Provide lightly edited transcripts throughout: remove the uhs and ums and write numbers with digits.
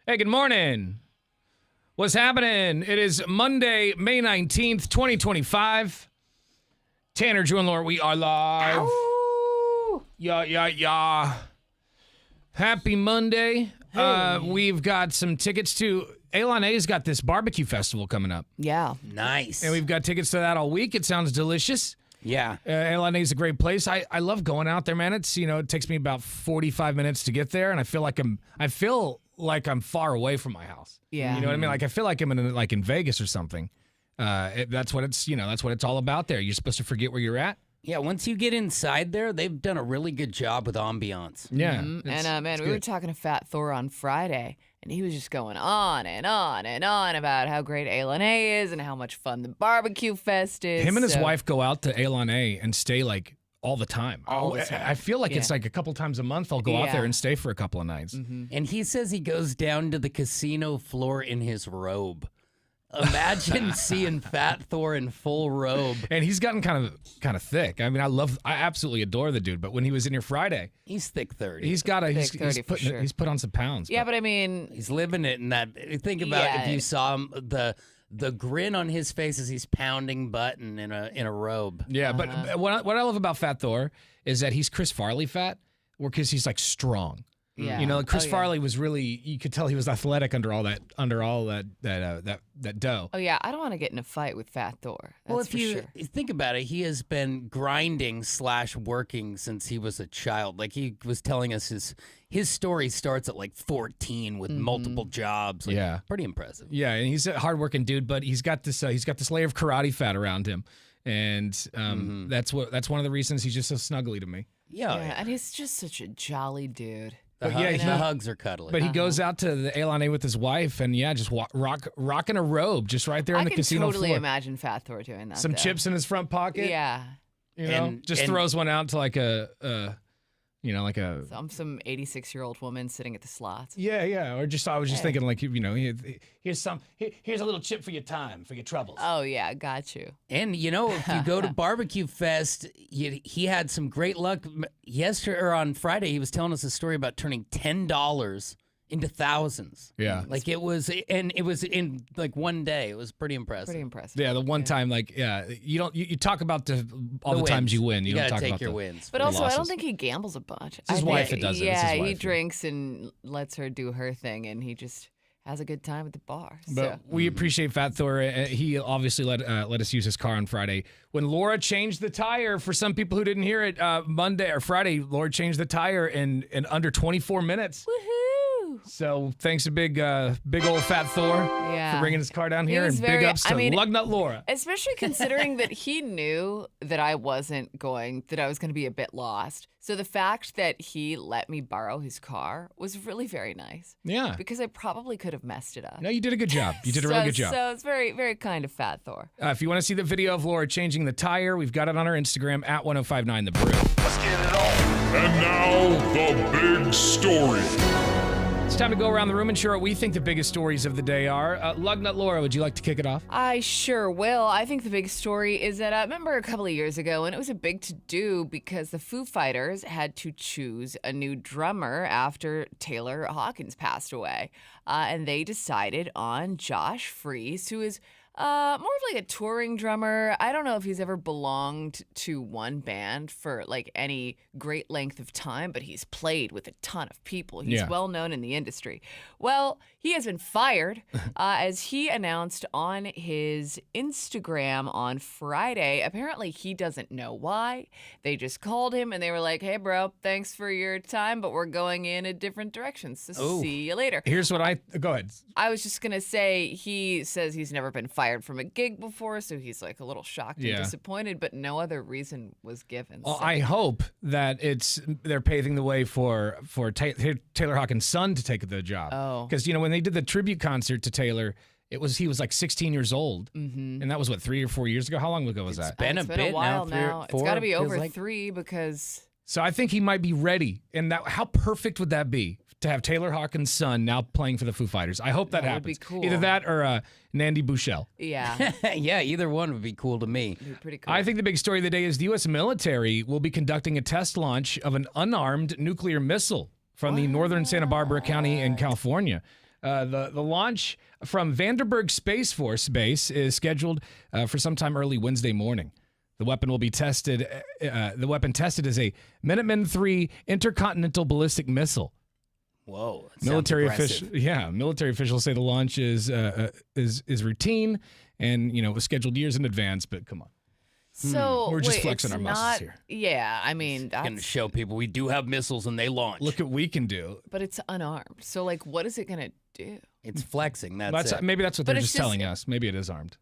Hey, good morning. What's happening? It is Monday, May 19th, 2025. Tanner, Drew, and Laura, we are live. Ow. Yeah. Happy Monday. Hey. We've got some tickets to... Elon A's got this barbecue festival coming up. Yeah. Nice. And we've got tickets to that all week. It sounds delicious. Yeah. Elon A's a great place. I love going out there, man. It's, it takes me about 45 minutes to get there, and I feel like I'm far away from my house. Yeah. You know what I mean? Like I feel like I'm in Vegas or something. That's what it's all about there. You're supposed to forget where you're at. Yeah, once you get inside there, they've done a really good job with ambiance. Yeah. And we were talking to Fat Thor on Friday, and he was just going on and on and on about how great Elon A is and how much fun the barbecue fest is. Him and his wife go out to Elon A and stay like all the time. All the time. I feel like it's like a couple times a month I'll go out there and stay for a couple of nights. Mm-hmm. And he says he goes down to the casino floor in his robe. Imagine seeing Fat Thor in full robe. And he's gotten kind of thick. I mean, I absolutely adore the dude. But when he was in here Friday, He's thick 30. he's put on some pounds. Yeah, but I mean, He's living it in that. Think about if you saw him, the grin on his face as he's pounding button in a robe. Yeah, but what I love about Fat Thor is that he's Chris Farley fat, because he's like strong. yeah. Chris Farley was really, you could tell he was athletic under all that dough. Oh, yeah, I don't want to get in a fight with Fat Thor. That's Well, if for you sure. think about it, he has been grinding / working since he was a child. Like he was telling us his story starts at like 14 with multiple jobs. Like, Yeah. pretty impressive. Yeah, and he's a hardworking dude, but he's got this layer of karate fat around him, and that's one of the reasons he's just so snuggly to me. Yeah, Yeah, and he's just such a jolly dude. the, But yeah, hugs, he- the hugs are cuddly. But he goes out to the Elon A with his wife, and just rocking a robe just right there in I the can casino totally floor. imagine Fat Thor doing that. Some though. chips in his front pocket. Yeah. Just And- throws one out to like a Some 86-year-old woman sitting at the slots. yeah. Or I was just thinking like here's a little chip for your time, for your troubles. Oh, yeah, got you. And if you go to Barbecue Fest, he had some great luck. Yesterday or on Friday, he was telling us a story about turning $10 into thousands. Yeah. Like it was in like one day. It was pretty impressive. Pretty impressive. Yeah, the one time, you talk about all the times wins. you win. You don't gotta talk take about your the wins. But also, I don't losses. think he gambles a bunch. It's his I wife think- that does it. It's Yeah, his he wife. drinks and lets her do her thing, and he just has a good time at the bar. But we appreciate Fat Thor. He obviously let us use his car on Friday. When Laura changed the tire, for some people who didn't hear it, Monday or Friday, Laura changed the tire in under 24 minutes. Woohoo! So thanks to big old Fat Thor Yeah. for bringing his car down He here, was and big very- ups to Lugnut Laura. Especially considering that he knew that I was going to be a bit lost. So the fact that he let me borrow his car was really very nice. Yeah. Because I probably could have messed it up. No, you did a good job. You did a really good job. So it's very, very kind of Fat Thor. If you want to see the video of Laura changing the tire, we've got it on our Instagram at 1059 The Brew. Let's get it on. And now, the big story. It's time to go around the room and share what we think the biggest stories of the day are. Lugnut Laura, would you like to kick it off? I sure will. I think the big story is that I remember a couple of years ago, and it was a big to-do because the Foo Fighters had to choose a new drummer after Taylor Hawkins passed away. And they decided on Josh Freese, who is more of like a touring drummer. I don't know if he's ever belonged to one band for like any great length of time, but he's played with a ton of people. He's well known in the industry. Well, he has been fired as he announced on his Instagram on Friday. Apparently, he doesn't know why. They just called him and they were like, "Hey, bro, thanks for your time, but we're going in a different direction. So see you later." Here's what go ahead. I was just going to say, he says he's never been fired from a gig before, so he's like a little shocked and disappointed, but no other reason was given. Well, so. I hope that they're paving the way for Taylor Hawkins' son to take the job. Oh. Because, when they did the tribute concert to Taylor, he was like 16 years old. And that was, 3 or 4 years ago? How long ago was that? It's been a bit bit a while now. It's got to be feels over like. 3 because... So I think he might be ready. And how perfect would that be to have Taylor Hawkins' son now playing for the Foo Fighters? I hope that That would happens. be cool. Either that or Nandi Bushell. Yeah, Yeah, either one would be cool to me. it'd be pretty cool. I think the big story of the day is the U.S. military will be conducting a test launch of an unarmed nuclear missile from the northern Santa Barbara County in California. The launch from Vandenberg Space Force Base is scheduled for sometime early Wednesday morning. The weapon will be tested. The weapon tested is a Minuteman III intercontinental ballistic missile. Whoa. Military officials say the launch is routine and it was scheduled years in advance. But come on. So We're just wait, flexing it's our muscles not, here. Yeah, I mean, Going to that's, show people we do have missiles and they launch. Look what we can do. but it's unarmed. So like, what is it gonna do? It's flexing. That's it. Maybe that's what But they're it's just just- telling us. Maybe it is armed.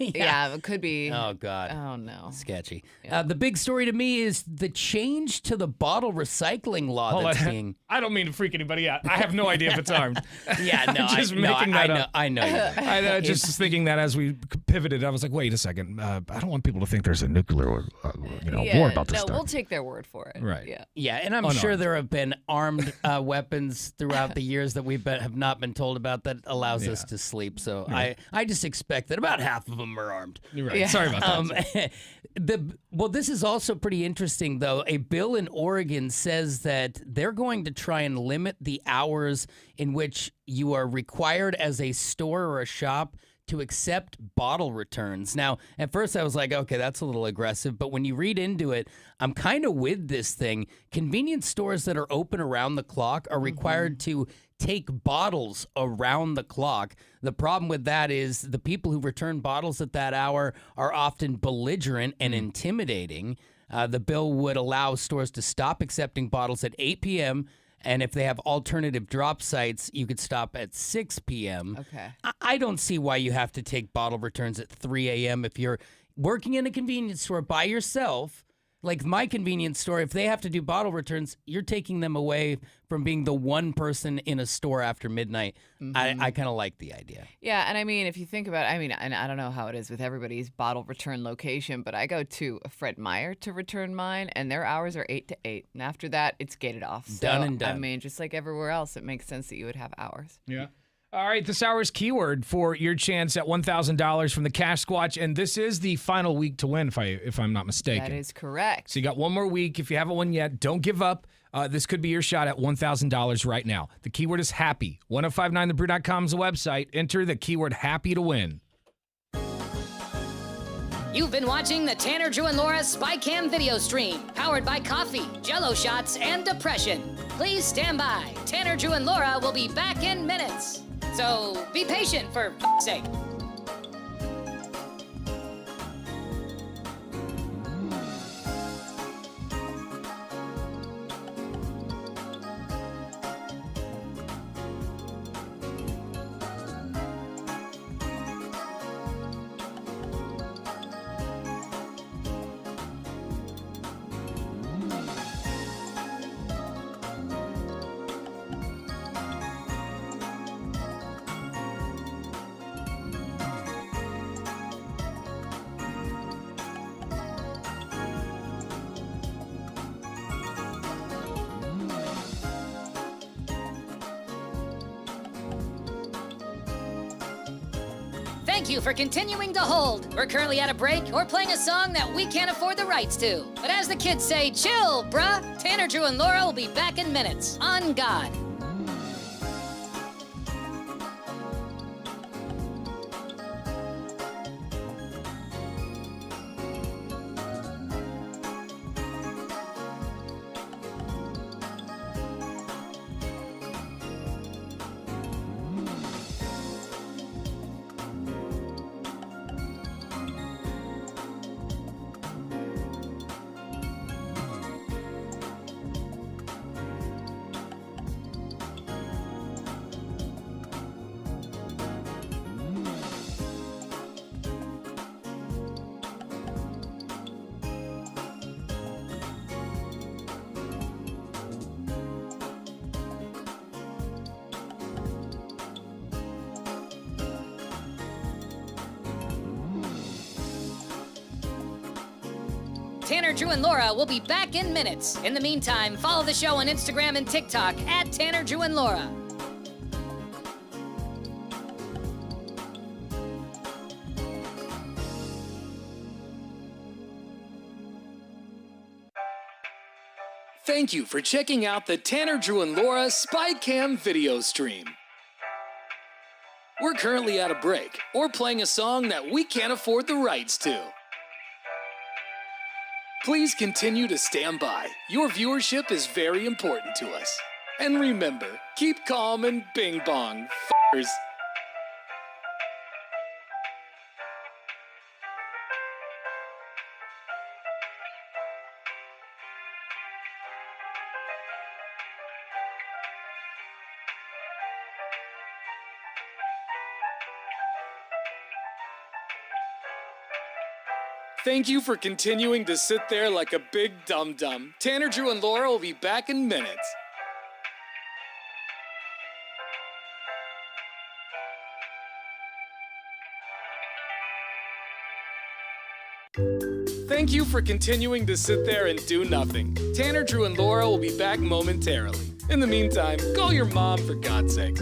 Yeah, it could be. Oh, God. Oh no. Sketchy. The big story to me is the change to the bottle recycling law Hold that's on. being. I don't mean to freak anybody out. I have no idea if it's armed. Yeah, no, I'm just I, no, making I, that I know, up. I know. You do. I just was thinking that as we pivoted, I was like, wait a second. I don't want people to think there's a nuclear war about this no, stuff. we'll take their word for it. Right. Yeah. Yeah, and I'm Unarmed. sure there have been armed weapons throughout the years that have not been told about that allows us to sleep. So I just expect that about half of them are armed. You're right. Yeah. Sorry about that. This is also pretty interesting, though. A bill in Oregon says that they're going to try and limit the hours in which you are required as a store or a shop to accept bottle returns. Now, at first I was like, okay, that's a little aggressive, but when you read into it, I'm kind of with this thing. Convenience stores that are open around the clock are required to take bottles around the clock. The problem with that is the people who return bottles at that hour are often belligerent and intimidating. The bill would allow stores to stop accepting bottles at 8 p.m., and if they have alternative drop sites, you could stop at 6 p.m. Okay. I don't see why you have to take bottle returns at 3 a.m. if you're working in a convenience store by yourself. Like my convenience store, if they have to do bottle returns, you're taking them away from being the one person in a store after midnight. I kind of like the idea. Yeah, and I mean, if you think about it, I mean, and I don't know how it is with everybody's bottle return location, but I go to Fred Meyer to return mine, and their hours are 8 to 8. And after that, it's gated off. So, Done and done. I mean, just like everywhere else, it makes sense that you would have hours. Yeah. All right, this hour's keyword for your chance at $1,000 from the Cash Squatch, and this is the final week to win, if I'm not mistaken. That is correct. So you got one more week. If you haven't won yet, don't give up. This could be your shot at $1,000 right now. The keyword is happy. 1059thebrew.com is the website. Enter the keyword happy to win. You've been watching the Tanner, Drew, and Laura SpyCam video stream, powered by coffee, Jell-O shots, and depression. Please stand by. Tanner, Drew, and Laura will be back in minutes. So be patient, for f***'s sake. Thank you for continuing to hold. We're currently at a break or playing a song that we can't afford the rights to. But as the kids say, chill, bruh. Tanner, Drew, and Laura will be back in minutes. On God. Tanner, Drew, and Laura will be back in minutes. In the meantime, follow the show on Instagram and TikTok at Tanner, Drew, and Laura. Thank you for checking out the Tanner, Drew, and Laura SpyCam video stream. We're currently at a break, or playing a song that we can't afford the rights to. Please continue to stand by. Your viewership is very important to us. And remember, keep calm and bing bong, f***ers. Thank you for continuing to sit there like a big dum-dum. Tanner, Drew, and Laura will be back in minutes. Thank you for continuing to sit there and do nothing. Tanner, Drew, and Laura will be back momentarily. In the meantime, call your mom for God's sake.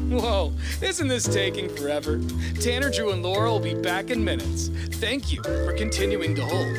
Whoa, isn't this taking forever? Tanner, Drew, and Laura will be back in minutes. Thank you for continuing to hold.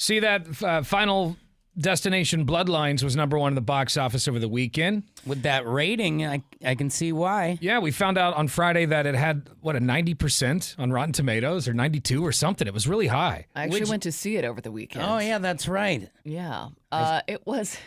See that Final Destination Bloodlines was number 1 in the box office over the weekend. With that rating, I can see why. Yeah, we found out on Friday that it had, a 90% on Rotten Tomatoes or 92 or something. It was really high. I actually went to see it over the weekend. Oh, yeah, that's right. Yeah. It was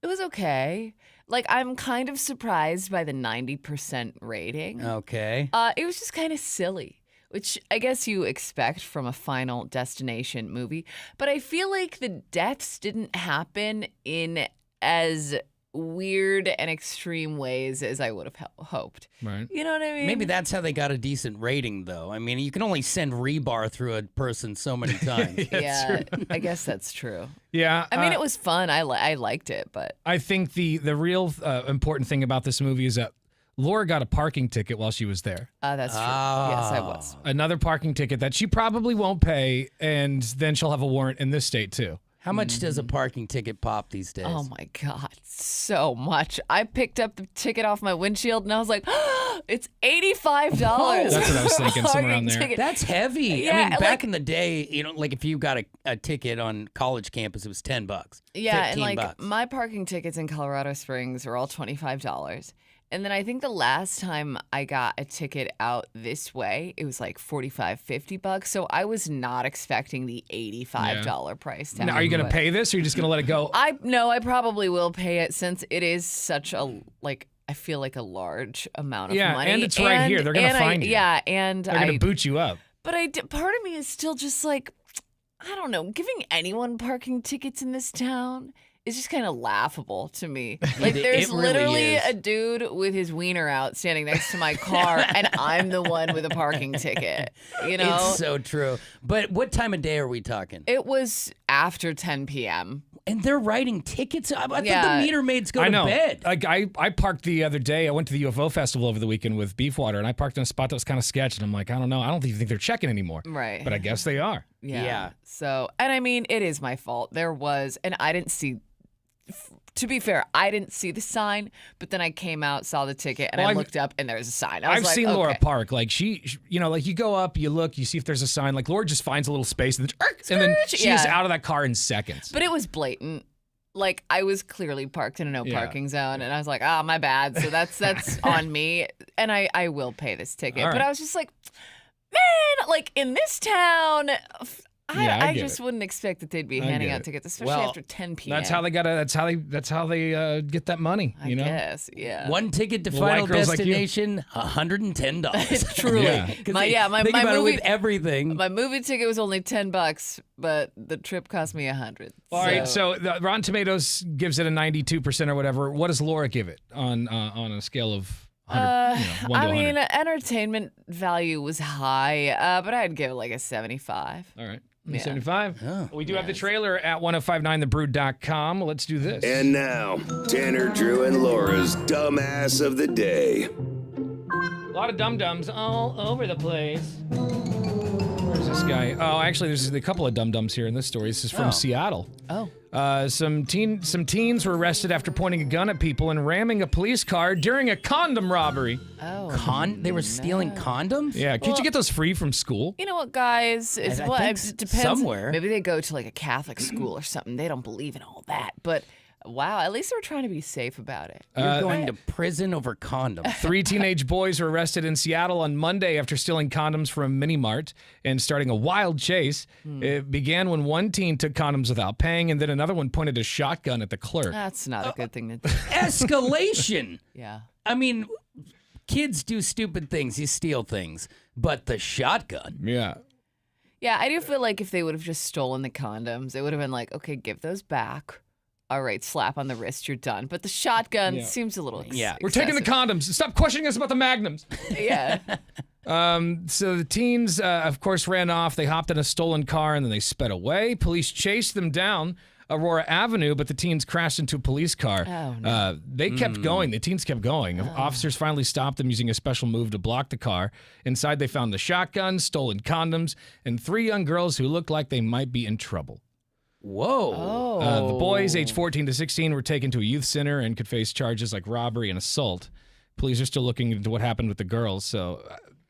okay. Like, I'm kind of surprised by the 90% rating. Okay. It was just kind of silly, which I guess you expect from a Final Destination movie. But I feel like the deaths didn't happen in as weird and extreme ways as I would have hoped. Right. You know what I mean? Maybe that's how they got a decent rating, though. I mean, you can only send rebar through a person so many times. Yeah, I guess that's true. Yeah. I mean, it was fun. I liked it, but I think the real important thing about this movie is that Laura got a parking ticket while she was there. that's true. Yes, I was. Another parking ticket that she probably won't pay, and then she'll have a warrant in this state, too. How much does a parking ticket pop these days? Oh my God, so much. I picked up the ticket off my windshield and I was like, it's $85. That's what I was thinking, somewhere around there. Ticket. That's heavy. Yeah, I mean, back like- in the day, like if you got a ticket on college campus, it was $10. Yeah, and $15. my parking tickets in Colorado Springs are all $25. And then I think the last time I got a ticket out this way, it was like $45, $50. So I was not expecting the $85 price tag. Now, are you going to but pay this, or are you just going to let it go? I probably will pay it since it is such a, I feel like a large amount of money. and it's right here. They're going to find you. Yeah, and They're going to boot you up. But part of me is still just like, I don't know, giving anyone parking tickets in this town is just kind of laughable to me. Like, there's It really literally is. a dude with his wiener out standing next to my car, and I'm the one with a parking ticket. You know? It's so true. But what time of day are we talking? It was after 10 p.m. And they're writing tickets? I thought Yeah. the meter maids go I to know. bed. Like I parked the other day. I went to the UFO festival over the weekend with Beefwater, and I parked in a spot that was kind of sketchy. And I'm like, I don't know. I don't even think they're checking anymore. Right. But I guess they are. Yeah. So, and I mean, it is my fault. There was, and I didn't see, to be fair, I didn't see the sign, but then I came out, saw the ticket, and Well, I I've- looked up, and there's a sign. I was I've like, seen okay. Laura park. Like she, like you go up, you look, you see if there's a sign. Like Laura just finds a little space and then she's Yeah. out of that car in seconds. But it was blatant. Like, I was clearly parked in a no Yeah. parking zone, and I was like, my bad. So that's on me, and I will pay this ticket. All But right. I was just like, man, like in this town, Yeah, I I get just it. wouldn't expect that they'd be I handing get out it. tickets, especially Well, after 10 p.m. That's how they gotta. That's how they get that money. I You know. guess, yeah. One ticket to Well, Final white girls like you. Destination, $110. Truly. Yeah. 'Cause My think about movie it with everything. my movie ticket was only $10, but the trip cost me $100. All right. So the Rotten Tomatoes gives it a 92% or whatever. What does Laura give it on a scale of 100? 1 to I mean, 100? entertainment value was high, but I'd give it like a 75. All right. Yeah. 75. We do have the trailer at 1059thebrew.com. Let's do this. And now, Tanner, Drew, and Laura's Dumbass of the Day. A lot of dum-dums all over the place. Where's this guy? Oh, actually, there's a couple of dum-dums here in this story. This is from Seattle. Oh. Some teens were arrested after pointing a gun at people and ramming a police car during a condom robbery. Oh. They were stealing condoms? Yeah, can't you get those free from school? You know what, guys? It's, I well, think it depends. somewhere. Maybe they go to like a Catholic school or something. They don't believe in all that. But wow, at least they were trying to be safe about it. You're going to prison over condoms. 3 teenage boys were arrested in Seattle on Monday after stealing condoms from a mini mart and starting a wild chase. It began when one teen took condoms without paying, and then another one pointed a shotgun at the clerk. That's not a good thing to do. Escalation. Yeah. I mean, kids do stupid things. You steal things. But the shotgun. Yeah. Yeah, I do feel like if they would have just stolen the condoms, it would have been like, okay, give those back. All right, slap on the wrist, you're done. But the shotgun seems a little We're taking the condoms. Stop questioning us about the magnums. Yeah. So the teens, of course, ran off. They hopped in a stolen car and then they sped away. Police chased them down Aurora Avenue, but the teens crashed into a police car. Oh, no. They kept going. The teens kept going. Officers finally stopped them using a special move to block the car. Inside, they found the shotgun, stolen condoms, and 3 young girls who looked like they might be in trouble. Whoa. The boys, aged 14 to 16, were taken to a youth center and could face charges like robbery and assault. Police are still looking into what happened with the girls, so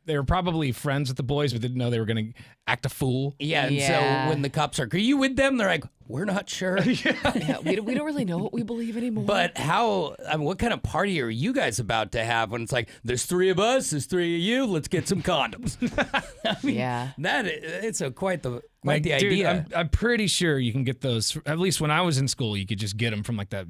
they were probably friends with the boys, but didn't know they were going to act a fool. Yeah, and Yeah. so when the cops are you with them? They're like, we're not sure. Yeah, we don't really know what we believe anymore. But what kind of party are you guys about to have when it's like, there's 3 of us, there's 3 of you, let's get some condoms? I mean, Yeah. it's quite the Dude, idea. I'm pretty sure you can get those. At least when I was in school, you could just get them from like there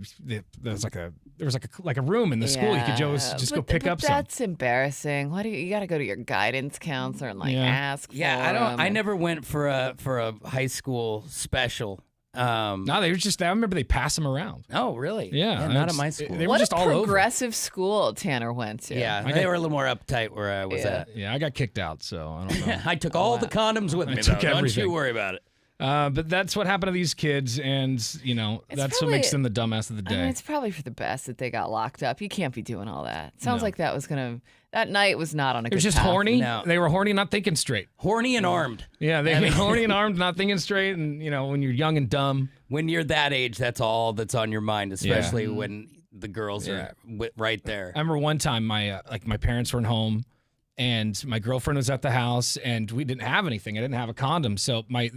was like a room in the school. You could just go pick up some. That's embarrassing. Why do you got to go to your guidance counselor and Yeah. ask? Yeah, for 'em? I never went for a high school special. No, they were just. I remember they pass them around. Oh, really? Yeah, not at it's- my school. They were What just a all over. progressive school Tanner went to. Yeah, they were a little more uptight where I was at. Yeah, I got kicked out, so I don't know. I took all the condoms with me. took though. Don't everything. you worry about it. But that's what happened to these kids, and that's what makes them the dumbass of the I mean, day. it's probably for the best that they got locked up. You can't be doing all that. Sounds like that night was not on a It good was just path. horny. No. They were horny, not thinking straight. Horny and armed. Yeah, they were horny and armed, not thinking straight, and when you're young and dumb. When you're that age, that's all that's on your mind, especially when the girls are right there. I remember one time my parents weren't home, and my girlfriend was at the house, and we didn't have anything. I didn't have a condom, so my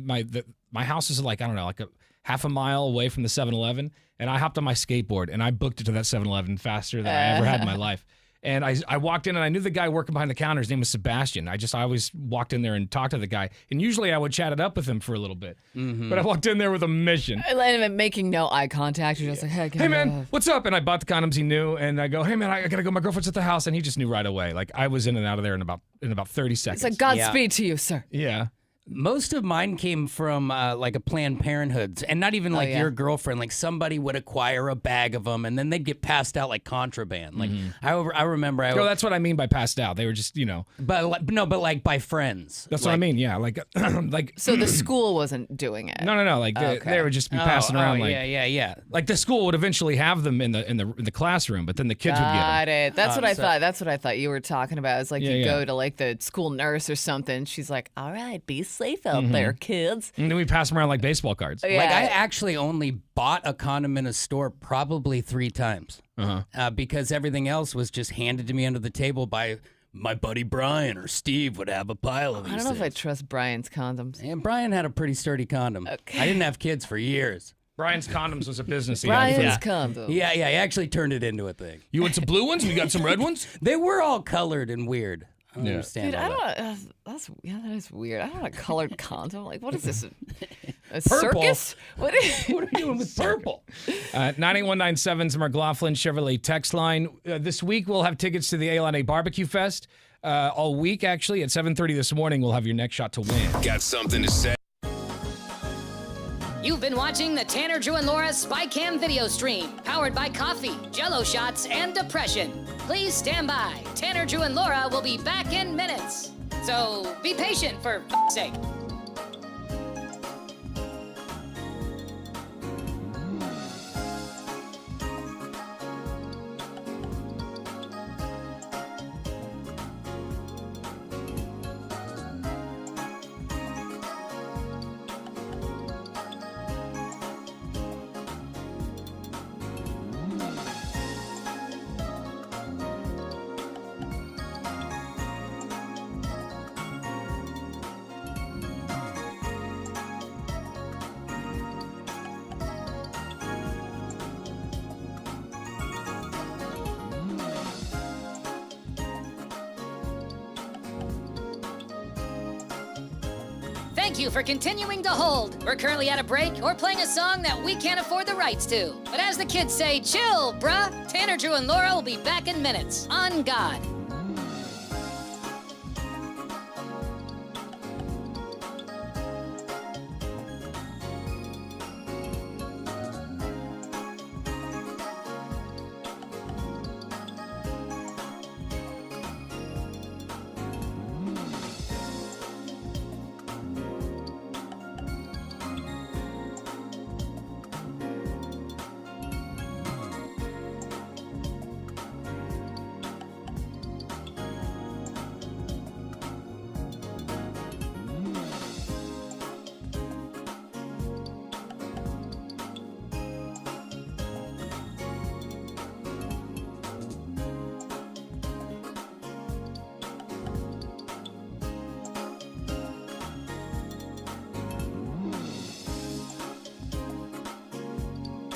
house is like a half a mile away from the 7-Eleven, and I hopped on my skateboard and I booked it to that 7-Eleven faster than I ever had in my life. And I walked in and I knew the guy working behind the counter. His name was Sebastian. I always walked in there and talked to the guy. And usually I would chat it up with him for a little bit. Mm-hmm. But I walked in there with a mission. And making no eye contact. You're just like, Hey, man, what's up? And I bought the condoms he knew. And I go, hey, man, I got to go. My girlfriend's at the house. And he just knew right away. Like, I was in and out of there in about 30 seconds. It's like, Godspeed to you, sir. Yeah. Most of mine came from like a Planned Parenthood, and not even like your girlfriend. Like somebody would acquire a bag of them, and then they'd get passed out like contraband. Like I remember. No, that's what I mean by passed out. They were just, but like by friends. That's what I mean. Yeah, like So the school wasn't doing it. No. Like they would just be passing around. Like yeah. Like the school would eventually have them in the classroom, but then the kids would get them. Got it. That's what I thought. That's what I thought you were talking about. It's like you go to like the school nurse or something. She's like, "All right, be safe out there, kids." And then we pass them around like baseball cards. Yeah. Like I actually only bought a condom in a store probably 3 times because everything else was just handed to me under the table by my buddy Brian or Steve would have a pile of these I don't know if I things. trust Brian's condoms. And Brian had a pretty sturdy condom. Okay. I didn't have kids for years. Brian's condoms was a business he had. Brian's condom. Yeah, he actually turned it into a thing. You want some blue ones? We got some red ones? They were all colored and weird. I don't understand Dude, all I that. don't. That is weird. I don't want a colored condom. Like, what is this? A Purple. circus? What are What are you doing with purple? 98197's McLaughlin Chevrolet text line. This week we'll have tickets to the A Barbecue Fest. All week, actually. At 7:30 this morning, we'll have your next shot to win. Got something to say? You've been watching the Tanner, Drew, and Laura SpyCam video stream, powered by coffee, Jello shots, and depression. Please stand by. Tanner, Drew, and Laura will be back in minutes. So be patient for f***'s sake. Thank you for continuing to hold. We're currently at a break or playing a song that we can't afford the rights to. But as the kids say, chill, bruh. Tanner, Drew, and Laura will be back in minutes. On God.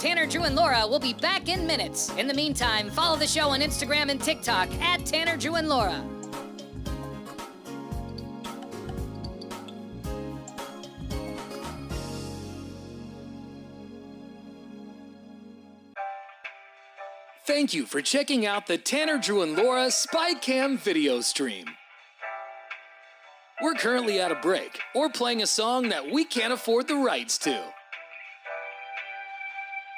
Tanner, Drew, and Laura will be back in minutes. In the meantime, follow the show on Instagram and TikTok at Tanner, Drew, and Laura. Thank you for checking out the Tanner, Drew, and Laura SpyCam video stream. We're currently at a break or playing a song that we can't afford the rights to.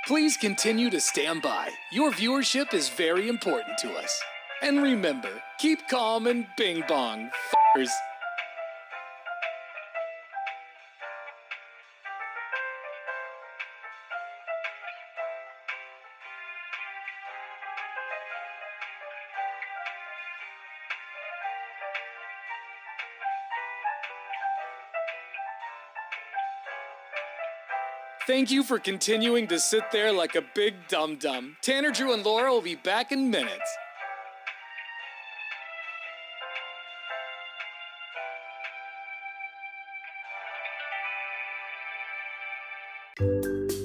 Please continue to stand by. Your viewership is very important to us. And remember, keep calm and bing bong, f***ers. Thank you for continuing to sit there like a big dum-dum. Tanner, Drew, and Laura will be back in minutes.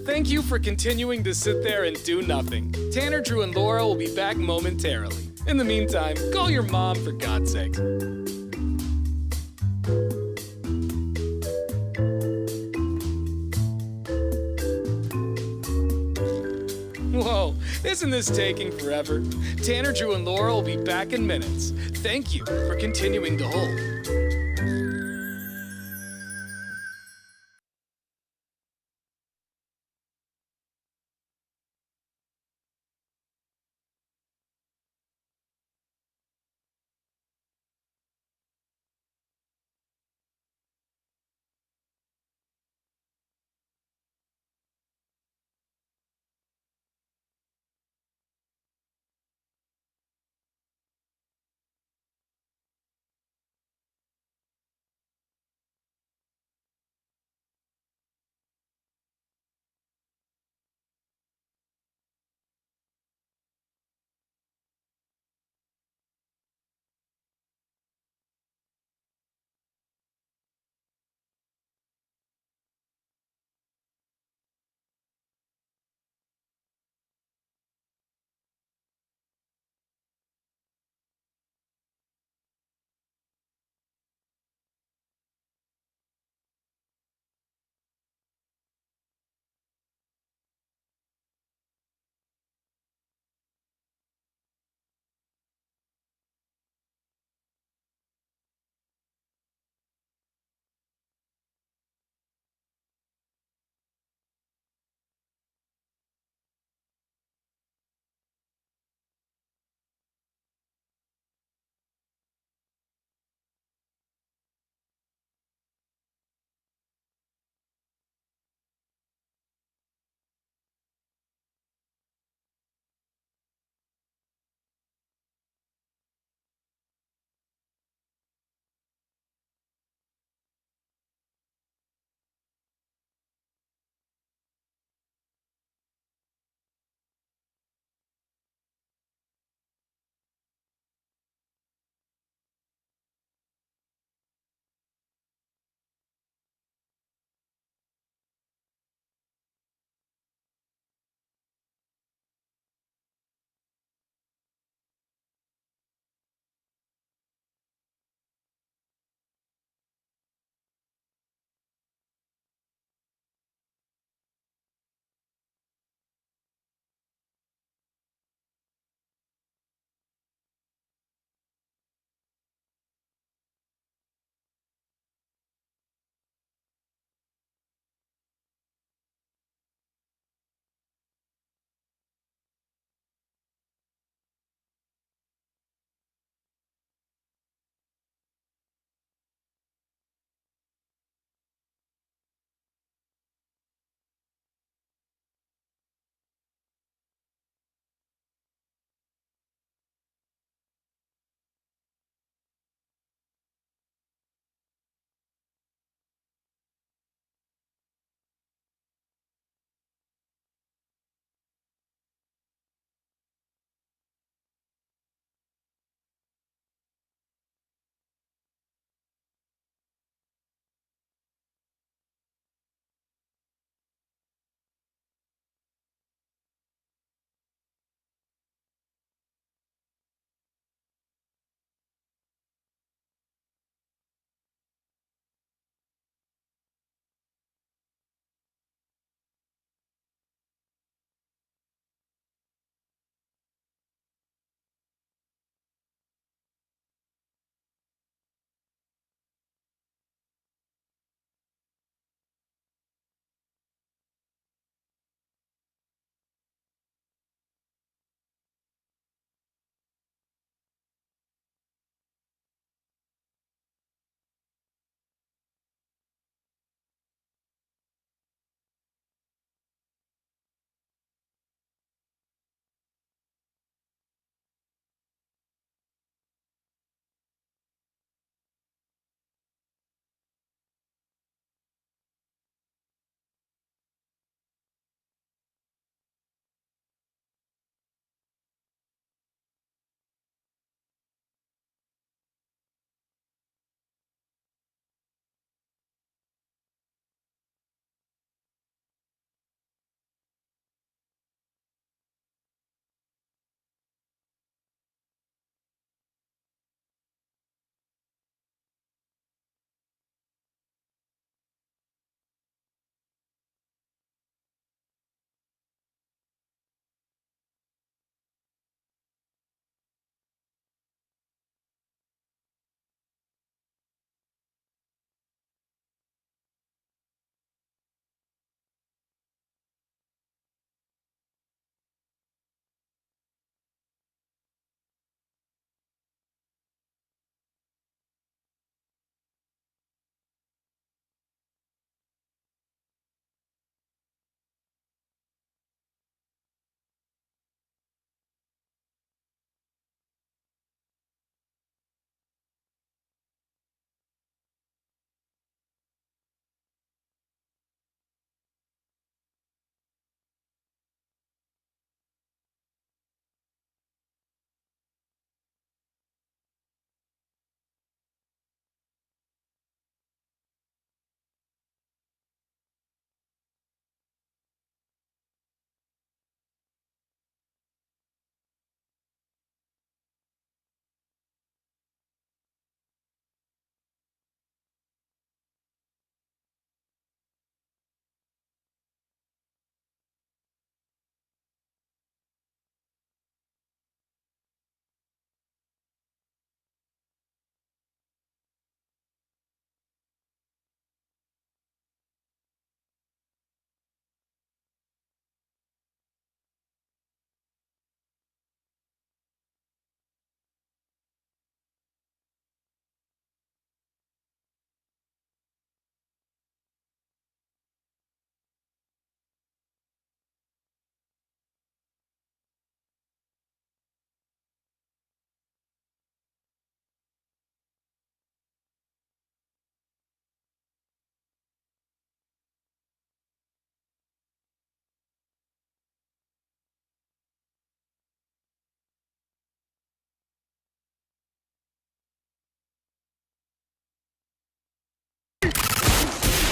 Thank you for continuing to sit there and do nothing. Tanner, Drew, and Laura will be back momentarily. In the meantime, call your mom for God's sake. Whoa, isn't this taking forever? Tanner, Drew, and Laura will be back in minutes. Thank you for continuing to hold.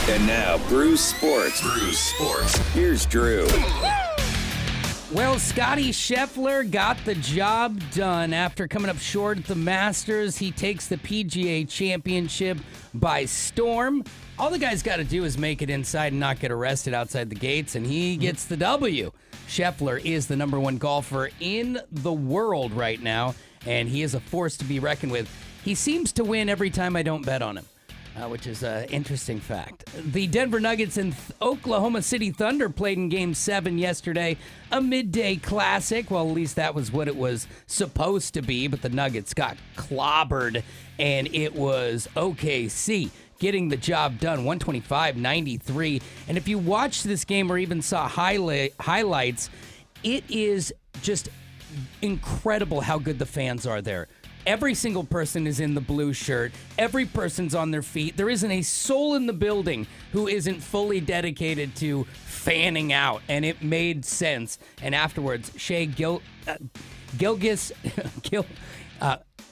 And now, Bruce Sports. Here's Drew. Well, Scotty Scheffler got the job done after coming up short at the Masters. He takes the PGA Championship by storm. All the guy's got to do is make it inside and not get arrested outside the gates, and he gets the W. Scheffler is the number one golfer in the world right now, and he is a force to be reckoned with. He seems to win every time I don't bet on him, which is an interesting fact. The Denver Nuggets and Oklahoma City Thunder played in Game 7 yesterday, a midday classic. Well, at least that was what it was supposed to be, but the Nuggets got clobbered, and it was OKC getting the job done, 125-93. And if you watched this game or even saw highlights, it is just incredible how good the fans are there. Every single person is in the blue shirt. Every person's on their feet. There isn't a soul in the building who isn't fully dedicated to fanning out, and it made sense. And afterwards, Shea Gilgeous,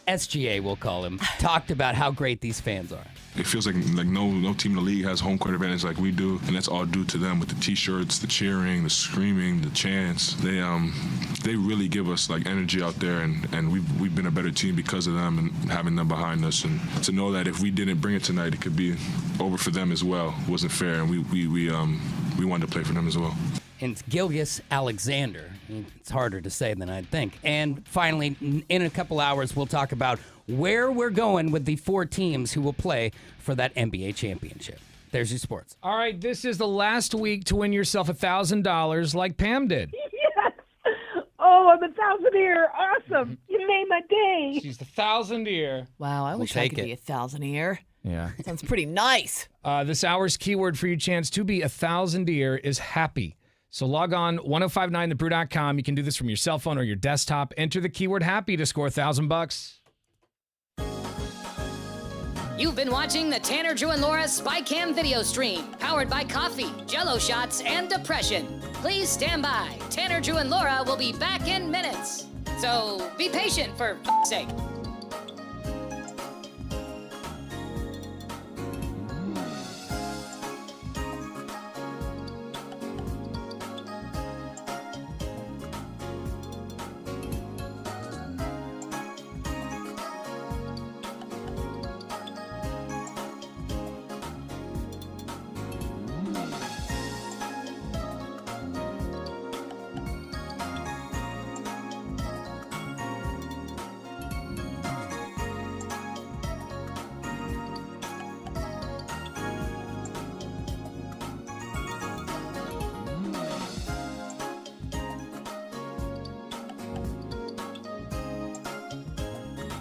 SGA, we'll call him, talked about how great these fans are. It feels like no team in the league has home court advantage like we do, and that's all due to them with the T-shirts, the cheering, the screaming, the chants. They really give us like energy out there, and we've been a better team because of them and having them behind us. And to know that if we didn't bring it tonight, it could be over for them as well. It wasn't fair, and we wanted to play for them as well. And it's Gilgeous Alexander. It's harder to say than I'd think. And finally, in a couple hours, we'll talk about where we're going with the 4 teams who will play for that NBA championship. There's your sports. All right, this is the last week to win yourself $1,000 like Pam did. Yes. Oh, I'm a thousandaire. Awesome. You made my day. She's the thousandaire. Wow, I wish I could be a thousandaire. Yeah. Sounds pretty nice. This hour's keyword for your chance to be a thousandaire is happy. So log on 1059thebrew.com. You can do this from your cell phone or your desktop. Enter the keyword happy to score $1,000. You've been watching the Tanner, Drew, and Laura SpyCam video stream, powered by coffee, Jello shots, and depression. Please stand by. Tanner, Drew, and Laura will be back in minutes. So be patient, for f***'s sake.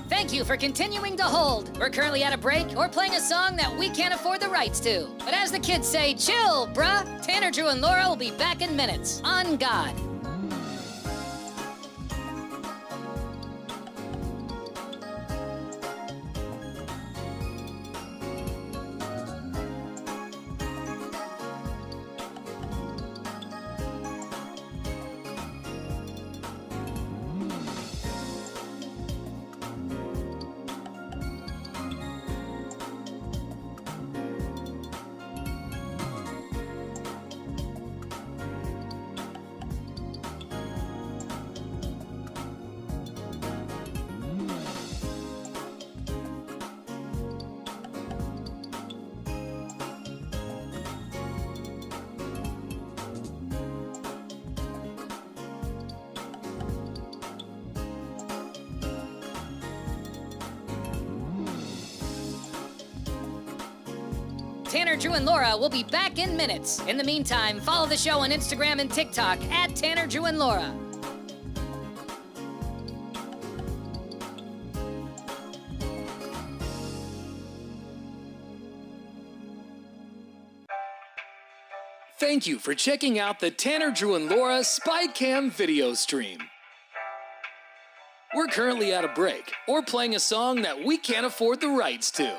Thank you for continuing to hold. We're currently at a break or playing a song that we can't afford the rights to. But as the kids say, chill, bruh. Tanner, Drew, and Laura will be back in minutes. On God. Tanner, Drew, and Laura will be back in minutes. In the meantime, follow the show on Instagram and TikTok at Tanner, Drew, and Laura. Thank you for checking out the Tanner, Drew, and Laura SpyCam video stream. We're currently at a break or playing a song that we can't afford the rights to.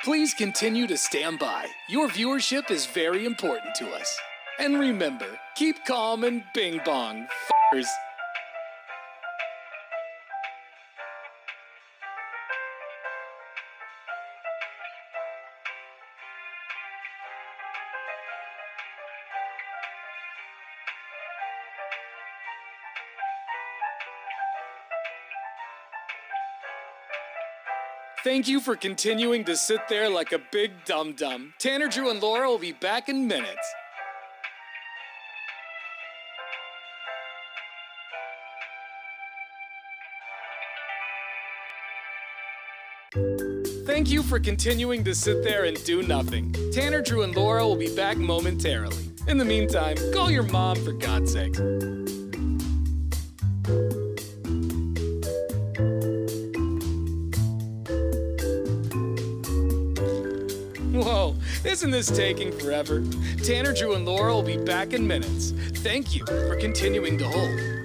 Please continue to stand by. Your viewership is very important to us. And remember, keep calm and bing bong, f***ers. Thank you for continuing to sit there like a big dum-dum. Tanner, Drew, and Laura will be back in minutes. Thank you for continuing to sit there and do nothing. Tanner, Drew, and Laura will be back momentarily. In the meantime, call your mom for God's sake. Whoa, isn't this taking forever? Tanner, Drew, and Laura will be back in minutes. Thank you for continuing to hold.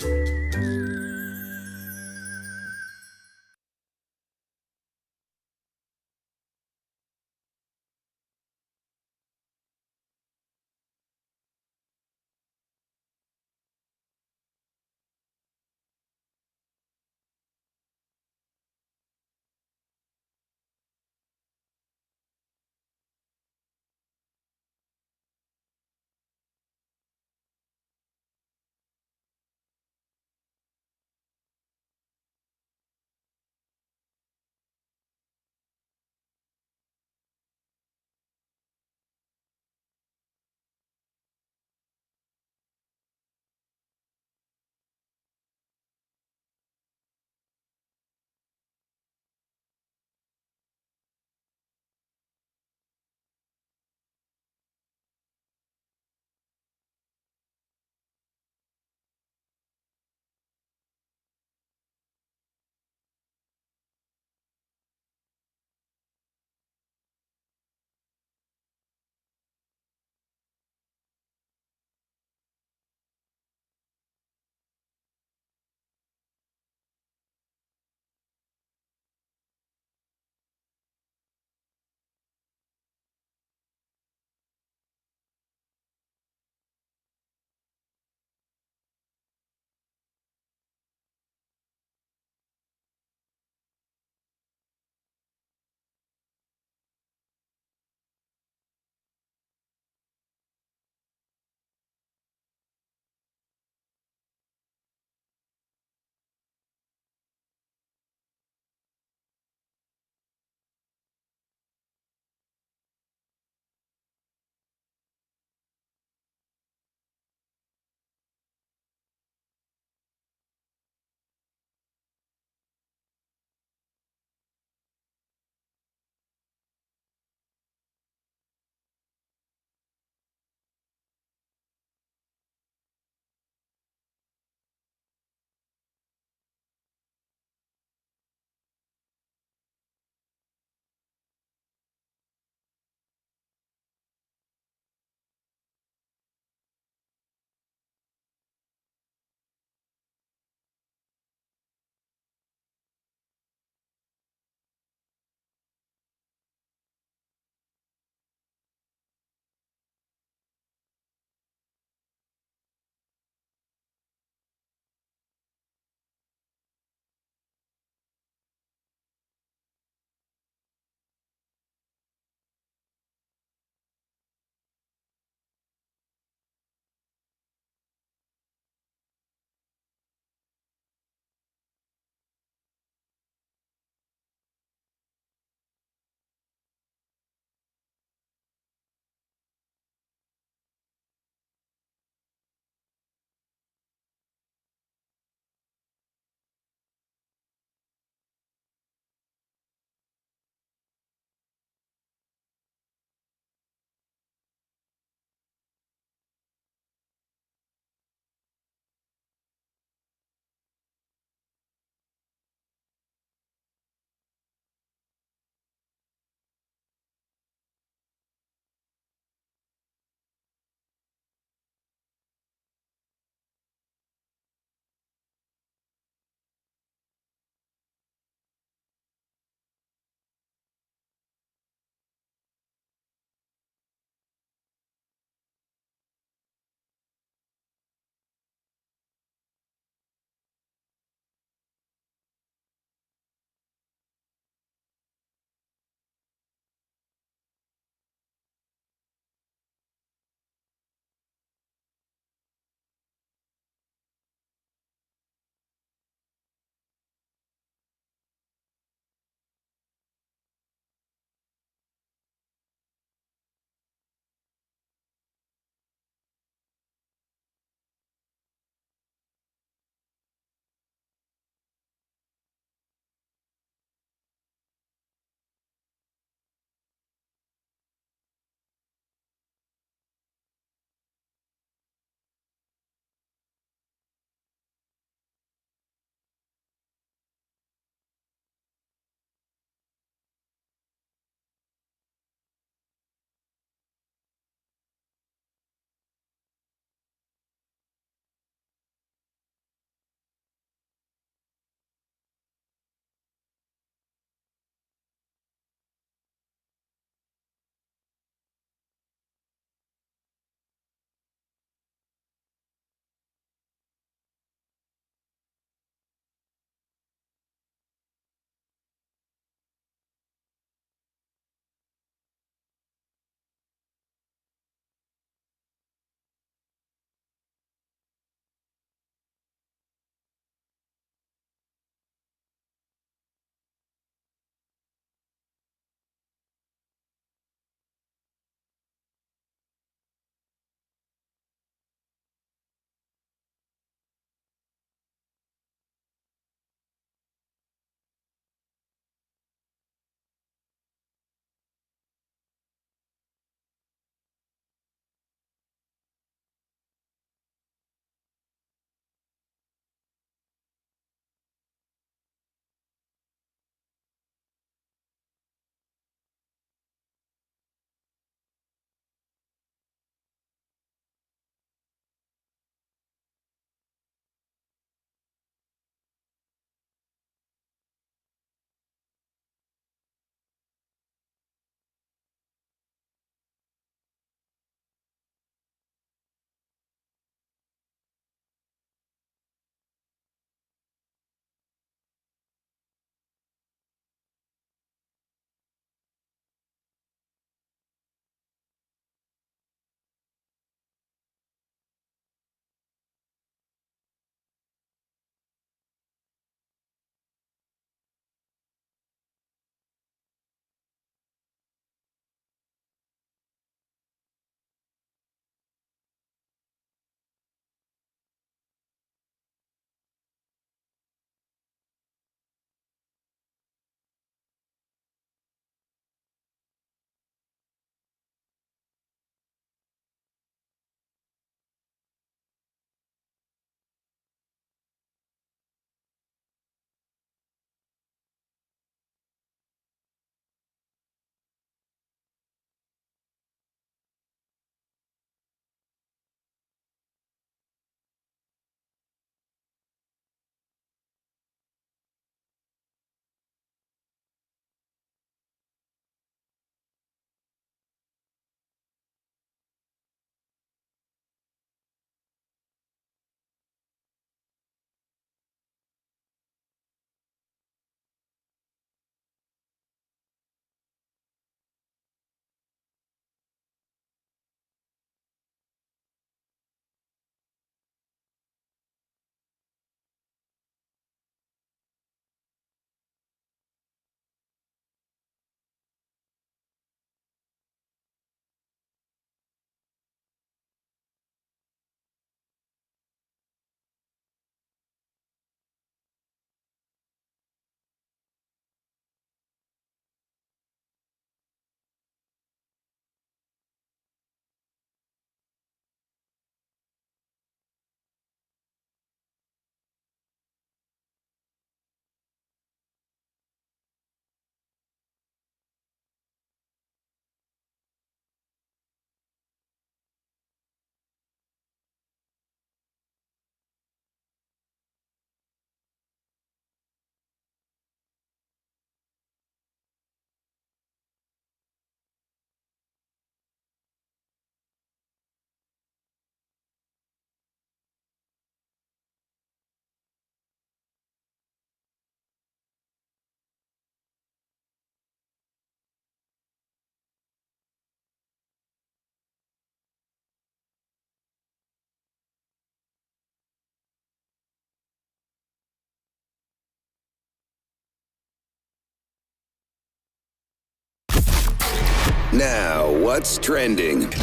Now, what's trending?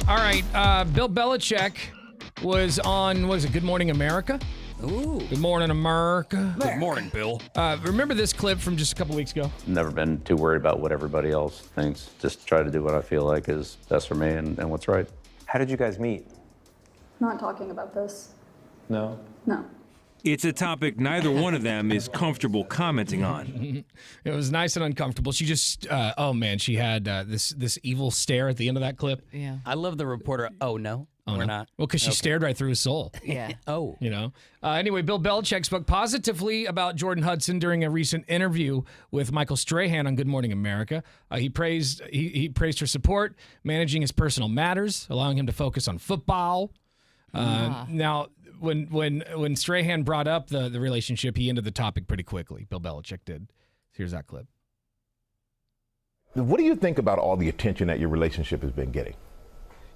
All right, Bill Belichick was on, what is it, Good Morning America? Ooh. Good Morning America. Good morning, Bill. Remember this clip from just a couple weeks ago? Never been too worried about what everybody else thinks. Just try to do what I feel like is best for me and what's right. How did you guys meet? Not talking about this. No? No. It's a topic neither one of them is comfortable commenting on. It was nice and uncomfortable. She just, oh man, she had this evil stare at the end of that clip. Yeah. I love the reporter. Oh, no. Oh, We're no. not. Well, because she stared right through his soul. Yeah. Oh. You know. Anyway, Bill Belichick spoke positively about Jordan Hudson during a recent interview with Michael Strahan on Good Morning America. He praised her support, managing his personal matters, allowing him to focus on football. Now, when Strahan brought up the relationship, he ended the topic pretty quickly. Bill Belichick did. Here's that clip. What do you think about all the attention that your relationship has been getting?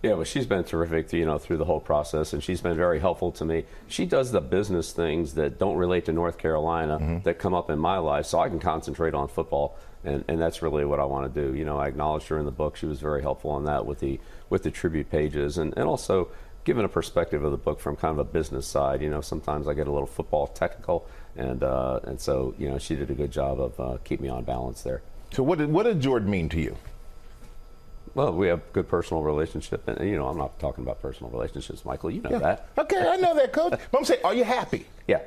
Yeah, well, she's been terrific, through the whole process, and she's been very helpful to me. She does the business things that don't relate to North Carolina that come up in my life, so I can concentrate on football, and that's really what I want to do. I acknowledged her in the book. She was very helpful on that with the tribute pages, and also giving a perspective of the book from kind of a business side. Sometimes I get a little football technical, and so she did a good job of keeping me on balance there. So what did Jordan mean to you? Well, we have a good personal relationship, and I'm not talking about personal relationships, Michael. You know that. Okay, I know that, Coach. But I'm saying, are you happy? Yeah.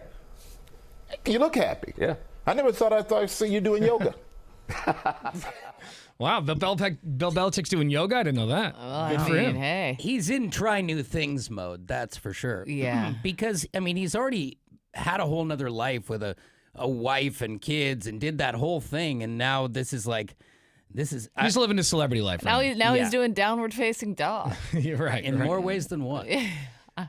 You look happy. Yeah. I never thought I'd see you doing yoga. Wow, Bill Belichick's doing yoga? I didn't know that. Well, Good for him. Hey. He's in try new things mode, that's for sure. Yeah. Because, he's already had a whole nother life with a wife and kids and did that whole thing, and now this is he's living his celebrity life. Now right he's doing downward facing dog. You're right. In more ways than one.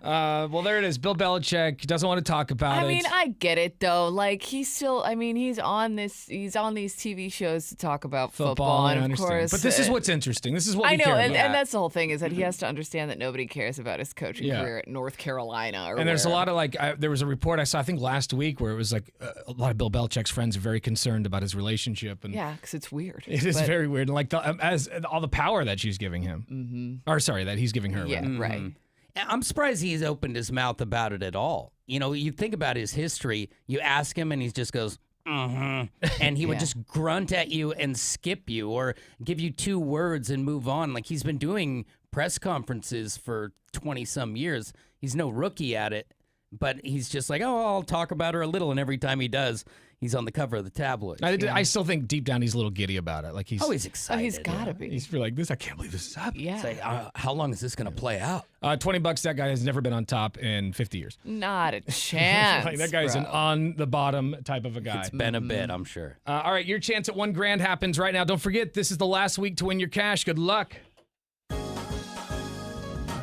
Well, there it is. Bill Belichick doesn't want to talk about it. I mean, I get it though. Like he's still. He's on these TV shows to talk about football, I and of understand. course. But this is what's interesting. This is what I we know, care and about. that's the whole thing is that he has to understand that nobody cares about his coaching career at North Carolina. And there's a lot of there was a report I saw I think last week where it was like a lot of Bill Belichick's friends are very concerned about his relationship. And yeah, because it's weird. It is very weird, and like as all the power that she's giving him, or sorry, that he's giving her. Yeah, rather. right. I'm surprised he's opened his mouth about it at all. You think about his history, you ask him and he just goes, and he would just grunt at you and skip you or give you 2 words and move on. Like he's been doing press conferences for 20 some years. He's no rookie at it, but he's just like, oh, I'll talk about her a little. And every time he does, he's on the cover of the tabloid. I still think deep down he's a little giddy about it. Like he's excited. Oh, he's gotta be. He's like this. I can't believe this is happening. Yeah. It's like, how long is this going to play out? $20. That guy has never been on top in 50 years. Not a chance. Like that guy's an on the bottom type of a guy. It's been a bit, I'm sure. All right, your chance at $1,000 happens right now. Don't forget, this is the last week to win your cash. Good luck.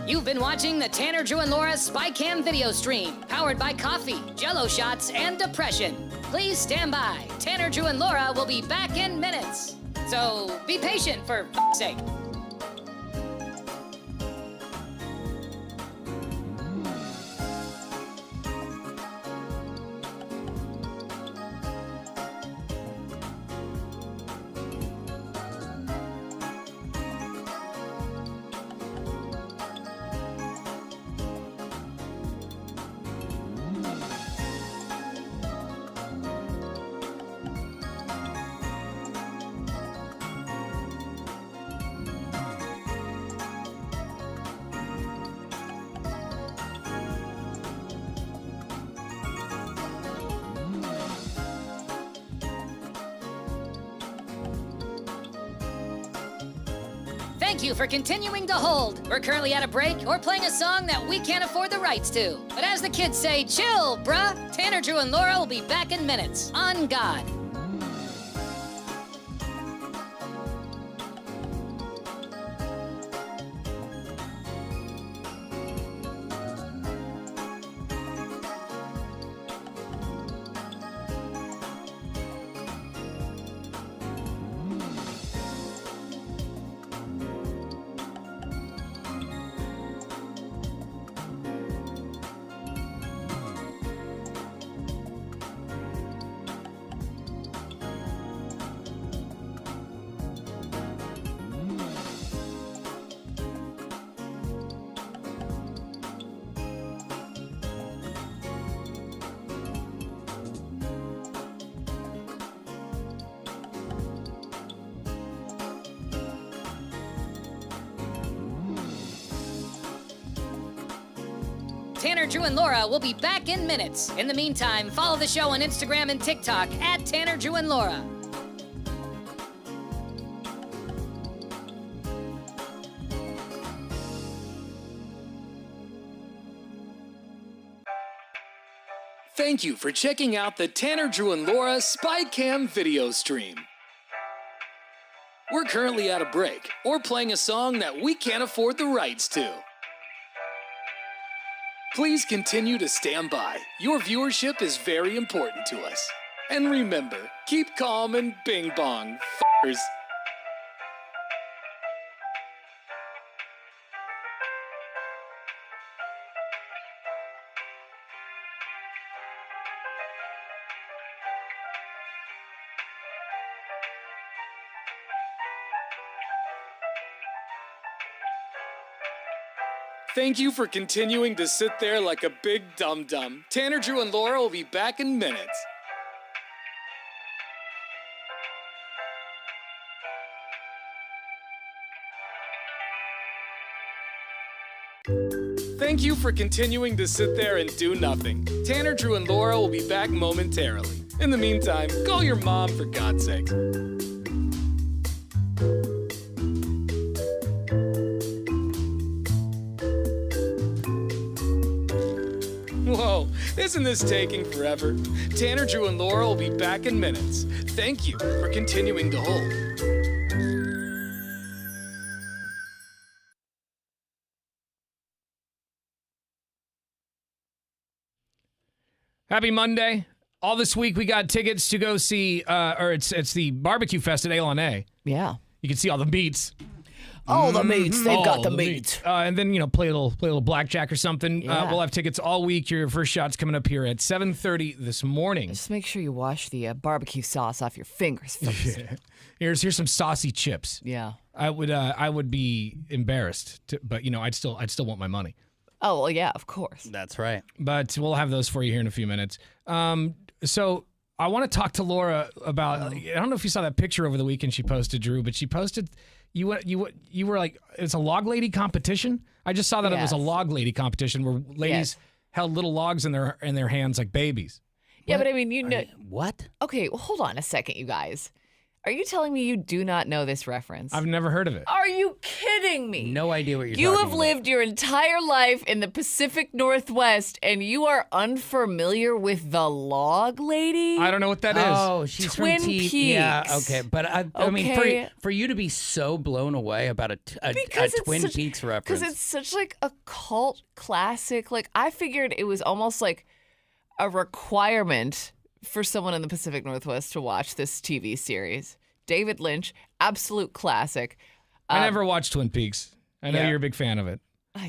You've been watching the Tanner, Drew, and Laura SpyCam video stream, powered by coffee, Jell-O shots, and depression. Please stand by. Tanner, Drew, and Laura will be back in minutes. So be patient for f***'s sake. Thank you for continuing to hold. We're currently at a break or playing a song that we can't afford the rights to. But as the kids say, chill, bruh. Tanner, Drew, and Laura will be back in minutes. On God. Tanner, Drew, and Laura will be back in minutes. In the meantime, follow the show on Instagram and TikTok at Tanner, Drew, and Laura. Thank you for checking out the Tanner, Drew, and Laura SpyCam video stream. We're currently at a break, or playing a song that we can't afford the rights to. Please continue to stand by. Your viewership is very important to us. And remember, keep calm and bing bong, f***ers. Thank you for continuing to sit there like a big dum-dum. Tanner, Drew, and Laura will be back in minutes. Thank you for continuing to sit there and do nothing. Tanner, Drew, and Laura will be back momentarily. In the meantime, call your mom for God's sake. Whoa, isn't this taking forever? Tanner, Drew, and Laura will be back in minutes. Thank you for continuing to hold. Happy Monday. All this week we got tickets to go see, it's the barbecue fest at A. Yeah. You can see all the meats. All the meats. They've got the meats. And then, play a little blackjack or something. Yeah. We'll have tickets all week. Your first shot's coming up here at 7:30 this morning. Just make sure you wash the barbecue sauce off your fingers first. Yeah. Here's some saucy chips. Yeah. I would be embarrassed, but I'd still want my money. Oh, well, yeah, of course. That's right. But we'll have those for you here in a few minutes. So I want to talk to Laura about. I don't know if you saw that picture over the weekend she posted, Drew, but she posted. You were like, it's a log lady competition. I just saw that it was a log lady competition where ladies held little logs in their hands like babies. Yeah, but I mean, what? Okay, well, hold on a second, you guys. Are you telling me you do not know this reference? I've never heard of it. Are you kidding me? No idea what you're talking You about. have lived your entire life in the Pacific Northwest, and you are unfamiliar with the Log Lady? I don't know what that is. Oh, she's Twin from Peaks. Yeah, okay. But I mean, Okay. for you to be so blown away about a Twin Peaks reference. Because it's such like a cult classic. Like, I figured it was almost like a requirement for someone in the Pacific Northwest to watch this TV series. David Lynch, absolute classic. I never watched Twin Peaks. I know you're a big fan of it. I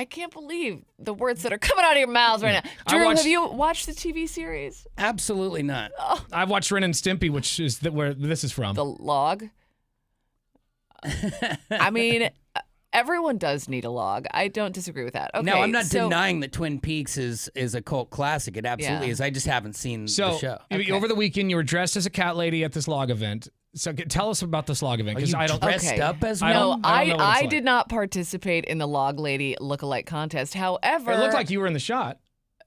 can't believe the words that are coming out of your mouths right now. Drew, have you watched the TV series? Absolutely not. Oh. I've watched Ren and Stimpy, which is where this is from. The Log. I mean, everyone does need a log. I don't disagree with that. Okay, no, I'm not denying that Twin Peaks is a cult classic. It absolutely is. I just haven't seen the show. Over the weekend, you were dressed as a cat lady at this log event. So tell us about this log event, because I don't dressed up as one. No, I did did not participate in the Log Lady lookalike contest. However, It looked like you were in the shot.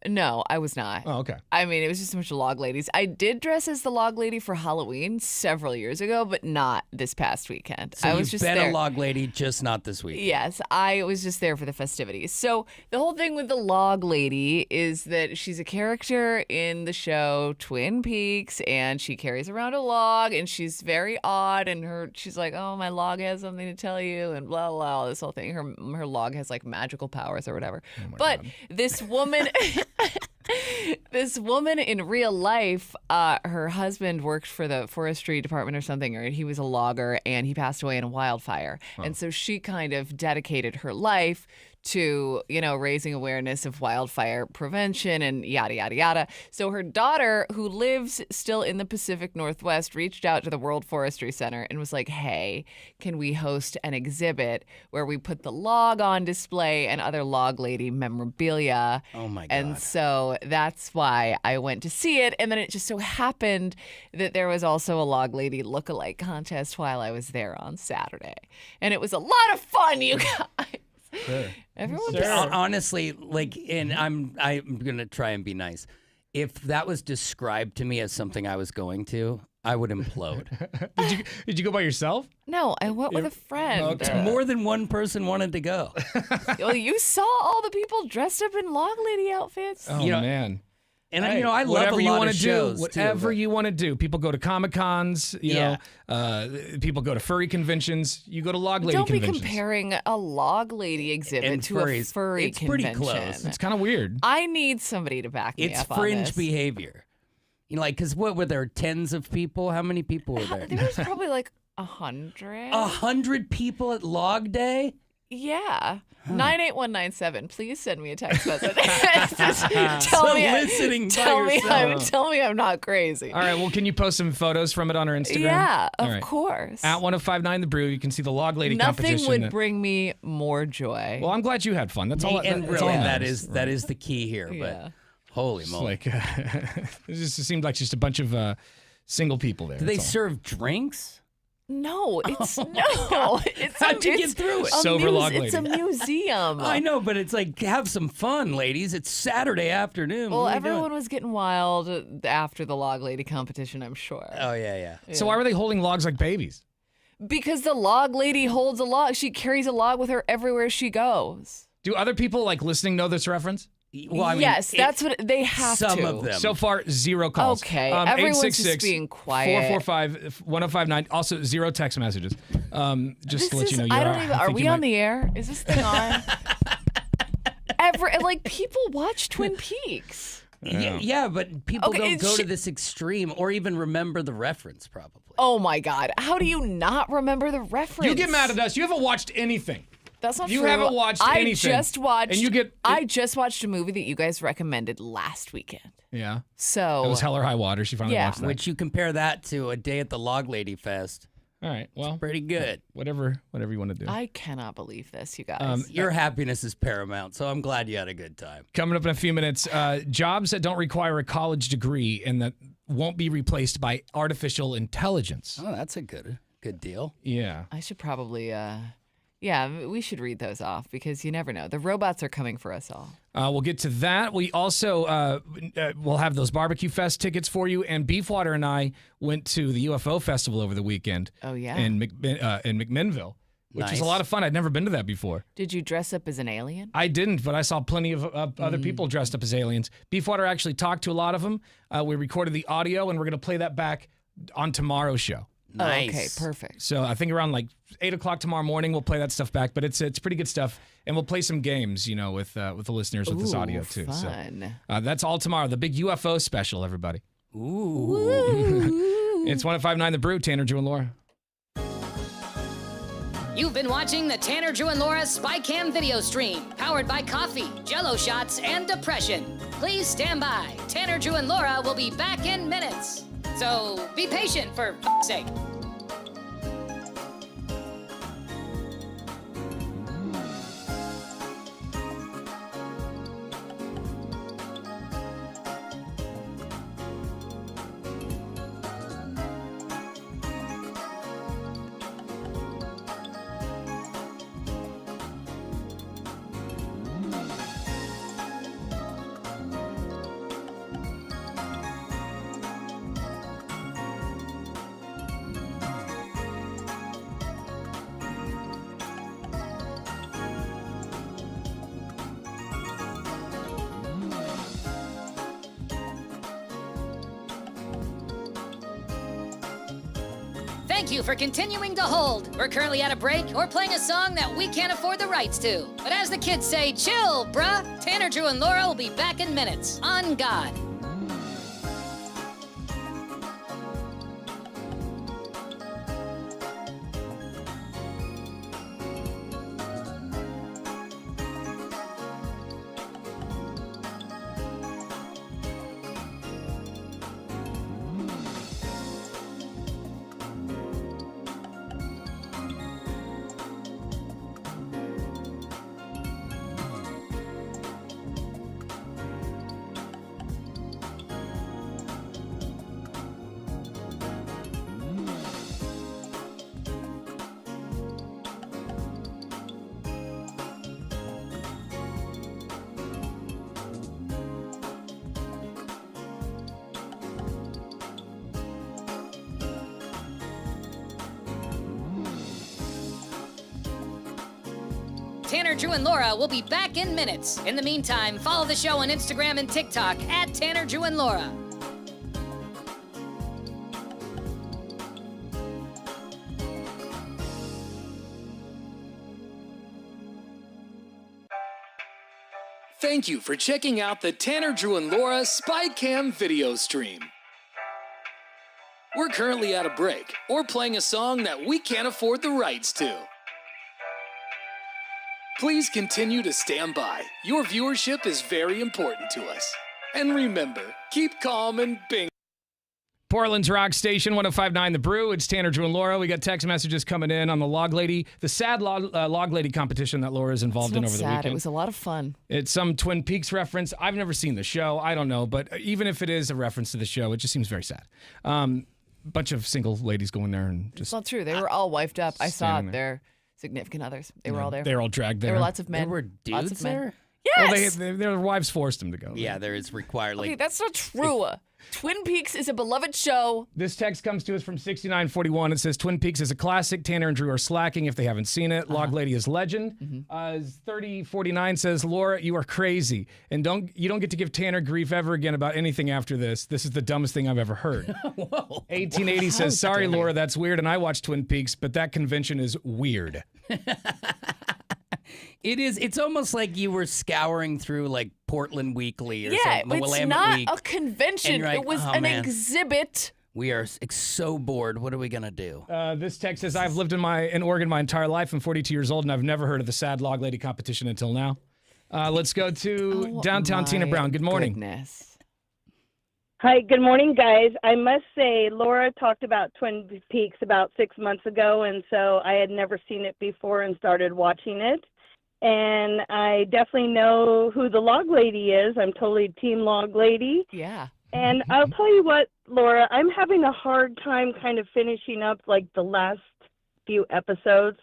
No, I was not. Oh, okay. I mean, it was just a bunch of log ladies. I did dress as the log lady for Halloween several years ago, but not this past weekend. So I was you've just been there. a log lady, just not this week. Yes, I was just there for the festivities. So the whole thing with the log lady is that she's a character in the show Twin Peaks, and she carries around a log, and she's very odd, and she's like, oh, my log has something to tell you, and blah, blah, this whole thing. Her log has like magical powers or whatever. But this woman... This woman in real life, her husband worked for the forestry department or something, or he was a logger, and he passed away in a wildfire. And so she kind of dedicated her life to, raising awareness of wildfire prevention and yada, yada, yada. So her daughter, who lives still in the Pacific Northwest, reached out to the World Forestry Center and was like, hey, can we host an exhibit where we put the log on display and other log lady memorabilia? Oh, my God. And so that's why I went to see it. And then it just so happened that there was also a log lady lookalike contest while I was there on Saturday. And it was a lot of fun, you guys. Everyone Honestly, like, and I'm gonna try and be nice. If that was described to me as something I was going to, I would implode. Did you go by yourself? No, I went with a friend. More than one person wanted to go. Well, you saw all the people dressed up in log lady outfits. Oh, man. And I love a lot of shows. Whatever you want to do. People go to Comic-Cons, you know, people go to furry conventions. You go to log lady conventions. Don't be comparing a log lady exhibit to a furry it's convention. Pretty close. It's kind of weird. I need somebody to back me up on this. It's fringe behavior. You know, like, because what were there, tens of people? How many people were there? There was probably like 100. 100 people at Log Day? Yeah. 98197. Please send me a text message. Tell me I'm not crazy. All right. Well, can you post some photos from it on our Instagram? Yeah, of course. At 1059 The Brew, you can see the log lady competition. Nothing would bring me more joy. Well, I'm glad you had fun. That's all. And that's really, all that is the key here. Yeah. But holy moly! Like, it just seemed like just a bunch of single people there. Do they serve drinks? No, it's How'd you get through it? Sober log lady. It's a museum. I know, but it's like, have some fun, ladies. It's Saturday afternoon. Well, everyone was getting wild after the log lady competition, I'm sure. Oh yeah. So why were they holding logs like babies? Because the log lady holds a log. She carries a log with her everywhere she goes. Do other people like listening know this reference? Well, I mean, yes, that's what they have to. Some of them. So far, 0 calls. Okay, everyone's just being quiet. 445-1059. Also, 0 text messages. Just to let you know, Are we on the air? Is this thing on? People watch Twin Peaks. Yeah, but people don't go to sh- this extreme or even remember the reference, probably. Oh my God! How do you not remember the reference? You get mad at us. You haven't watched anything. That's not you true. You haven't watched anything. I just watched a movie that you guys recommended last weekend. Yeah. So it was Hell or High Water. She finally watched that. Which you compare that to a day at the Log Lady Fest. All right. Well, it's pretty good. Whatever you want to do. I cannot believe this, you guys. Your happiness is paramount, so I'm glad you had a good time. Coming up in a few minutes, jobs that don't require a college degree and that won't be replaced by artificial intelligence. Oh, that's a good deal. Yeah. I should probably. Yeah, we should read those off because you never know. The robots are coming for us all. We'll get to that. We also will have those Barbecue Fest tickets for you. And Beefwater and I went to the UFO Festival over the weekend. Oh, yeah. In McMinnville, which was a lot of fun. I'd never been to that before. Did you dress up as an alien? I didn't, but I saw plenty of other people dressed up as aliens. Beefwater actually talked to a lot of them. We recorded the audio, and we're going to play that back on tomorrow's show. Nice. Oh, okay, perfect. So I think around like 8 o'clock tomorrow morning we'll play that stuff back. But it's pretty good stuff, and we'll play some games, with the listeners with this audio too. Fun. So that's all tomorrow. The big UFO special, everybody. Ooh. It's 1059 The Brew. Tanner, Drew, and Laura. You've been watching the Tanner, Drew, and Laura SpyCam video stream, powered by coffee, Jello shots, and depression. Please stand by. Tanner, Drew, and Laura will be back in minutes. So be patient, for f***'s sake. Thank you for continuing to hold. We're currently at a break or playing a song that we can't afford the rights to. But as the kids say, chill, bruh. Tanner, Drew, and Laura will be back in minutes. On God. Tanner, Drew, and Laura will be back in minutes. In the meantime, follow the show on Instagram and TikTok at Tanner, Drew, and Laura. Thank you for checking out the Tanner, Drew, and Laura SpyCam video stream. We're currently at a break or playing a song that we can't afford the rights to. Please continue to stand by. Your viewership is very important to us. And remember, keep calm and bing. Portland's Rock Station, 105.9 The Brew. It's Tanner, Drew, and Laura. We got text messages coming in on the Log Lady, the sad Log Lady competition that Laura is involved in over the weekend. It was a lot of fun. It's some Twin Peaks reference. I've never seen the show. I don't know. But even if it is a reference to the show, it just seems very sad. Bunch of single ladies going there and just... It's not true. They were all wifed up. I saw their significant others. They were all there. They were all dragged there. There were lots of men. There were dudes lots of men. there? Yes! Well, their wives forced them to go. Yeah, there is required. Okay, that's not true. Twin Peaks is a beloved show. This text comes to us from 6941. It says, Twin Peaks is a classic. Tanner and Drew are slacking if they haven't seen it. Log Lady is legend. 3049 says, Laura, you are crazy. And you don't get to give Tanner grief ever again about anything after this. This is the dumbest thing I've ever heard. Whoa. 1880 says, sorry, Laura, that's weird. And I watch Twin Peaks, but that convention is weird. It is. It's almost like you were scouring through like Portland Weekly or yeah, something. It's Willamette not Week. a convention. Like, it was oh, an man. exhibit. We are so bored. What are we going to do? This text says, I've lived in Oregon my entire life. I'm 42 years old, and I've never heard of the sad Log Lady competition until now. Let's go to downtown Tina Brown. Good morning. Goodness. Hi, good morning, guys. I must say, Laura talked about Twin Peaks about 6 months ago, and so I had never seen it before and started watching it. And I definitely know who the Log Lady is. I'm totally Team Log Lady. Yeah. And I'll tell you what, Laura, I'm having a hard time kind of finishing up like the last few episodes.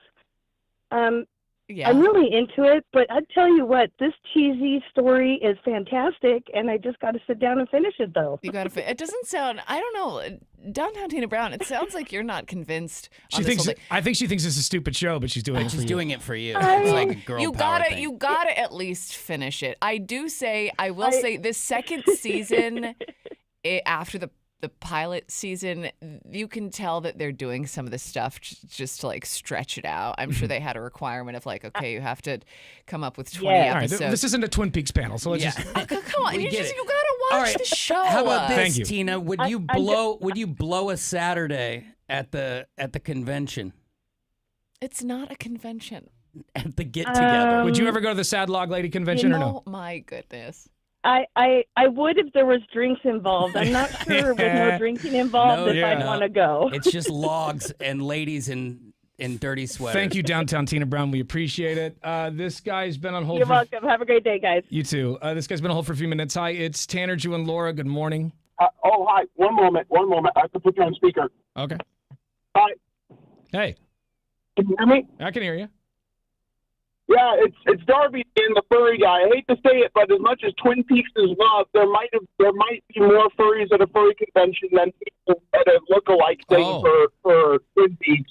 Yeah. I'm really into it, but I tell you what, this cheesy story is fantastic, and I just got to sit down and finish it, though. You got to. It doesn't sound. I don't know. Downtown Tina Brown. It sounds like you're not convinced. I think she thinks it's a stupid show, but she's doing it for you. She's doing it for you. It's like a girl You power gotta. thing. You gotta at least finish it. I will say this second season, after the pilot season, you can tell that they're doing some of the stuff just to like stretch it out. I'm sure they had a requirement of like, okay, you have to come up with 20 episodes. All right, this isn't a Twin Peaks panel, so let's just... Come on, you gotta watch the show. How about this, Thank you. Tina? Would you blow a Saturday at the convention? It's not a convention. At the get together. Would you ever go to the sad Log Lady convention or no? Oh my goodness. I would if there was drinks involved. I'm not sure with no drinking involved I'd want to go. It's just logs and ladies in dirty sweaters. Thank you, downtown Tina Brown. We appreciate it. This guy's been on hold. You're welcome. Have a great day, guys. You too. This guy's been on hold for a few minutes. Hi, it's Tanner, Drew, and Laura. Good morning. Hi. One moment. I have to put you on speaker. Okay. Hi. Hey. Can you hear me? I can hear you. Yeah, it's Darby and the furry guy. I hate to say it, but as much as Twin Peaks is loved, there might be more furries at a furry convention than people at a lookalike thing for Twin Peaks.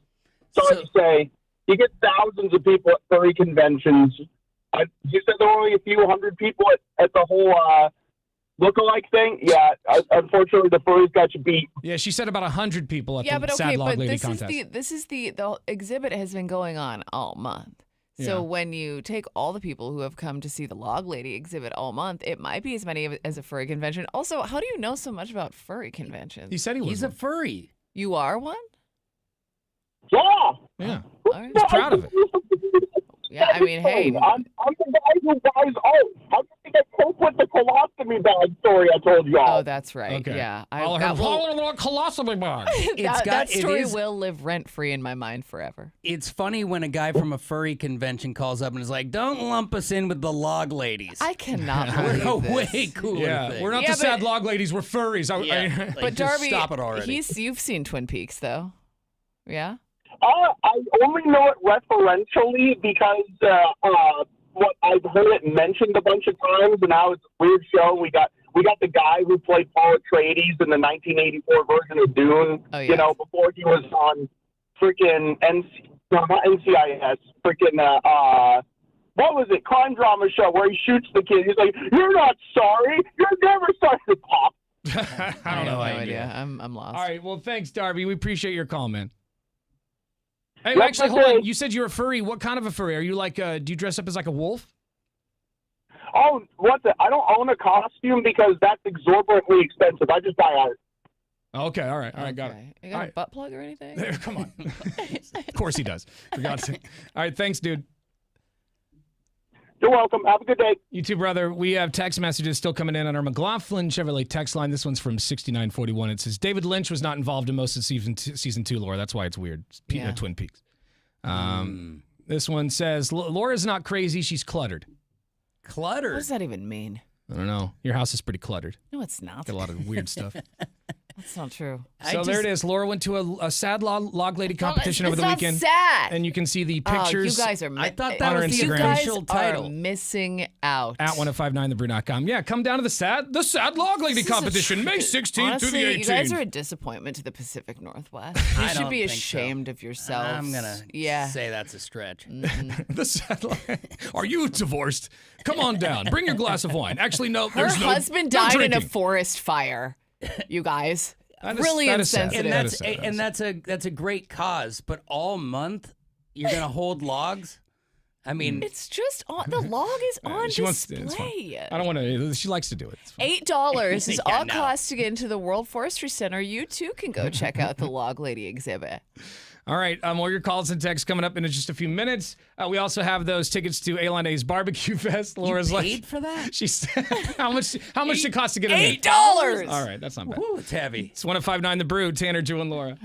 Sorry to say, you get thousands of people at furry conventions. You said there were only a few hundred people at the whole lookalike thing. Yeah, unfortunately, the furries got you beat. Yeah, she said about 100 people at the Sad Log Lady contest. The exhibit has been going on all month. So when you take all the people who have come to see the Log Lady exhibit all month, it might be as many as a furry convention. Also, how do you know so much about furry conventions? He said He's a furry. You are one? Yeah. Yeah. All right. He's proud of it. Yeah, I mean, hey. I'm the guy who buys how can you get cope with the colostomy bag story I told y'all? Oh, that's right. Okay. Yeah. All her colostomy bag. That story will live rent-free in my mind forever. It's funny when a guy from a furry convention calls up and is like, don't lump us in with the log ladies. I cannot believe We're this. way cooler Yeah, thing. we're not the sad log ladies. We're furries. But Darby, stop it already. You've seen Twin Peaks, though. Yeah? I only know it referentially because what I've heard it mentioned a bunch of times, and now it's a weird show. We got the guy who played Paul Atreides in the 1984 version of Dune. Oh, yes. You know, before he was on freaking not NCIS, freaking what was it, crime drama show where he shoots the kid. He's like, "You're not sorry. You're never sorry." Pop. I don't know. No idea. I'm lost. All right. Well, thanks, Darby. We appreciate your call, man. Hey, Yep, actually, hold okay. on. You said you're a furry. What kind of a furry? Are you like? Do you dress up as like a wolf? Oh, what's it? I don't own a costume because that's exorbitantly expensive. I just buy art. Okay. All right. Got it. You got a butt plug or anything? Come on. Of course he does. For God's sake. All right. Thanks, dude. You're welcome. Have a good day. You too, brother. We have text messages still coming in on our McLaughlin Chevrolet text line. This one's from 6941. It says, David Lynch was not involved in most of season two, Laura. That's why it's weird. Yeah. Twin Peaks. This one says, Laura's not crazy. She's cluttered. Cluttered? What does that even mean? I don't know. Your house is pretty cluttered. No, it's not. Got a lot of weird stuff. That's not true. So there it is. Laura went to a sad log lady competition over the not weekend. sad. And you can see the Oh, pictures. you guys are. I thought on that our was the Instagram. official title. Are missing out. At 1059thebrew.com. Yeah, come down to the sad log lady competition, May 16th Honestly, through the 18th. you guys are a disappointment to the Pacific Northwest. You I should don't be think so. ashamed of yourselves. I'm going to say that's a stretch. The sad log. Are you divorced? Come on down. Bring your glass of wine. Actually, no, Her there's husband no died in a drinking. forest fire. You guys. That is- Really that is sad. insensitive. And that's a great cause, but all month you're going to hold logs? I mean, It's just on the log is on She wants display. it's fine. I don't want to. She likes to do it. It's fine. $8 is Yeah, all no. cost to get into the World Forestry Center. You too can go check out the Log Lady exhibit. All right, more your calls and texts coming up in just a few minutes. We also have those tickets to Alon A's Barbecue Fest. Laura's paid for that? She's how much does it cost to get in there? $8. All right, that's not bad. Ooh, it's heavy. It's 1059 The Brew. Tanner, Drew, and Laura.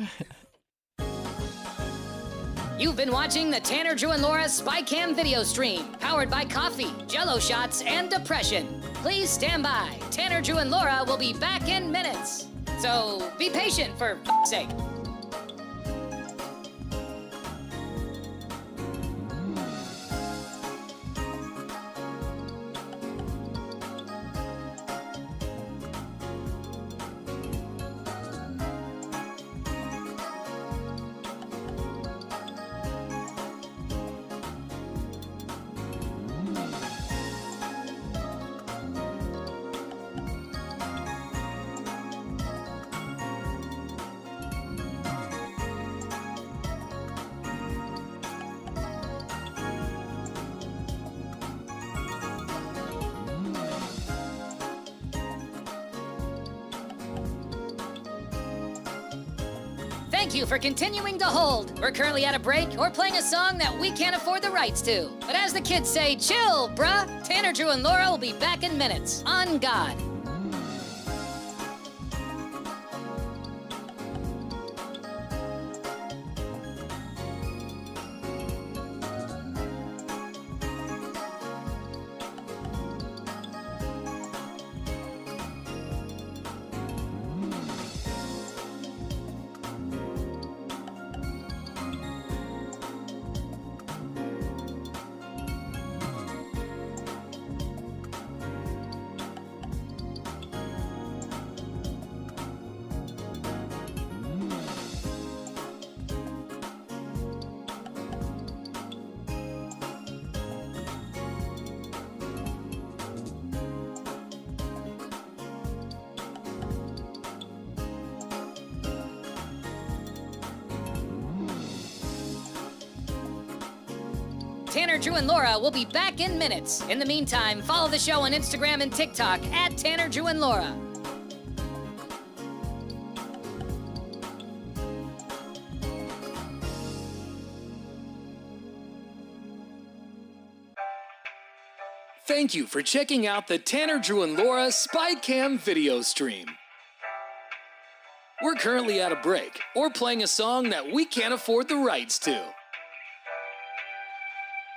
You've been watching the Tanner, Drew, and Laura SpyCam video stream, powered by coffee, Jello shots, and depression. Please stand by. Tanner, Drew, and Laura will be back in minutes. So be patient, for f***'s sake. Thank you for continuing to hold. We're currently at a break or playing a song that we can't afford the rights to. But as the kids say, chill, bruh. Tanner, Drew, and Laura will be back in minutes. On God. Tanner, Drew, and Laura will be back in minutes. In the meantime, follow the show on Instagram and TikTok at Tanner, Drew, and Laura. Thank you for checking out the Tanner, Drew, and Laura SpyCam video stream. We're currently at a break or playing a song that we can't afford the rights to.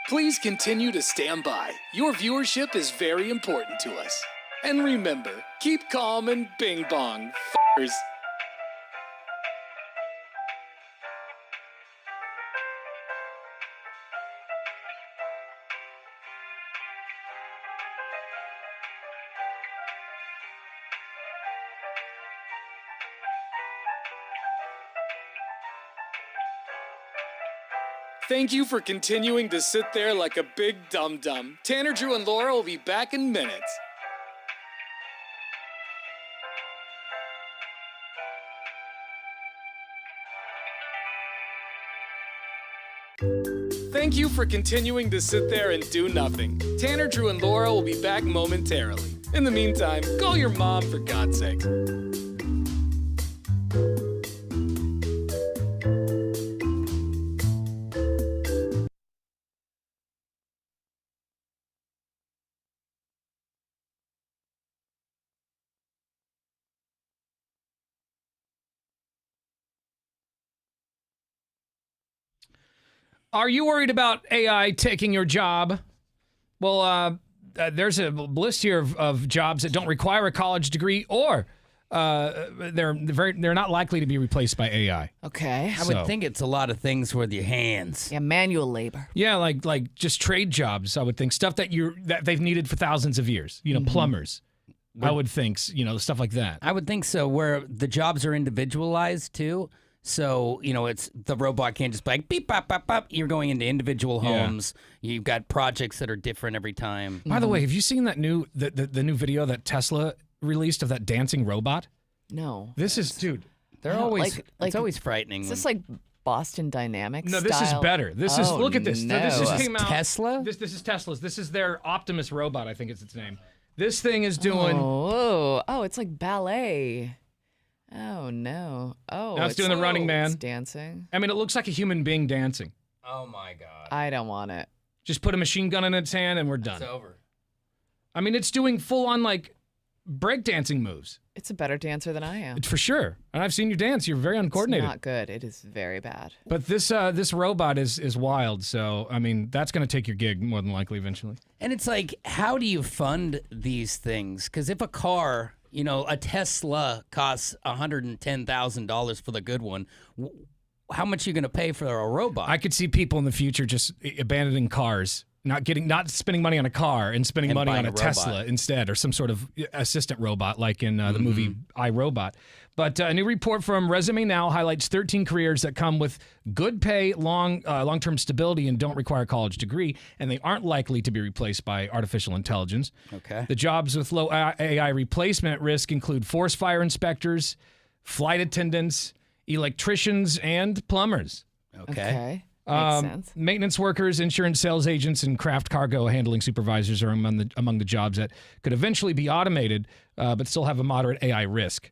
Please continue to stand by. Your viewership is very important to us. And remember, keep calm and bing bong, f***ers. Thank you for continuing to sit there like a big dum-dum. Tanner, Drew, and Laura will be back in minutes. Thank you for continuing to sit there and do nothing. Tanner, Drew, and Laura will be back momentarily. In the meantime, call your mom for God's sake. Are you worried about AI taking your job? Well, there's a list here of jobs that don't require a college degree, or they're not likely to be replaced by AI. Okay. I would think it's a lot of things with your hands. Yeah, manual labor. Yeah, like just trade jobs. I would think stuff that they've needed for thousands of years. You know, plumbers. I would think, stuff like that. I would think so, where the jobs are individualized too. So, it's the robot can't just be like beep, bop, bop, bop. You're going into individual homes. Yeah. You've got projects that are different every time. By the way, have you seen that new video that Tesla released of that dancing robot? No. This is, dude. They're always it's always frightening. Is this like Boston Dynamics? No, this is better. This is look at this. No. This just came out. Tesla? This is Tesla's. This is their Optimus robot, I think it's its name. This thing is doing. Oh, it's like ballet. Oh no! Oh, Now it's doing the Running Man. It's dancing. I mean, it looks like a human being dancing. Oh my god! I don't want it. Just put a machine gun in its hand and we're done. It's over. I mean, it's doing full-on like breakdancing moves. It's a better dancer than I am. For sure. And I've seen you dance. You're very uncoordinated. It's not good. It is very bad. But this robot is wild. So I mean, that's going to take your gig more than likely eventually. And it's like, how do you fund these things? Because if a car, a Tesla costs $110,000 for the good one, how much are you going to pay for a robot? I could see people in the future just abandoning cars, not spending money on a car and spending money on a Tesla instead, or some sort of assistant robot like in the movie I, Robot. But a new report from Resume Now highlights 13 careers that come with good pay, long-term stability, and don't require a college degree, and they aren't likely to be replaced by artificial intelligence. Okay. The jobs with low AI replacement risk include forest fire inspectors, flight attendants, electricians, and plumbers. Okay. Makes sense. Maintenance workers, insurance sales agents, and craft cargo handling supervisors are among the jobs that could eventually be automated, but still have a moderate AI risk.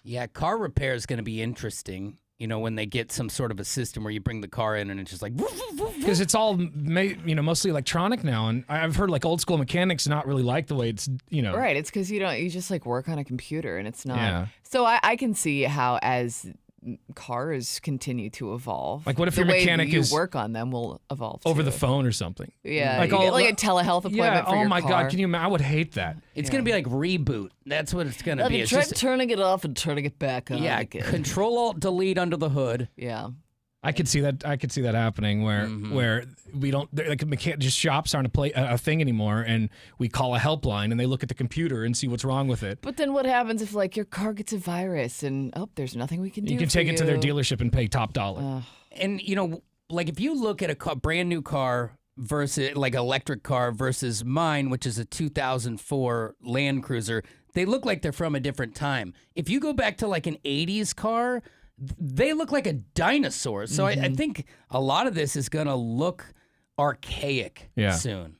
Yeah, car repair is going to be interesting. When they get some sort of a system where you bring the car in and it's just like... Because it's all, mostly electronic now. And I've heard like old school mechanics not really like the way it's, Right, it's because you just like work on a computer and it's not... Yeah. So I can see how as cars continue to evolve, like what if the your mechanic way you is work on them will evolve over too. the phone or something? Yeah, like a telehealth appointment for oh your my car. God, I would hate that. It's going to be like Reboot. That's what it's going to be. It's try just turning it off and turning it back on. Yeah, again. Control-Alt-Delete under the hood. Yeah. I could see that happening where we don't just shops aren't a thing anymore, and we call a helpline and they look at the computer and see what's wrong with it. But then what happens if like your car gets a virus and there's nothing we can do? You can take it to their dealership and pay top dollar. And like if you look at a brand new car versus like electric car versus mine, which is a 2004 Land Cruiser, they look like they're from a different time. If you go back to like an 80s car, they look like a dinosaur. So I think a lot of this is going to look archaic soon.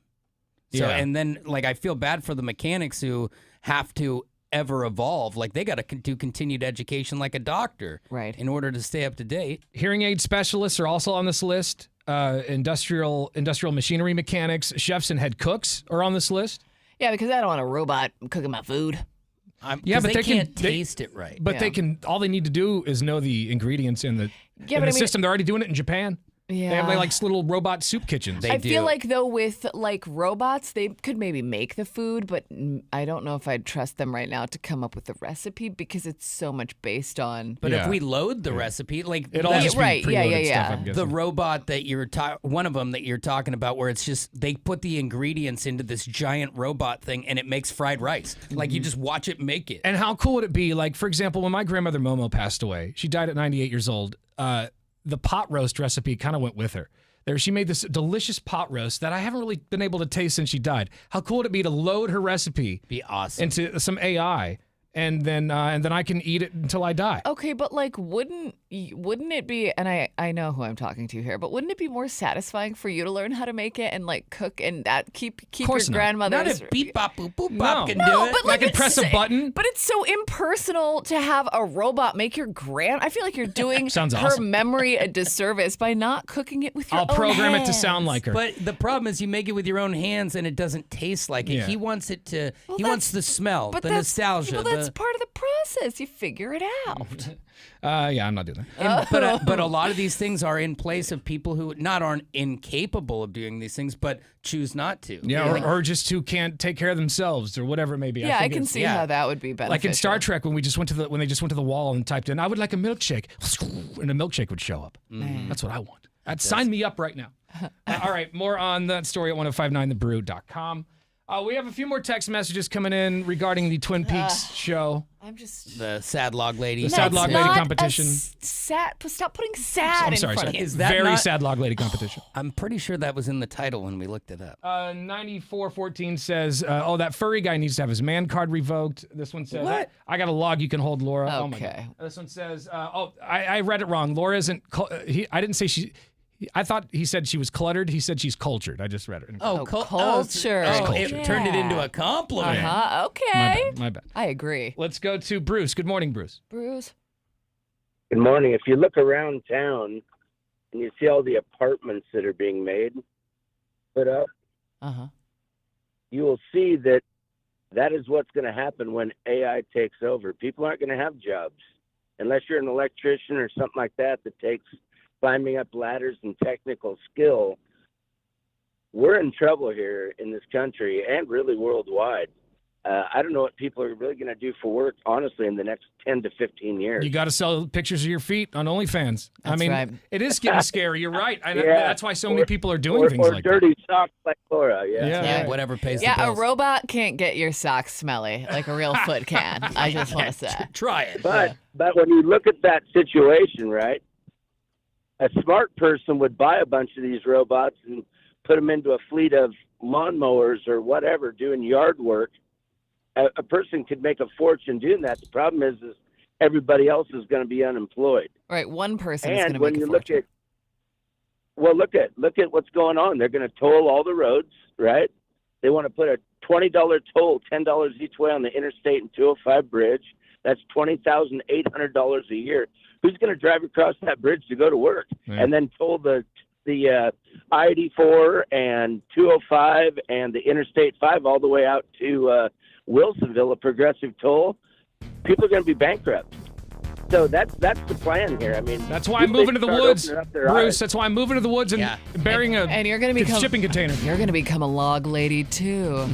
So, and then like, I feel bad for the mechanics who have to ever evolve. Like they got to do continued education like a doctor, right, in order to stay up to date. Hearing aid specialists are also on this list. Industrial machinery mechanics, chefs, and head cooks are on this list. Yeah, because I don't want a robot cooking my food. But they can't taste it right. But they can. All they need to do is know the ingredients in the system. They're already doing it in Japan. Yeah. They have like little robot soup kitchens. I feel like though with like robots, they could maybe make the food, but I don't know if I'd trust them right now to come up with the recipe because it's so much based on. But if we load the recipe, like it all just right, be preloaded stuff, I'm guessing. The robot that one of them that you're talking about, where it's just they put the ingredients into this giant robot thing and it makes fried rice. Like you just watch it make it. And how cool would it be? Like for example, when my grandmother Momo passed away, she died at 98 years old. the pot roast recipe kind of went with her. She made this delicious pot roast that I haven't really been able to taste since she died. How cool would it be to load her recipe Be awesome. into some AI, and then I can eat it until I die? Okay, but like, wouldn't it be? And I know who I'm talking to here, but wouldn't it be more satisfying for you to learn how to make it and like cook and that keep your grandmother's? Not a beep bop boop boop bop can do No, it. but like I can press a button. But it's so impersonal to have a robot make your I feel like you're doing Sounds her awesome. memory a disservice by not cooking it with your I'll own program it to hands. sound like her. But the problem is you make it with your own hands and it doesn't taste like it. Yeah. He wants it to. He wants the smell, the nostalgia. Well, that's part of the process. You figure it out. Yeah, I'm not doing that. But a lot of these things are in place of people who aren't incapable of doing these things, but choose not to. Yeah, or just who can't take care of themselves or whatever it may be. Yeah, I think can it's- see how that would be beneficial. Like in Star Trek, when they just went to the wall and typed in, "I would like a milkshake," and a milkshake would show up. That's what I want. Sign me up right now. All right, more on that story at 1059thebrew.com. We have a few more text messages coming in regarding the Twin Peaks show. I'm just The sad log lady. The sad log lady competition. Sad. Stop putting sad I'm in sorry, front sorry. of it. Is that Very not- sad log lady competition. I'm pretty sure that was in the title when we looked it up. 9414 says, that furry guy needs to have his man card revoked. This one says, What? I got a log you can hold, Laura. Oh my Okay. God. This one says, I read it wrong. Laura isn't, I didn't say she, I thought he said she was cluttered. He said she's cultured. I just read it. Culture. It turned it into a compliment. Okay. My bad. I agree. Let's go to Bruce. Good morning, Bruce. Bruce. Good morning. If you look around town and you see all the apartments that are being put up, you will see that is what's going to happen when AI takes over. People aren't going to have jobs unless you're an electrician or something like that takes climbing up ladders and technical skill. We're in trouble here in this country and really worldwide. I don't know what people are really going to do for work, honestly, in the next 10 to 15 years. You got to sell pictures of your feet on OnlyFans. I mean, right. it is getting scary. You're right. Yeah. That's why so many people are doing things like that. Or dirty socks like Laura, Yeah. Whatever pays the Yeah, a bills. robot can't get your socks smelly like a real foot can. I just want to say. Try it. But when you look at that situation, right, a smart person would buy a bunch of these robots and put them into a fleet of lawnmowers or whatever, doing yard work. A person could make a fortune doing that. The problem is everybody else is going to be unemployed. Right, one person is going And to when make a you look fortune. look at what's going on. They're going to toll all the roads, right? They want to put a $20 toll, $10 each way on the Interstate and 205 bridge. That's $20,800 a year. Who's going to drive across that bridge to go to work and then toll the I-84 and 205 and the Interstate 5 all the way out to Wilsonville, a progressive toll? People are going to be bankrupt. So that's the plan here. I mean, that's why I'm moving to the woods, Bruce. Eyes. That's why I'm moving to the woods and burying and you're going to become shipping container. You're going to become a log lady too.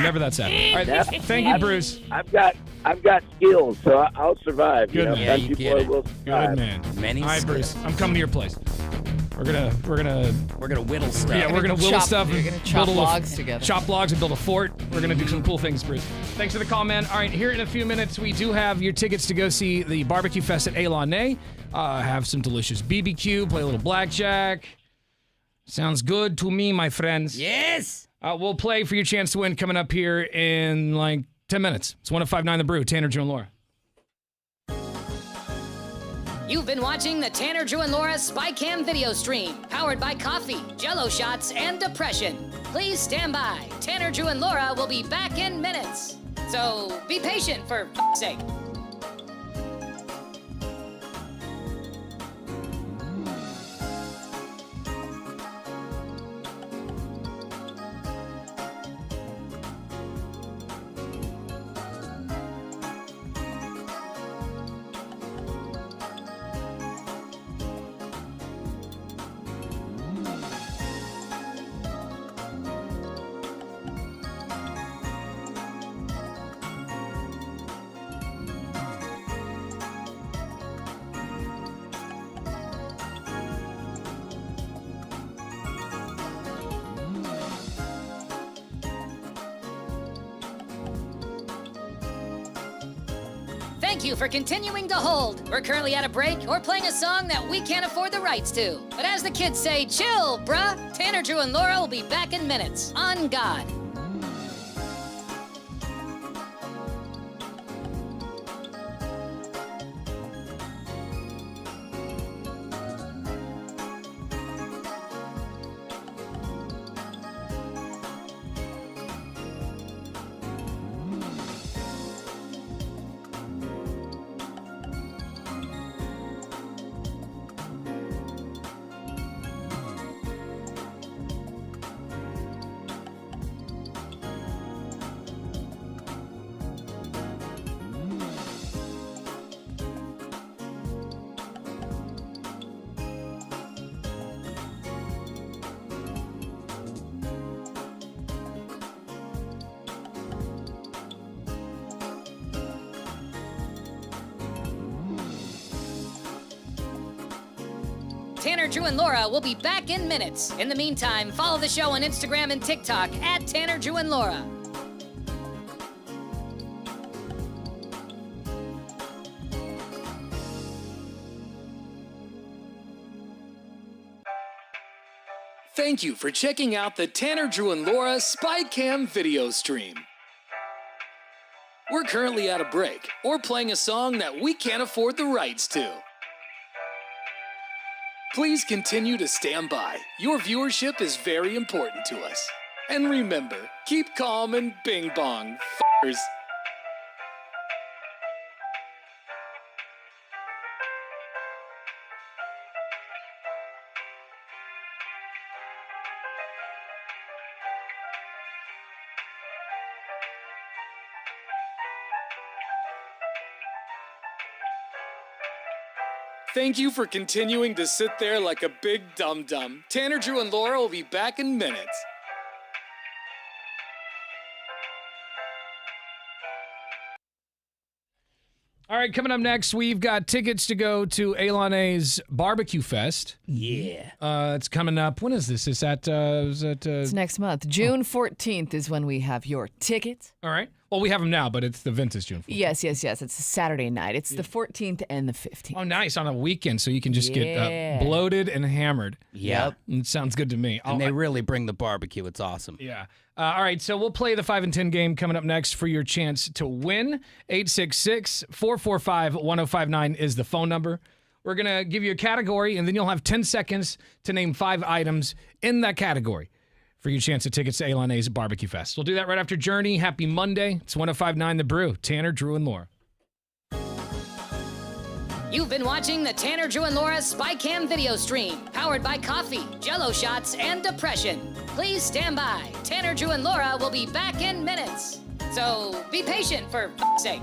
Never that sad. All right, thank you, Bruce. I've got skills, so I'll survive. Good man. Yeah, you Some get people it. will survive. Good man. Many All right, skills. Bruce. I'm coming to your place. We're gonna whittle stuff. Yeah, we're gonna whittle stuff. You're and going to chop build a logs together. Chop logs and build a fort. We're gonna do some cool things, Bruce. Thanks for the call, man. All right, here in a few minutes, we do have your tickets to go see the Barbecue Fest at Elane. Have some delicious BBQ, play a little blackjack. Sounds good to me, my friends. Yes. We'll play for your chance to win coming up here in like 10 minutes. It's 1059 The Brew. Tanner, Drew, and Laura. You've been watching the Tanner, Drew, and Laura SpyCam video stream, powered by coffee, Jello shots, and depression. Please stand by. Tanner, Drew, and Laura will be back in minutes. So be patient, for f***'s sake. Thank you for continuing to hold. We're currently at a break or playing a song that we can't afford the rights to. But as the kids say, chill, bruh. Tanner, Drew, and Laura will be back in minutes. On God. Tanner, Drew, and Laura will be back in minutes. In the meantime, follow the show on Instagram and TikTok at Tanner, Drew, and Laura. Thank you for checking out the Tanner, Drew, and Laura SpyCam video stream. We're currently at a break or playing a song that we can't afford the rights to. Please continue to stand by. Your viewership is very important to us. And remember, keep calm and bing bong, f***ers. Thank you for continuing to sit there like a big dum-dum. Tanner, Drew, and Laura will be back in minutes. All right, coming up next, we've got tickets to go to Elana's Barbecue Fest. Yeah. It's coming up. When is this? It's next month. June 14th is when we have your tickets. All right. Well, we have them now, but it's the event is June 14th. Yes. It's a Saturday night. It's the 14th and the 15th. Oh, nice. On a weekend, so you can just get bloated and hammered. Yep. It sounds good to me. And they really bring the barbecue. It's awesome. Yeah. All right, so we'll play the 5 and 10 game coming up next for your chance to win. 866-445-1059 is the phone number. We're going to give you a category, and then you'll have 10 seconds to name 5 items in that category for your chance at tickets to Elana's Barbecue Fest. We'll do that right after Journey. Happy Monday. It's 105.9 The Brew. Tanner, Drew, and Laura. You've been watching the Tanner, Drew, and Laura SpyCam video stream, powered by coffee, Jell-O shots, and depression. Please stand by. Tanner, Drew, and Laura will be back in minutes. So be patient, for f***'s sake.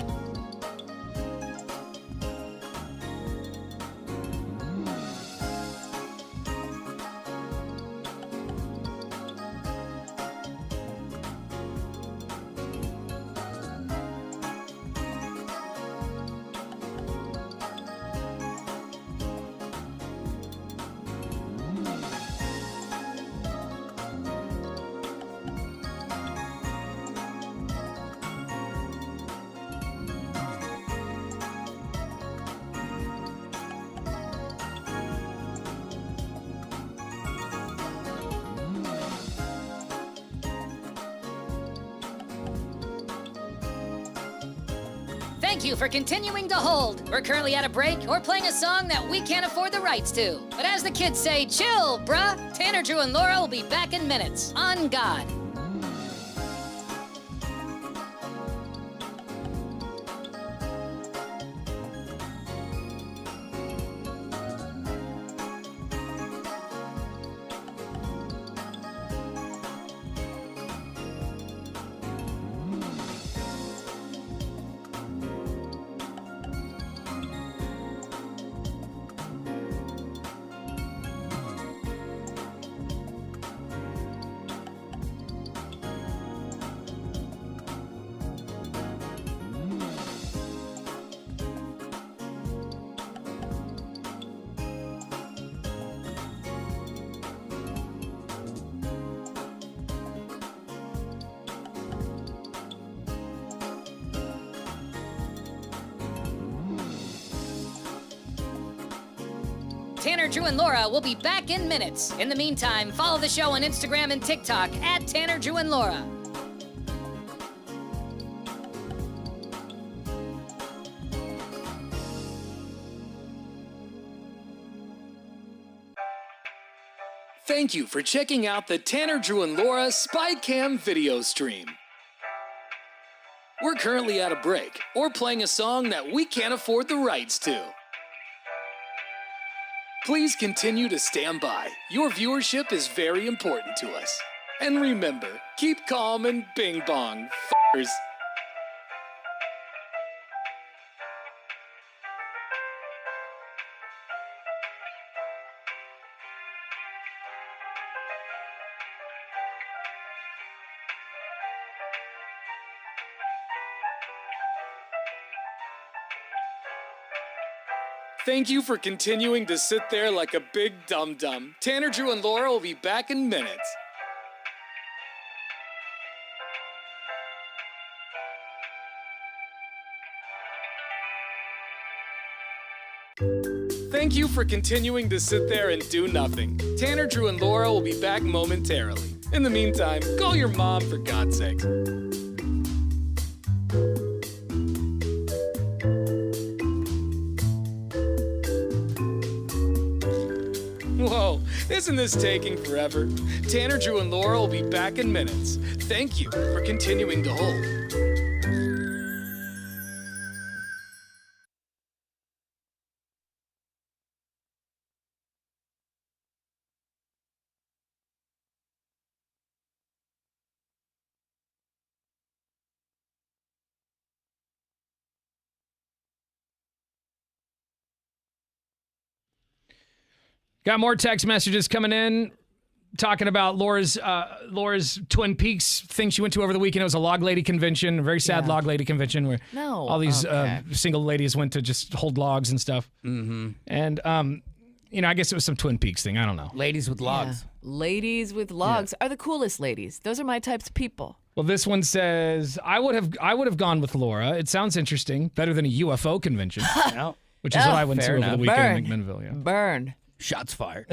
Thank you for continuing to hold. We're currently at a break or playing a song that we can't afford the rights to. But as the kids say, chill, bruh. Tanner, Drew, and Laura will be back in minutes. On God. Tanner, Drew, and Laura will be back in minutes. In the meantime, follow the show on Instagram and TikTok at Tanner, Drew, and Laura. Thank you for checking out the Tanner, Drew, and Laura SpyCam video stream. We're currently at a break or playing a song that we can't afford the rights to. Please continue to stand by. Your viewership is very important to us. And remember, keep calm and bing bong, f***ers. Thank you for continuing to sit there like a big dum-dum. Tanner, Drew, and Laura will be back in minutes. Thank you for continuing to sit there and do nothing. Tanner, Drew, and Laura will be back momentarily. In the meantime, call your mom for God's sake. Whoa, isn't this taking forever? Tanner, Drew, and Laura will be back in minutes. Thank you for continuing to hold. Got more text messages coming in talking about Laura's Twin Peaks thing she went to over the weekend. It was a log lady convention, a very sad log lady convention where all these single ladies went to just hold logs and stuff. Mm-hmm. And, I guess it was some Twin Peaks thing. I don't know. Ladies with logs. Yeah. Ladies with logs are the coolest ladies. Those are my types of people. Well, this one says, I would have gone with Laura. It sounds interesting. Better than a UFO convention. Which is what I went to over the weekend in McMinnville. Yeah. Burn. Shots fired.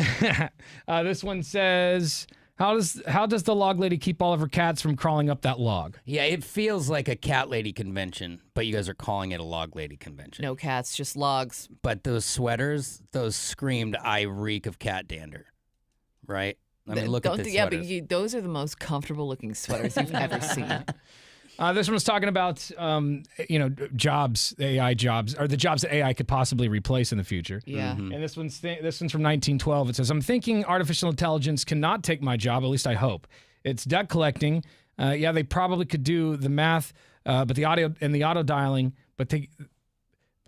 This one says, how does the log lady keep all of her cats from crawling up that log? Yeah, it feels like a cat lady convention, but you guys are calling it a log lady convention. No cats, just logs. But those sweaters, those screamed, I reek of cat dander. Right? I mean, look at the sweaters. Yeah, but those are the most comfortable looking sweaters you've ever seen. This one was talking about, jobs, AI jobs, or the jobs that AI could possibly replace in the future. Yeah. Mm-hmm. And this one's from 1912. It says, I'm thinking artificial intelligence cannot take my job, at least I hope. It's debt collecting. They probably could do the math, but the audio and the auto dialing, but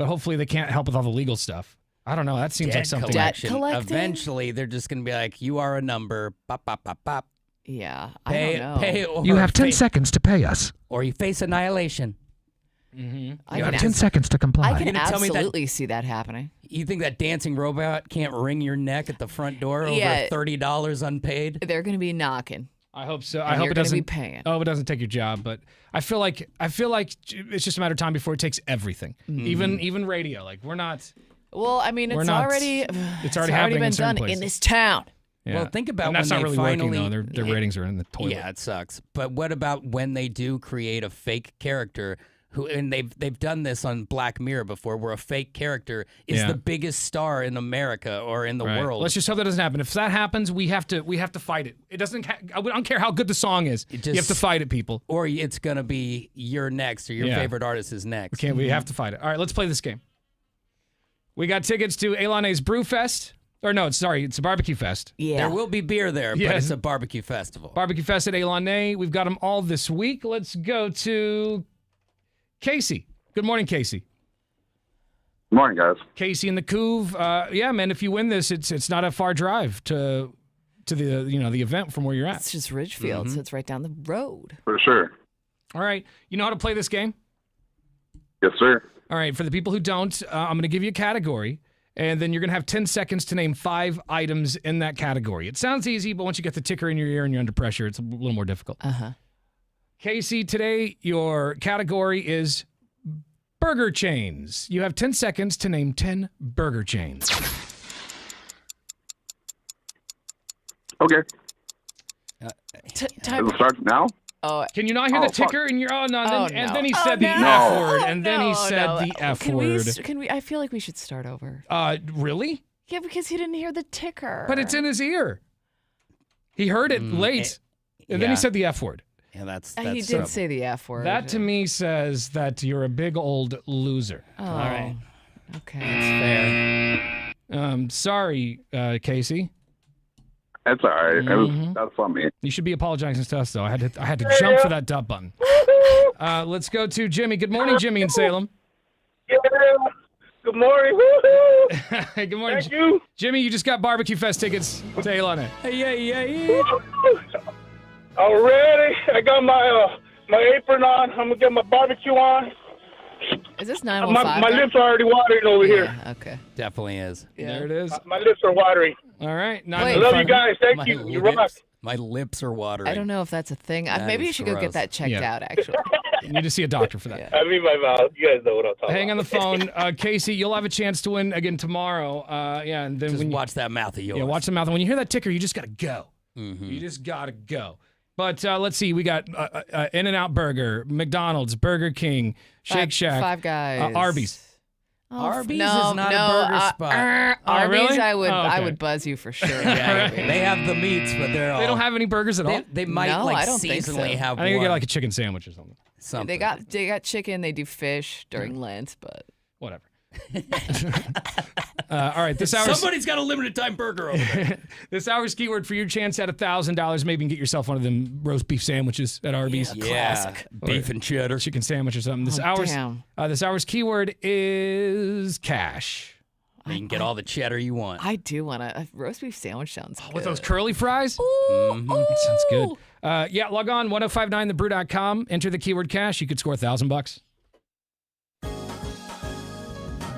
hopefully they can't help with all the legal stuff. I don't know. That seems like something. Debt collecting? Eventually, they're just going to be like, you are a number, bop, bop, bop, bop. Yeah, I don't know. You have 10 seconds to pay us. Or you face annihilation. Mm-hmm. You have 10 seconds to comply. I can absolutely see that happening. You think that dancing robot can't wring your neck at the front door over $30 unpaid? They're going to be knocking. I hope so. I hope it doesn't be paying. Oh, it doesn't take your job, but I feel like it's just a matter of time before it takes everything, even radio. Like we're not. Well, I mean, it's already happening been done places. in this town. Yeah. Well, think about and that's when not they really finally, working though. Their ratings are in the toilet. Yeah, it sucks. But what about when they do create a fake character? And they've done this on Black Mirror before, where a fake character is the biggest star in America or in the world. Let's just hope that doesn't happen. If that happens, we have to fight it. It doesn't. I don't care how good the song is. You have to fight it, people. Or it's gonna be you're next, or your favorite artist is next. We have to fight it. All right, let's play this game. We got tickets to Elane's Brew Fest. Or no, it's a barbecue fest. Yeah. There will be beer there, but it's a barbecue festival. Barbecue fest at Elane. We've got them all this week. Let's go to Casey. Good morning, Casey. Good morning, guys. Casey in the Couve. Man, if you win this, it's not a far drive to the event from where you're at. It's just Ridgefield, so it's right down the road. For sure. All right. You know how to play this game? Yes, sir. All right. For the people who don't, I'm going to give you a category. And then you're going to have 10 seconds to name 5 items in that category. It sounds easy, but once you get the ticker in your ear and you're under pressure, it's a little more difficult. Casey, today your category is burger chains. You have 10 seconds to name 10 burger chains. Okay. Time. Does it start now? Oh, can you not hear the ticker? And you're no. And then he said the no. F word, and Oh, then he no, said no. the F Can word. Can we? I feel like we should start over. Really? Yeah, because he didn't hear the ticker. But it's in his ear. He heard it late, and then he said the F word. Yeah, that's he did say the F word. That to me says that you're a big old loser. Oh, all right. Okay, That's fair. Sorry, Casey. That's all right. That's on me. You should be apologizing to us, though. I had to jump for that dub button. Let's go to Jimmy. Good morning, Jimmy in Salem. Yeah. Good morning. Hey, good morning. Thank you. Jimmy, you just got Barbecue Fest tickets. Tail on it. Hey. Already, I got my apron on. I'm gonna get my barbecue on. Is this 915? My lips are already watering over here. Okay. Definitely is. Yeah. There it is. My lips are watering. All right. I love you guys. Thank you. You rock. My lips are watering. I don't know if that's a thing. That Maybe you is should go gross. get that checked out, actually. You need to see a doctor for that. I mean my mouth. You guys know what I'm talking Hang on about. the phone. Casey, you'll have a chance to win again tomorrow. And then Just when watch that mouth of yours. Yeah, watch the mouth. And when you hear that ticker, you just got to go. Mm-hmm. You just got to go. But let's see. We got In-N-Out Burger, McDonald's, Burger King, Shake Shack. Five Guys. Arby's. Arby's is not a burger spot. Arby's, really? I would buzz you for sure. Yeah, they have the meats, but they're all. They don't have any burgers at all? They might No, like I don't think so. seasonally have I think you one. get like a chicken sandwich or something. They got chicken. They do fish during Lent, but whatever. All right, this hour's Somebody's got a limited time burger over there. this hour's keyword for your chance at $1,000. Maybe you can get yourself one of them roast beef sandwiches at Arby's. Classic. Beef and cheddar. Chicken sandwich or something. This hour's keyword is cash. You can get all the cheddar you want. I do want a roast beef sandwich. Sounds good. With those curly fries? Ooh, That sounds good. Yeah, log on 1059thebrew.com. Enter the keyword cash. You could score $1,000.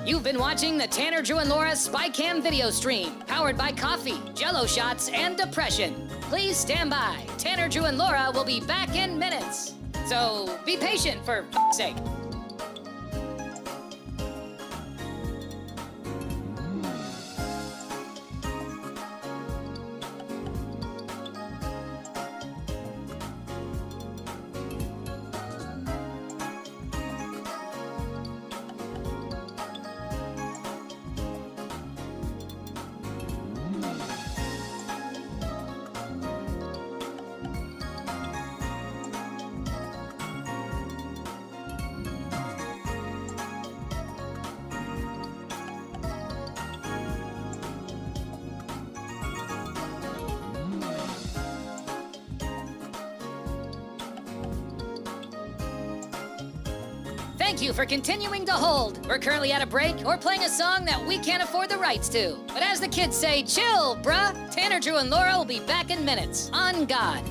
You've been watching the Tanner, Drew, and Laura SpyCam video stream, powered by coffee, Jello shots, and depression. Please stand by. Tanner, Drew, and Laura will be back in minutes. So be patient, for f***'s sake. Thank you for continuing to hold. We're currently at a break or playing a song that we can't afford the rights to. But as the kids say, chill, bruh. Tanner, Drew, and Laura will be back in minutes. On God.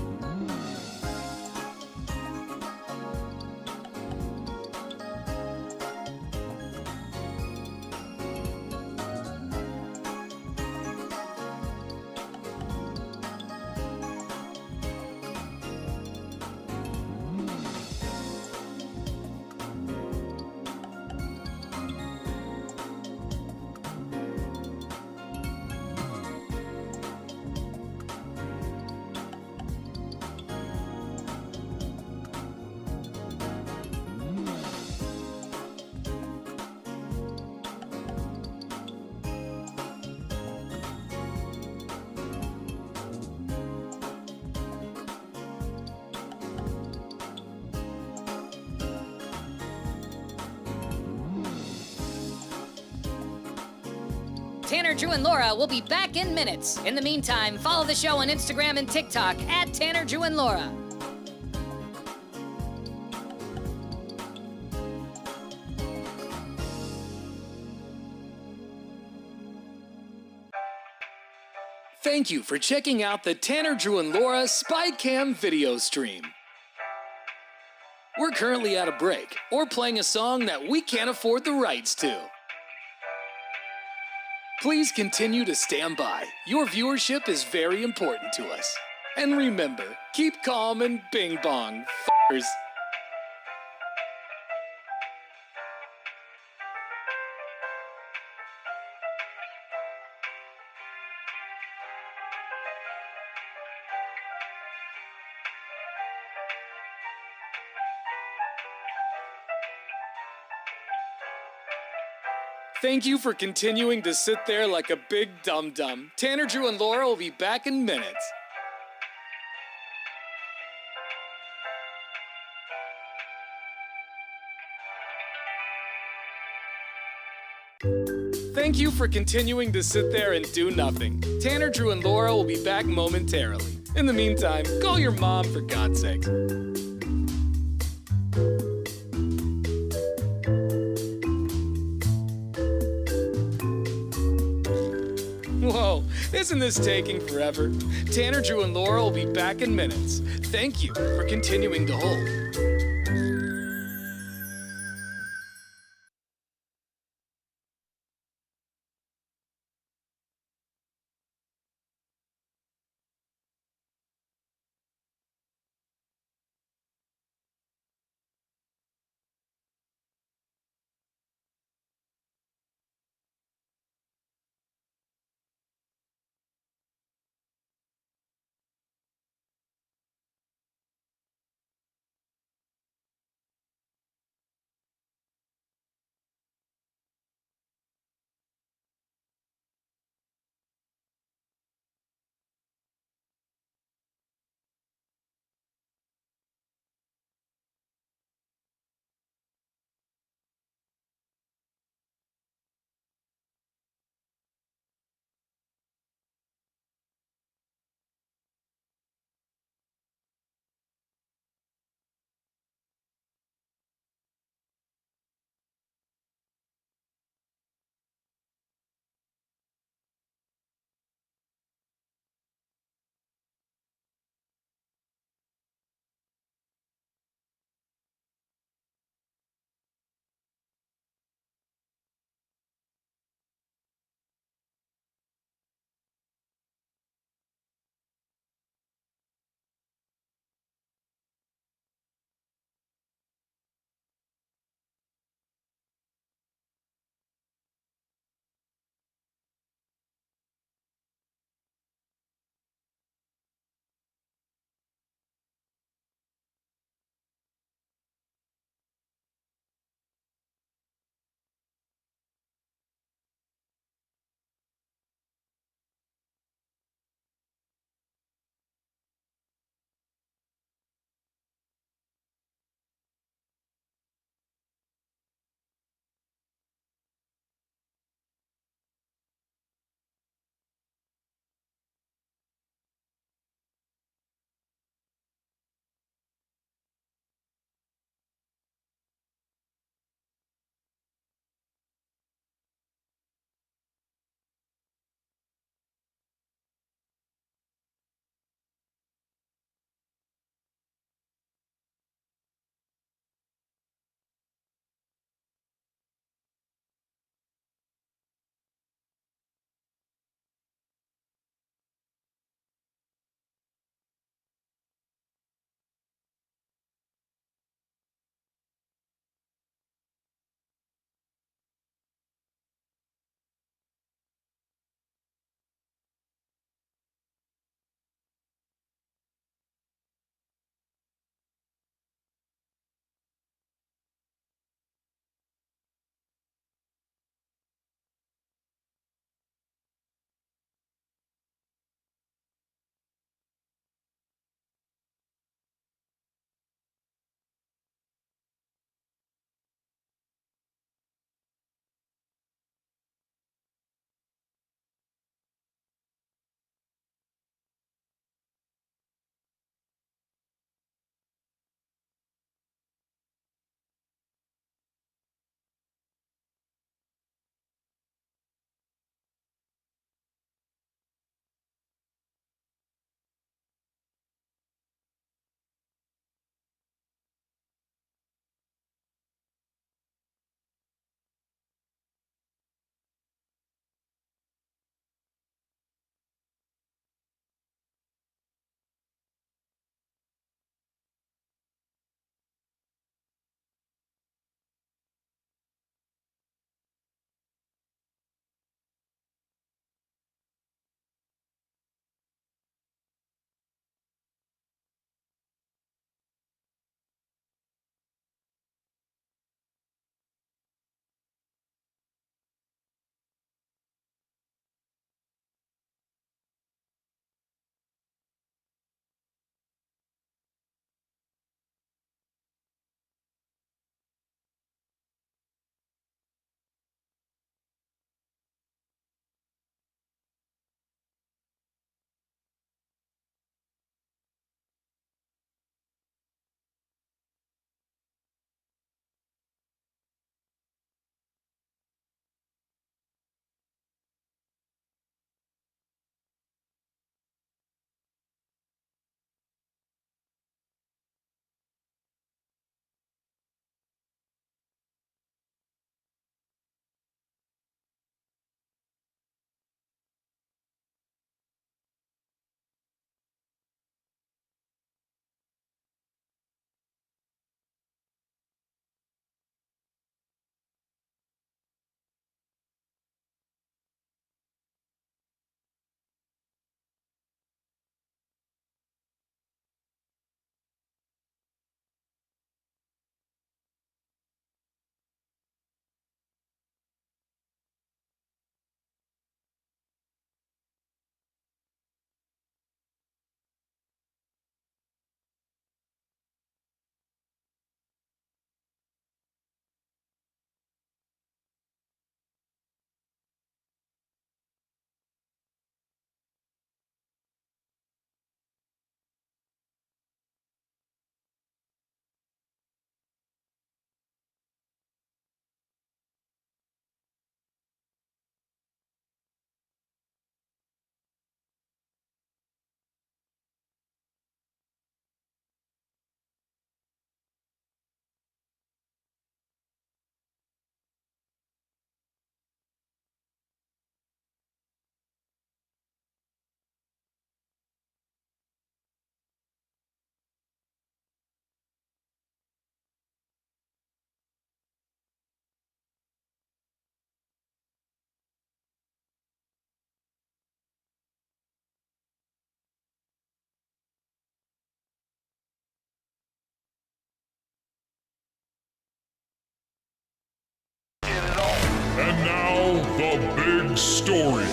Tanner, Drew, and Laura will be back in minutes. In the meantime, follow the show on Instagram and TikTok at Tanner, Drew, and Laura. Thank you for checking out the Tanner, Drew, and Laura SpyCam video stream. We're currently at a break or playing a song that we can't afford the rights to. Please continue to stand by. Your viewership is very important to us. And remember, keep calm and bing bong, f***ers. Thank you for continuing to sit there like a big dum-dum. Tanner, Drew, and Laura will be back in minutes. Thank you for continuing to sit there and do nothing. Tanner, Drew, and Laura will be back momentarily. In the meantime, call your mom for God's sake. Whoa, isn't this taking forever? Tanner, Drew, and Laura will be back in minutes. Thank you for continuing to hold. the big story.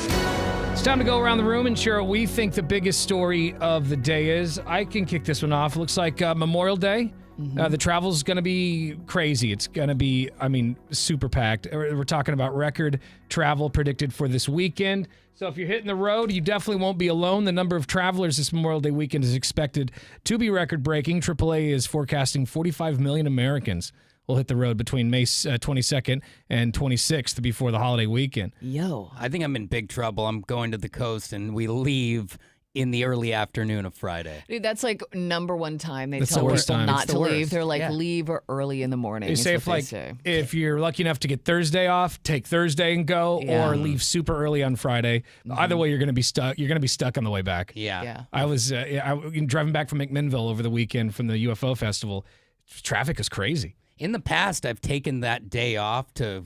It's time to go around the room and share what we think the biggest story of the day is. I can kick this one off. It looks like Memorial Day. The travel's going to be crazy. It's going to be, super packed. We're talking about record travel predicted for this weekend. So if you're hitting the road, you definitely won't be alone. The number of travelers this Memorial Day weekend is expected to be record-breaking. AAA is forecasting 45 million Americans will hit the road between May 22nd and 26th before the holiday weekend. Yo, I think I'm in big trouble. I'm going to the coast, and we leave in the early afternoon of Friday. Dude, that's like number one time they That's tell the worst people time. not It's to the leave. worst. They're like, Yeah. leave early in the morning. They is say what if you're lucky enough to get Thursday off, take Thursday and go, Yeah. or leave super early on Friday. Either way, you're going to be stuck. You're going to be stuck on the way back. Yeah. I was driving back from McMinnville over the weekend from the UFO festival. Traffic is crazy. In the past, I've taken that day off to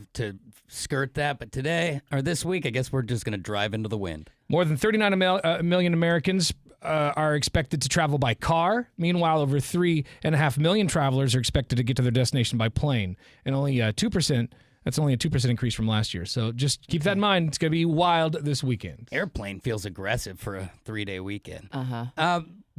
skirt that, but today, or this week, I guess we're just going to drive into the wind. More than 39 million Americans are expected to travel by car. Meanwhile, over 3.5 million travelers are expected to get to their destination by plane, and only 2%. That's only a 2% increase from last year. So just keep that in mind. It's going to be wild this weekend. Airplane feels aggressive for a 3-day weekend.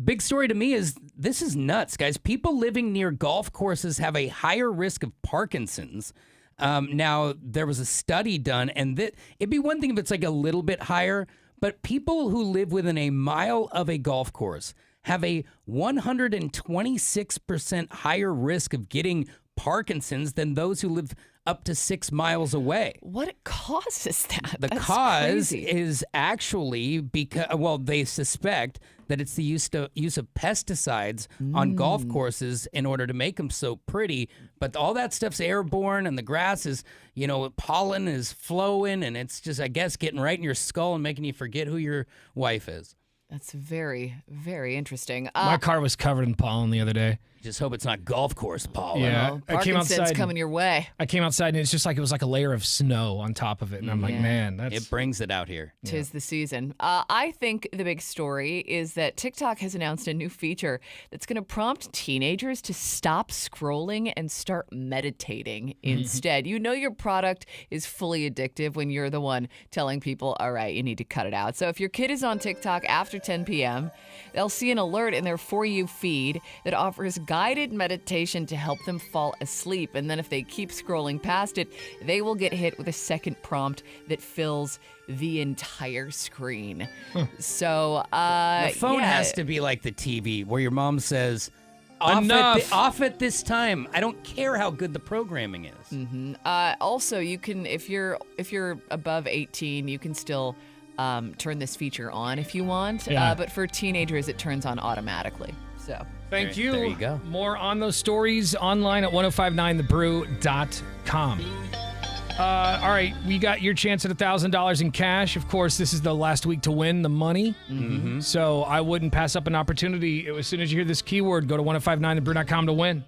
Big story to me is this is nuts, guys. People living near golf courses have a higher risk of Parkinson's. Now, there was a study done, and it'd be one thing if it's like a little bit higher, but people who live within a mile of a golf course have a 126% higher risk of getting Parkinson's than those who live up to 6 miles away. What causes that? The That's cause crazy. is actually because, they suspect that it's the use of pesticides on golf courses in order to make them so pretty. But all that stuff's airborne, and the grass is, pollen is flowing, and it's just, I guess, getting right in your skull and making you forget who your wife is. That's very, very interesting. My car was covered in pollen the other day. Just hope it's not golf course pollen. Yeah, I came Parkinson's outside. coming your way. I came outside and it's just like it was like a layer of snow on top of it, and I'm like, man, that's It brings it out here. Tis the season. I think the big story is that TikTok has announced a new feature that's going to prompt teenagers to stop scrolling and start meditating instead. You know your product is fully addictive when you're the one telling people, all right, you need to cut it out. So if your kid is on TikTok after 10 p.m., they'll see an alert in their For You feed that offers guided meditation to help them fall asleep. And then if they keep scrolling past it, they will get hit with a second prompt that fills the entire screen. So, The phone yeah. has to be like the TV, where your mom says, off Enough. off at this time. I don't care how good the programming is. Also, you can, if you're above 18, you can still turn this feature on if you want. Yeah. But for teenagers, it turns on automatically. So Thank you. There you go. More on those stories online at 1059thebrew.com. All right, we got your chance at $1,000 in cash. Of course, this is the last week to win the money. So I wouldn't pass up an opportunity. As soon as you hear this keyword, go to 1059thebrew.com to win.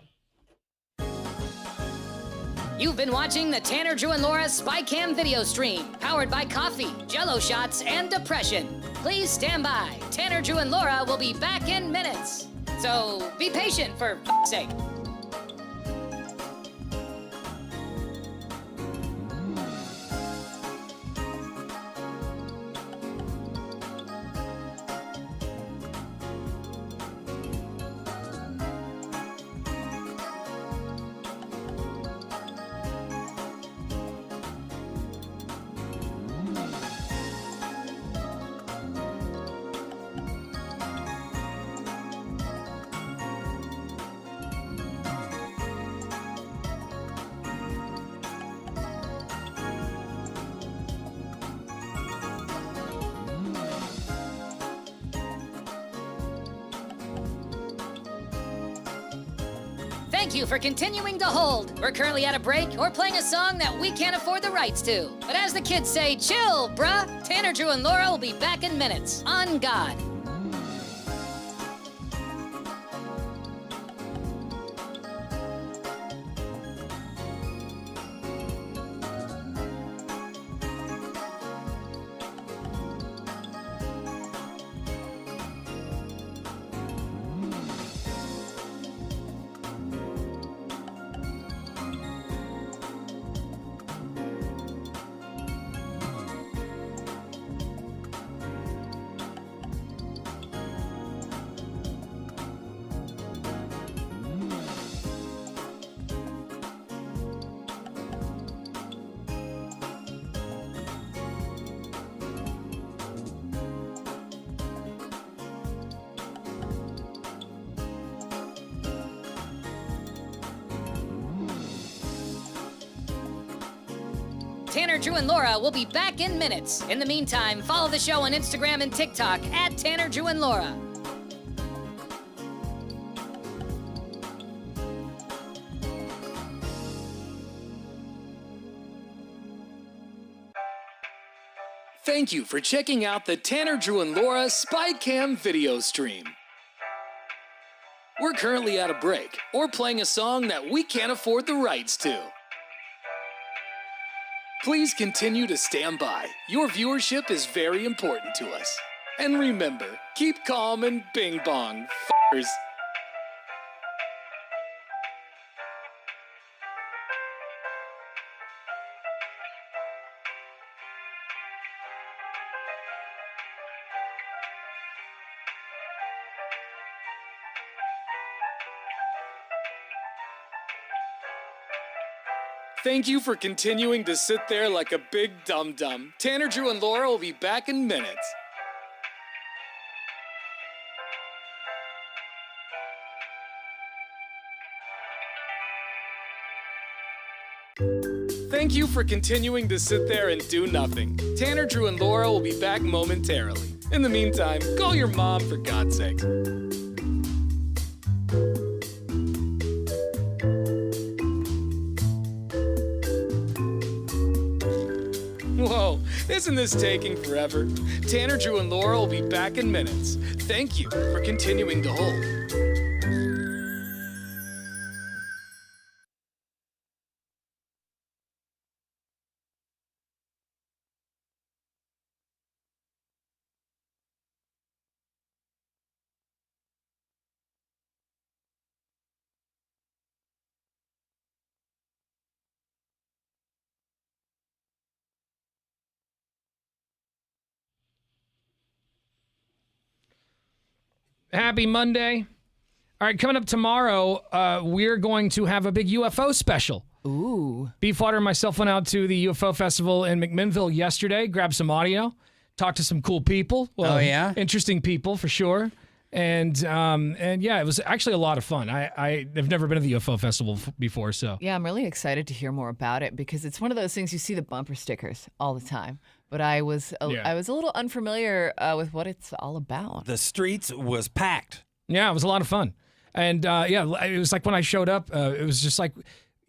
You've been watching the Tanner, Drew, and Laura SpyCam video stream, powered by coffee, Jell-O shots, and depression. Please stand by. Tanner, Drew, and Laura will be back in minutes. So be patient, for f***'s sake. Thank you for continuing to hold. We're currently at a break or playing a song that we can't afford the rights to. But as the kids say, chill, bruh. Tanner, Drew, and Laura will be back in minutes. On God. Tanner, Drew, and Laura will be back in minutes. In the meantime, follow the show on Instagram and TikTok at Tanner, Drew, and Laura. Thank you for checking out the Tanner, Drew, and Laura SpyCam video stream. We're currently at a break or playing a song that we can't afford the rights to. Please continue to stand by. Your viewership is very important to us. And remember, keep calm and bing bong, f***ers. Thank you for continuing to sit there like a big dum-dum. Tanner, Drew, and Laura will be back in minutes. Thank you for continuing to sit there and do nothing. Tanner, Drew, and Laura will be back momentarily. In the meantime, call your mom for God's sake. Whoa, isn't this taking forever? Tanner, Drew, and Laura will be back in minutes. Thank you for continuing to hold. Happy Monday. All right, coming up tomorrow, we're going to have a big UFO special. Ooh. Beefwater and myself went out to the UFO festival in McMinnville yesterday, grabbed some audio, talked to some cool people. Well, interesting people for sure. And yeah, it was actually a lot of fun. I've never been to the UFO festival before, so. Yeah, I'm really excited to hear more about it because it's one of those things you see the bumper stickers all the time. But I was a little unfamiliar with what it's all about. The streets was packed. Yeah, it was a lot of fun. And yeah, it was like when I showed up, it was just like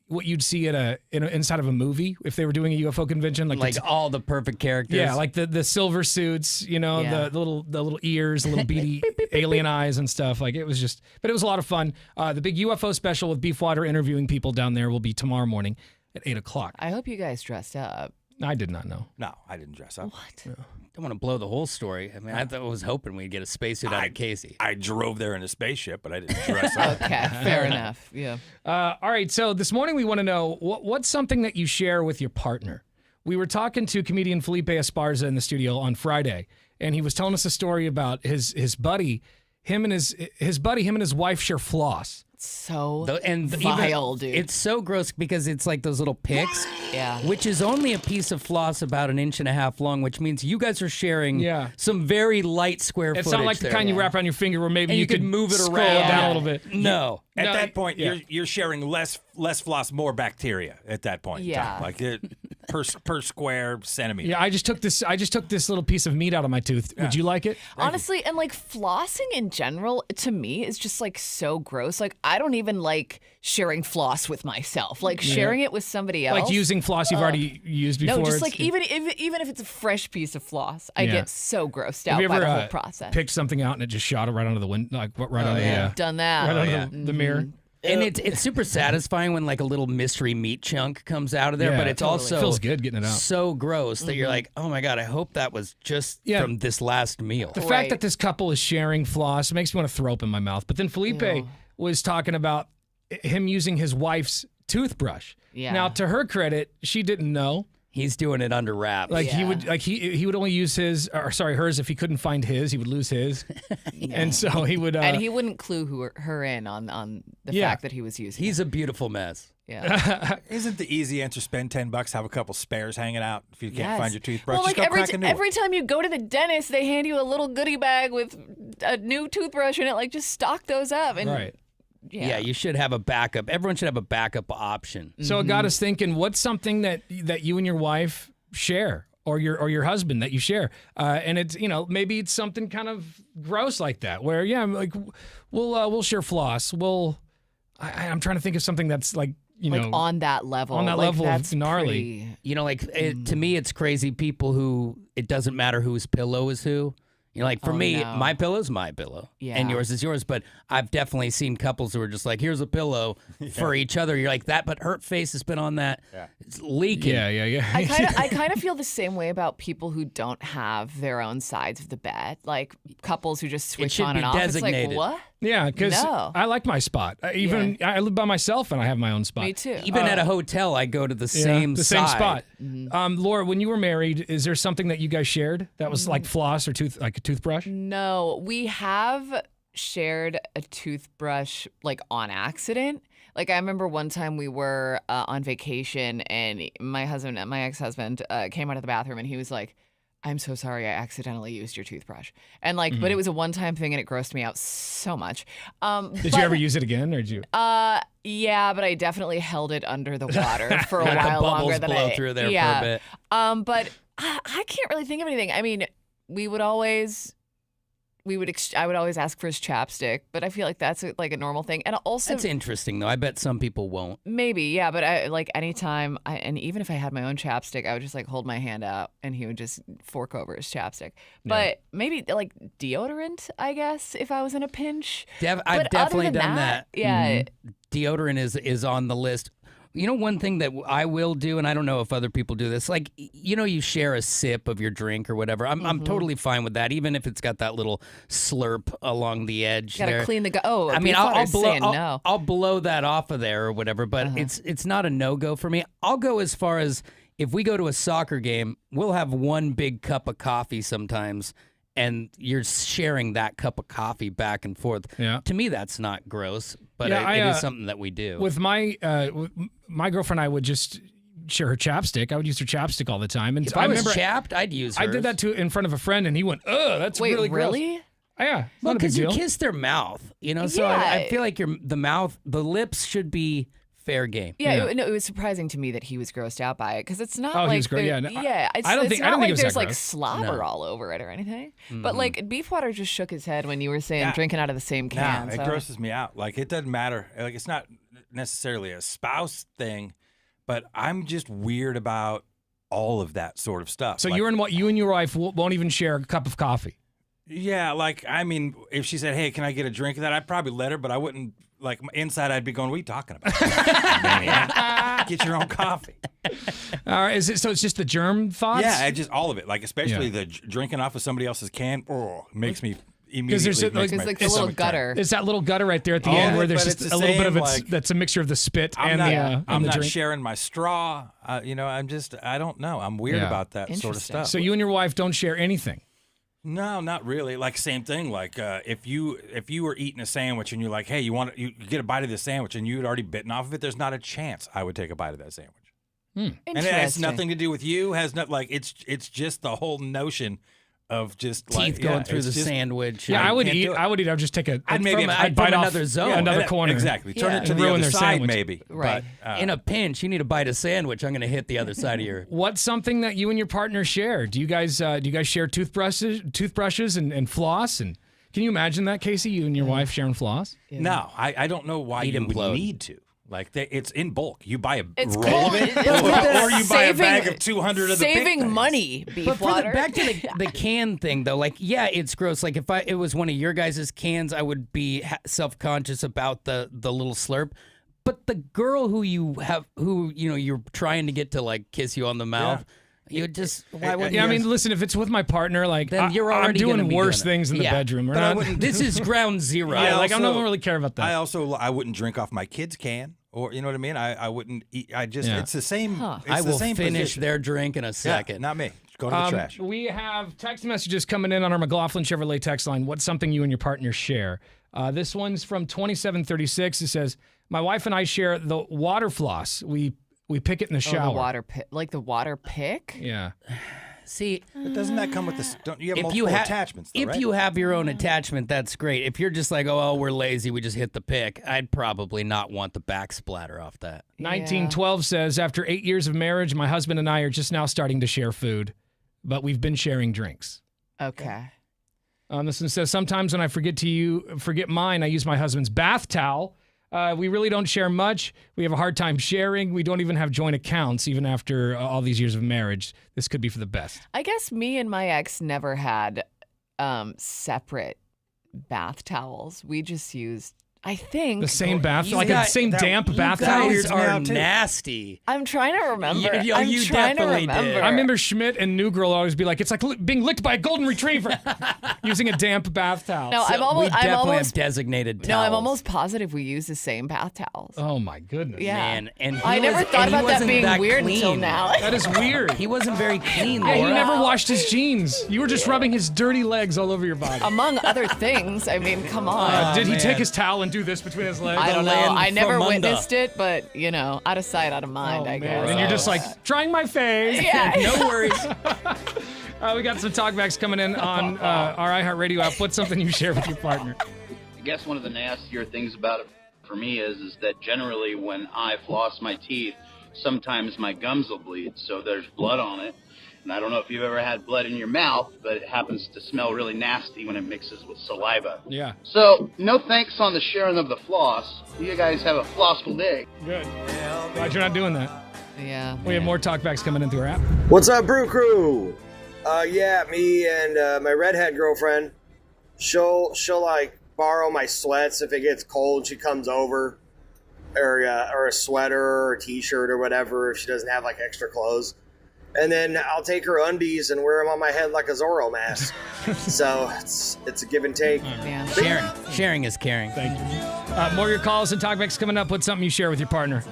what you'd see at inside of a movie if they were doing a UFO convention, like all the perfect characters. Yeah, like the silver suits, you know, the little ears, the little beady alien eyes and stuff. Like it was just, but it was a lot of fun. The big UFO special with Beefwater interviewing people down there will be tomorrow morning at 8:00. I hope you guys dressed up. I did not know. No, I didn't dress up. What? No. Don't want to blow the whole story. I mean, I was hoping we'd get a spacesuit out of Casey. I drove there in a spaceship, but I didn't dress up. Okay, fair enough. Yeah. All right, so this morning we want to know what's something that you share with your partner. We were talking to comedian Felipe Esparza in the studio on Friday, and he was telling us a story about his buddy. Him and his wife share floss. So vile, dude. It's so gross because it's like those little picks. Yeah. Which is only a piece of floss about 1.5 inches long, which means you guys are sharing some very light square footage. It's not like the kind you wrap around your finger where maybe and you could move it scroll around down a little bit. No. At that point, you're sharing less floss, more bacteria at that point. Yeah. In time. Like per square centimeter. Yeah, I just took this little piece of meat out of my tooth. Would you like it? Honestly, and like flossing in general, to me, is just like so gross. Like I don't even like sharing floss with myself. Like sharing it with somebody else. Like using floss you've already used before. No, just like even if it's a fresh piece of floss, I get so grossed out Have you by ever, the whole process. picked something out and it just shot it right onto the window, like right onto the done that. right onto the mirror. And it's super satisfying when like a little mystery meat chunk comes out of there, but it's also it feels good getting it out. So gross that you're like, oh my God, I hope that was just from this last meal. The fact that this couple is sharing floss makes me want to throw up in my mouth. But then Felipe was talking about him using his wife's toothbrush. Yeah. Now, to her credit, she didn't know. He's doing it under wraps. Like he would only use hers if he couldn't find his, he would lose his. And so he would and he wouldn't clue her in on the fact that he was using He's a beautiful mess. Yeah. Isn't the easy answer spend $10, have a couple spares hanging out if you can't find your toothbrush? Well, like just go crack a new every one. time you go to the dentist, they hand you a little goodie bag with a new toothbrush in it. Like just stock those up and Yeah, you should have a backup. Everyone should have a backup option. So it got us thinking, what's something that you and your wife share, or your husband that you share? And it's, maybe it's something kind of gross like that, where, like, we'll share floss. I'm trying to think of something that's like, on that level. On that level that's of gnarly. pretty- To me, it's crazy people who, it doesn't matter whose pillow is who. For me, no. my pillow's my pillow, and yours is yours. But I've definitely seen couples who are just like, here's a pillow for each other. You're like, that, but her face has been on that. Yeah. It's leaking. Yeah. I kind of feel the same way about people who don't have their own sides of the bed, like couples who just switch should on be and off. designated. It's like, what? Yeah, because No. I like my spot. I live by myself and I have my own spot. Me too. Even at a hotel, I go to the same the side. same spot. Laura, when you were married, is there something that you guys shared that was like floss or like a toothbrush? No, we have shared a toothbrush like on accident. Like I remember one time we were on vacation and my ex-husband, came out of the bathroom and he was like, I'm so sorry I accidentally used your toothbrush. And but it was a one-time thing and it grossed me out so much. Did you ever use it again, or did you? Yeah, but I definitely held it under the water for a Let the while bubbles longer than blow through there for a bit. But I can't really think of anything. I mean, I would always ask for his chapstick, but I feel like that's like a normal thing. And also, That's interesting, though. I bet some people won't. maybe, yeah, but I like anytime, and even if I had my own chapstick, I would just like hold my hand out and he would just fork over his chapstick. But maybe like deodorant, I guess, if I was in a pinch. I've But other definitely than done that. Yeah. Deodorant is on the list. One thing that I will do, and I don't know if other people do this, like, you share a sip of your drink or whatever. I'm totally fine with that, even if it's got that little slurp along the edge. Gotta there. clean the go. Oh, I mean, I'll blow, saying no. I'll blow that off of there or whatever, but it's not a no-go for me. I'll go as far as if we go to a soccer game, we'll have one big cup of coffee sometimes, and you're sharing that cup of coffee back and forth. Yeah. To me, that's not gross, but Yeah, it is something that we do. With my girlfriend, I would just share her chapstick. I would use her chapstick all the time. And If I was chapped, I'd use hers. I did that in front of a friend, and he went, "Ugh, that's really gross." Really? Oh, yeah, Well, not a big because you deal. kiss their mouth, So I feel like the lips should be fair game. Yeah, it was surprising to me that he was grossed out by it because it's not Oh, he like was great. there- Yeah, it's, I don't it's think- I not don't think like it was there's that like gross. slobber No. all over it or anything. But like Beefwater just shook his head when you were saying drinking out of the same can. Nah, it grosses me out. Like, it doesn't matter. Like, it's not necessarily a spouse thing, but I'm just weird about all of that sort of stuff. So Like, you and your wife won't even share a cup of coffee. Yeah, like, I mean, if she said, hey, can I get a drink of that? I'd probably let her, but I wouldn't, like, inside I'd be going, what are you talking about? Get your own coffee. All right, so it's just the germ thoughts? Yeah, just all of it. Like, especially the drinking off of somebody else's can, makes me Because there's immediately makes my like the little stomach turn. gutter. It's that little gutter right there at the Oh, end where there's but just it's a the little bit of same, it like- that's a mixture of the spit I'm and not the drink. sharing my straw. I don't know. I'm weird Yeah. about that sort of Interesting. stuff. So you and your wife don't share anything. No, not really. Like, same thing. Like, if you were eating a sandwich and you're like, hey, you get a bite of this sandwich and you had already bitten off of it, there's not a chance I would take a bite of that sandwich. And it has Interesting. nothing to do with you. Has not like it's just the whole notion of just Teeth like going yeah, through it's the just- sandwich. Yeah, I would can't eat. do it. I would eat. I would just take a. I'd maybe I'd from bite off another zone. another corner. Exactly. Turn Yeah. it to And the ruin other their side, sandwich. maybe. Right. But, In a pinch, you need a bite of sandwich. I'm going to hit the other side of your. What's something that you and your partner share? Do you guys share toothbrushes and floss? And can you imagine that, Casey? You and your wife sharing floss? no, I don't know why He'd you would implode. need to. Like, it's in bulk. You buy a It's roll cool. of it, It's or you buy a saving- bag of 200 of the big Saving things. money, But Beefwater. back to the can thing, though, like, yeah, it's gross. Like, if it was one of your guys' cans, I would be self-conscious about the little slurp. But the girl who you're trying to get to, like, kiss you on the mouth, you just, why wouldn't Yeah, I you? mean, listen, if it's with my partner, like, Then you're I'm already gonna doing be worse doing it. things in the Yeah. bedroom. We're But I not- wouldn't- This is ground zero. Yeah, like, I also- don't really care about that. I wouldn't drink off my kid's can, or you know what I mean. I wouldn't eat. Yeah. It's the same. It's I the will same finish position. their drink in a Yeah, second. not me. Go to the trash. We have text messages coming in on our McLaughlin Chevrolet text line. What's something you and your partner share? This one's from 2736. It says, my wife and I share the water floss. We pick it in the Oh, shower. the water pick, like the water pick. Yeah. See, but doesn't that come with this? Don't you have if multiple attachments? Though, if right? you have your own attachment, that's great. If you're just like, oh, we're lazy, we just hit the pick, I'd probably not want the back splatter off that. 1912 says, after 8 years of marriage, my husband and I are just now starting to share food, but we've been sharing drinks. Okay. This one says, sometimes when I forget mine, I use my husband's bath towel. We really don't share much. We have a hard time sharing. We don't even have joint accounts, even after all these years of marriage. This could be for the best. I guess me and my ex never had separate bath towels. We just used, I think, The same bath, like the same damp bath towel. You guys are nasty. I'm trying to remember. You I'm trying to definitely remember. did. I remember Schmidt and New Girl always be like, it's like being licked by a golden retriever using a damp bath towel. No, I'm almost. We definitely I'm almost, have designated towels. No, I'm almost positive we use the same bath towels. Oh my goodness. Yeah. Man, and he I never was- thought and he about that wasn't being that weird until clean. now. That is weird. He wasn't very clean, Yeah, he Laura. never washed his jeans. You were just rubbing his dirty legs all over your body. Among other things. I mean, come on. Did he take his towel and do this between his legs? I don't know. land I never from under. witnessed it, but out of sight, out of mind, I guess. And you're just like, trying my face. Yeah. No worries. We got some talkbacks coming in on our iHeartRadio app. What's something you share with your partner? I guess one of the nastier things about it for me is that generally when I floss my teeth, sometimes my gums will bleed, so there's blood on it. And I don't know if you've ever had blood in your mouth, but it happens to smell really nasty when it mixes with saliva. Yeah. So, no thanks on the sharing of the floss. You guys have a flossful day. Good. Glad you're not doing that. Yeah. We have more talkbacks coming in through our app. What's up, Brew Crew? Yeah, me and my redhead girlfriend. She'll like borrow my sweats if it gets cold. She comes over, or a sweater or a t-shirt or whatever if she doesn't have like extra clothes. And then I'll take her undies and wear them on my head like a Zorro mask. So it's a give and take. Yeah. Sharing is caring. Thank you. More of your calls and talkbacks coming up. What's something you share with your partner?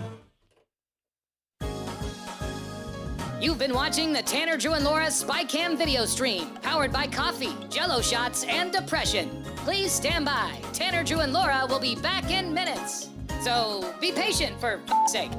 You've been watching the Tanner, Drew, and Laura SpyCam video stream, powered by coffee, Jell-O shots, and depression. Please stand by. Tanner, Drew, and Laura will be back in minutes. So be patient, for f***'s sake.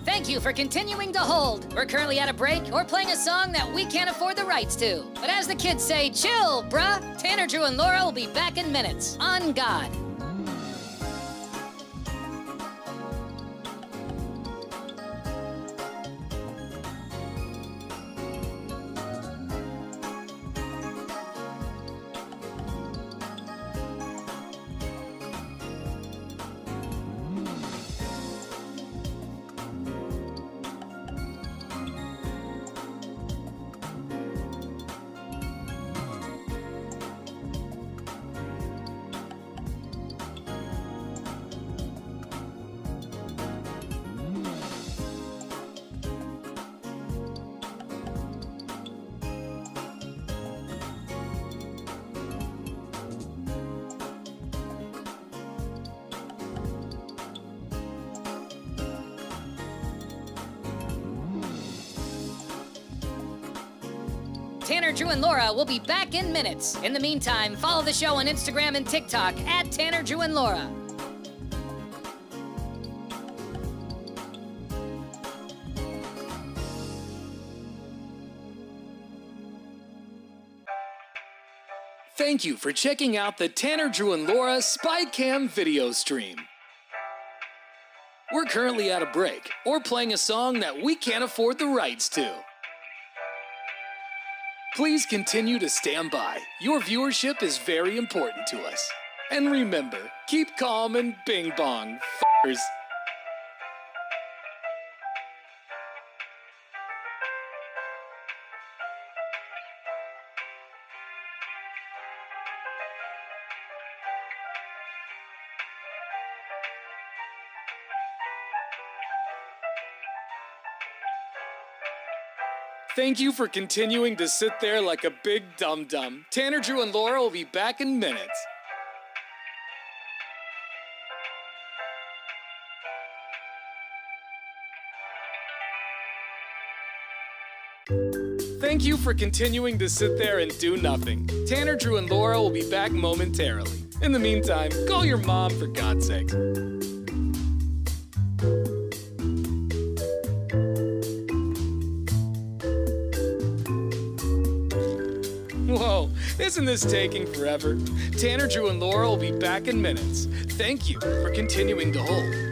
Thank you for continuing to hold. We're currently at a break or playing a song that we can't afford the rights to. But as the kids say, chill, bruh. Tanner, Drew, and Laura will be back in minutes. On God. Tanner, Drew, and Laura will be back in minutes. In the meantime, follow the show on Instagram and TikTok at Tanner, Drew, and Laura. Thank you for checking out the Tanner, Drew, and Laura SpyCam video stream. We're currently at a break or playing a song that we can't afford the rights to. Please continue to stand by. Your viewership is very important to us. And remember, keep calm and bing bong, f***ers. Thank you for continuing to sit there like a big dum-dum. Tanner, Drew, and Laura will be back in minutes. Thank you for continuing to sit there and do nothing. Tanner, Drew, and Laura will be back momentarily. In the meantime, call your mom for God's sake. Whoa, isn't this taking forever? Tanner, Drew, and Laura will be back in minutes. Thank you for continuing to hold.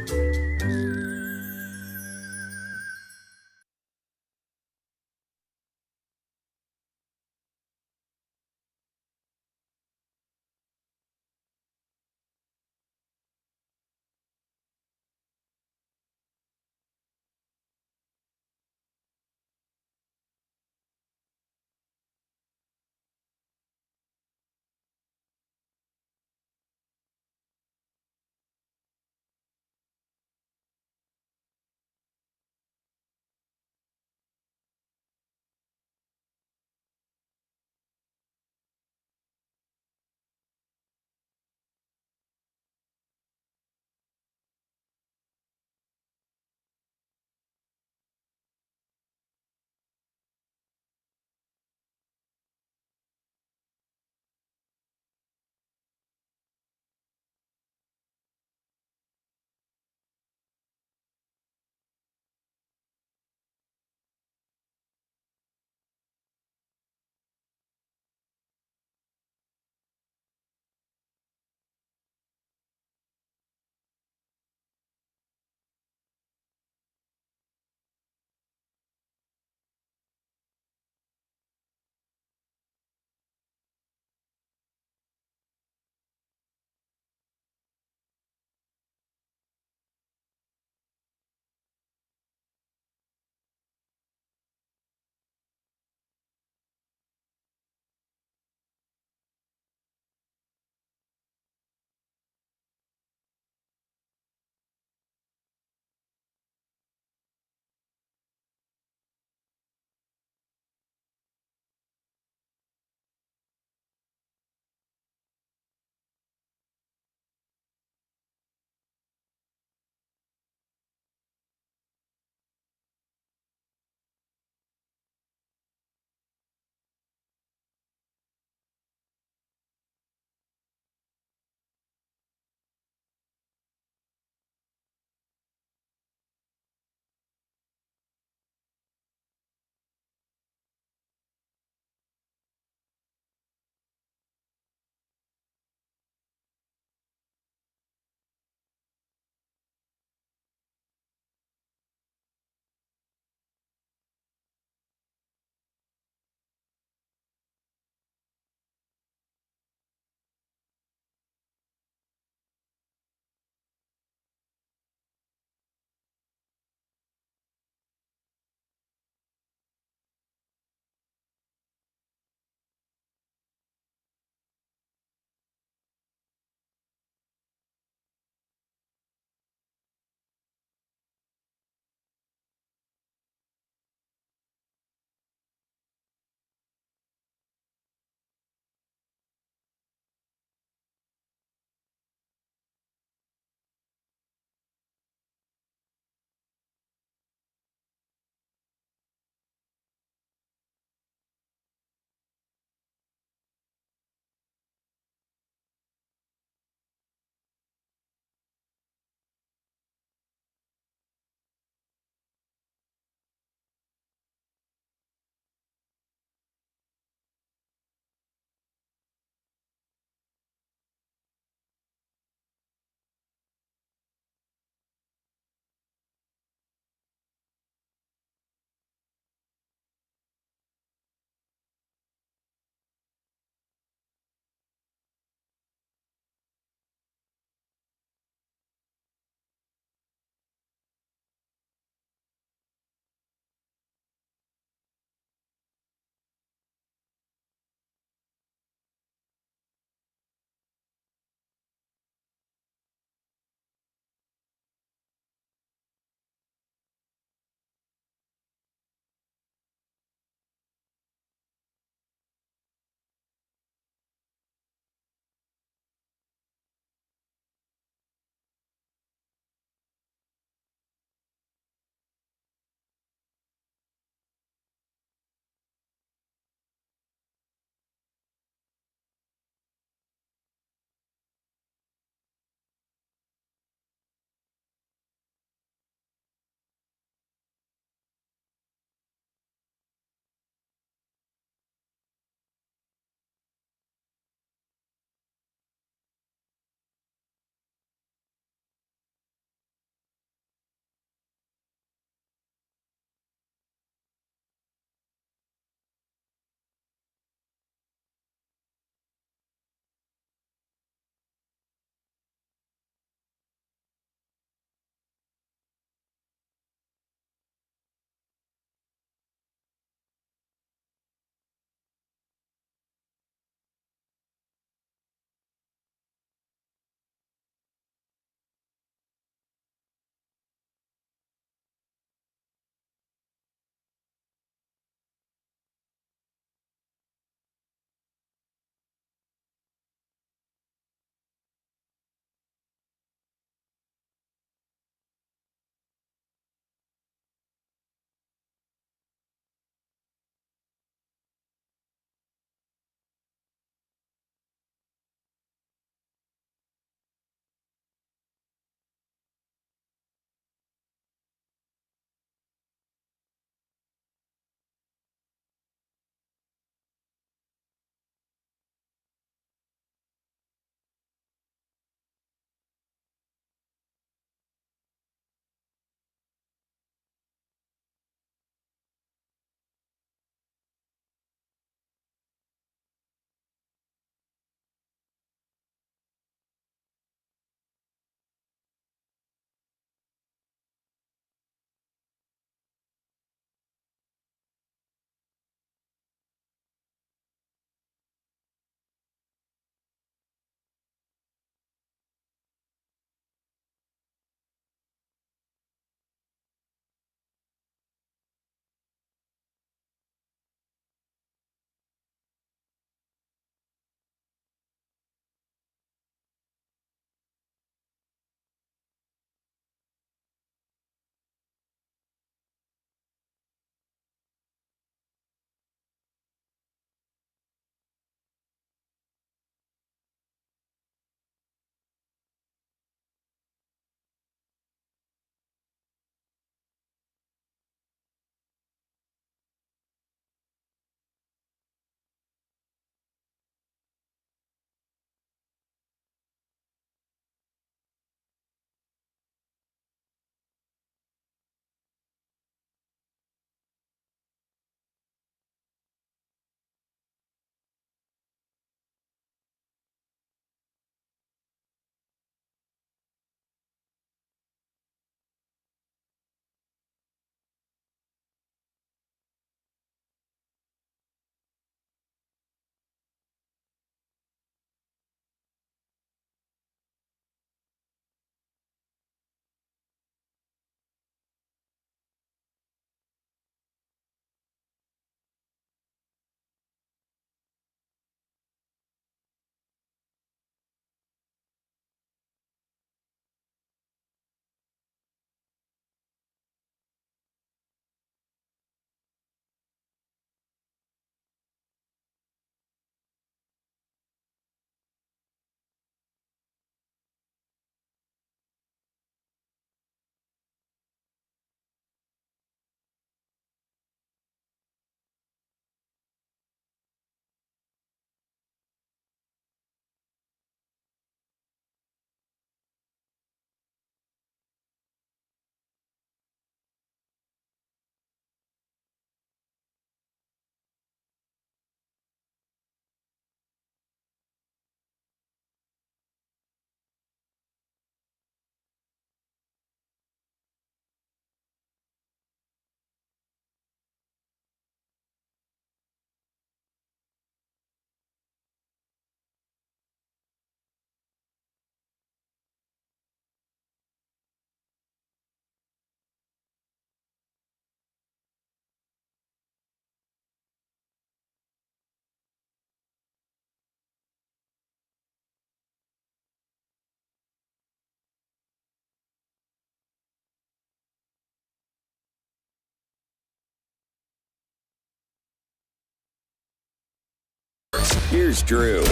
Here's Drew.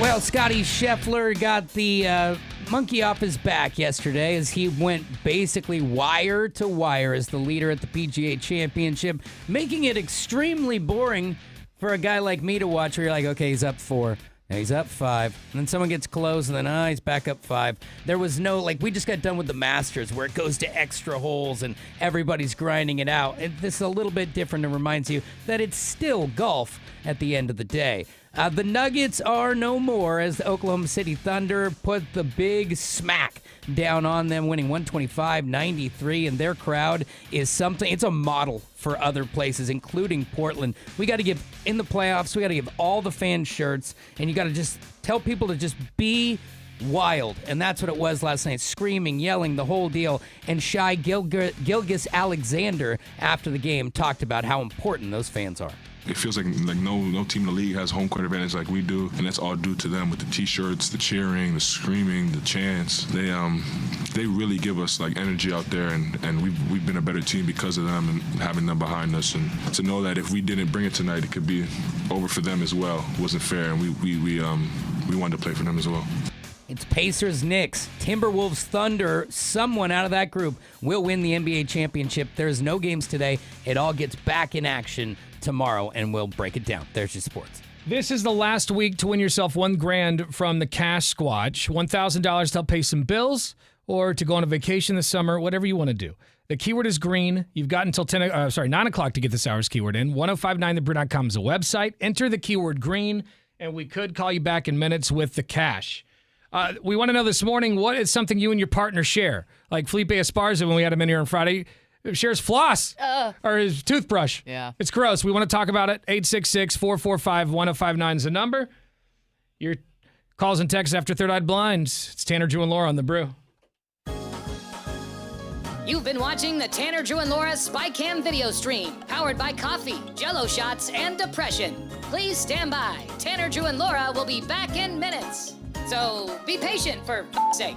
Well, Scotty Scheffler got the monkey off his back yesterday as he went basically wire to wire as the leader at the PGA Championship, making it extremely boring for a guy like me to watch where you're like, okay, he's up 4. Now he's up 5. And then someone gets close, and then, he's back up 5. There was no, we just got done with the Masters where it goes to extra holes and everybody's grinding it out. This is a little bit different and reminds you that it's still golf at the end of the day. The Nuggets are no more as the Oklahoma City Thunder put the big smack down on them, winning 125-93, and their crowd is something. It's a model for other places, including Portland. We got to give, in the playoffs, we got to give all the fans shirts, and you got to just tell people to just be wild, and that's what it was last night, screaming, yelling, the whole deal. And Shai Gilgeous-Alexander, after the game, talked about how important those fans are. It feels like no team in the league has home court advantage like we do, and that's all due to them with the T-shirts, the cheering, the screaming, the chants. They really give us energy out there, and we've been a better team because of them and having them behind us. And to know that if we didn't bring it tonight, it could be over for them as well. It wasn't fair, and we wanted to play for them as well. It's Pacers, Knicks, Timberwolves, Thunder. Someone out of that group will win the NBA championship. There's no games today. It all gets back in action tomorrow, and we'll break it down. There's your sports. This is the last week to win yourself $1,000 from the Cash Squatch. $1,000 to help pay some bills or to go on a vacation this summer, whatever you want to do. The keyword is green. You've got until 9 o'clock to get this hour's keyword in. 1059thebrew.com is a website. Enter the keyword green, and we could call you back in minutes with the cash. We want to know this morning, what is something you and your partner share? Like Felipe Esparza, when we had him in here on Friday, shares floss or his toothbrush. Yeah. It's gross. We want to talk about it. 866-445-1059 is the number. Your calls and texts after Third Eyed Blinds. It's Tanner, Drew, and Laura on The Brew. You've been watching the Tanner, Drew, and Laura SpyCam video stream, powered by coffee, Jell-O shots, and depression. Please stand by. Tanner, Drew, and Laura will be back in minutes. So be patient, for f***'s sake.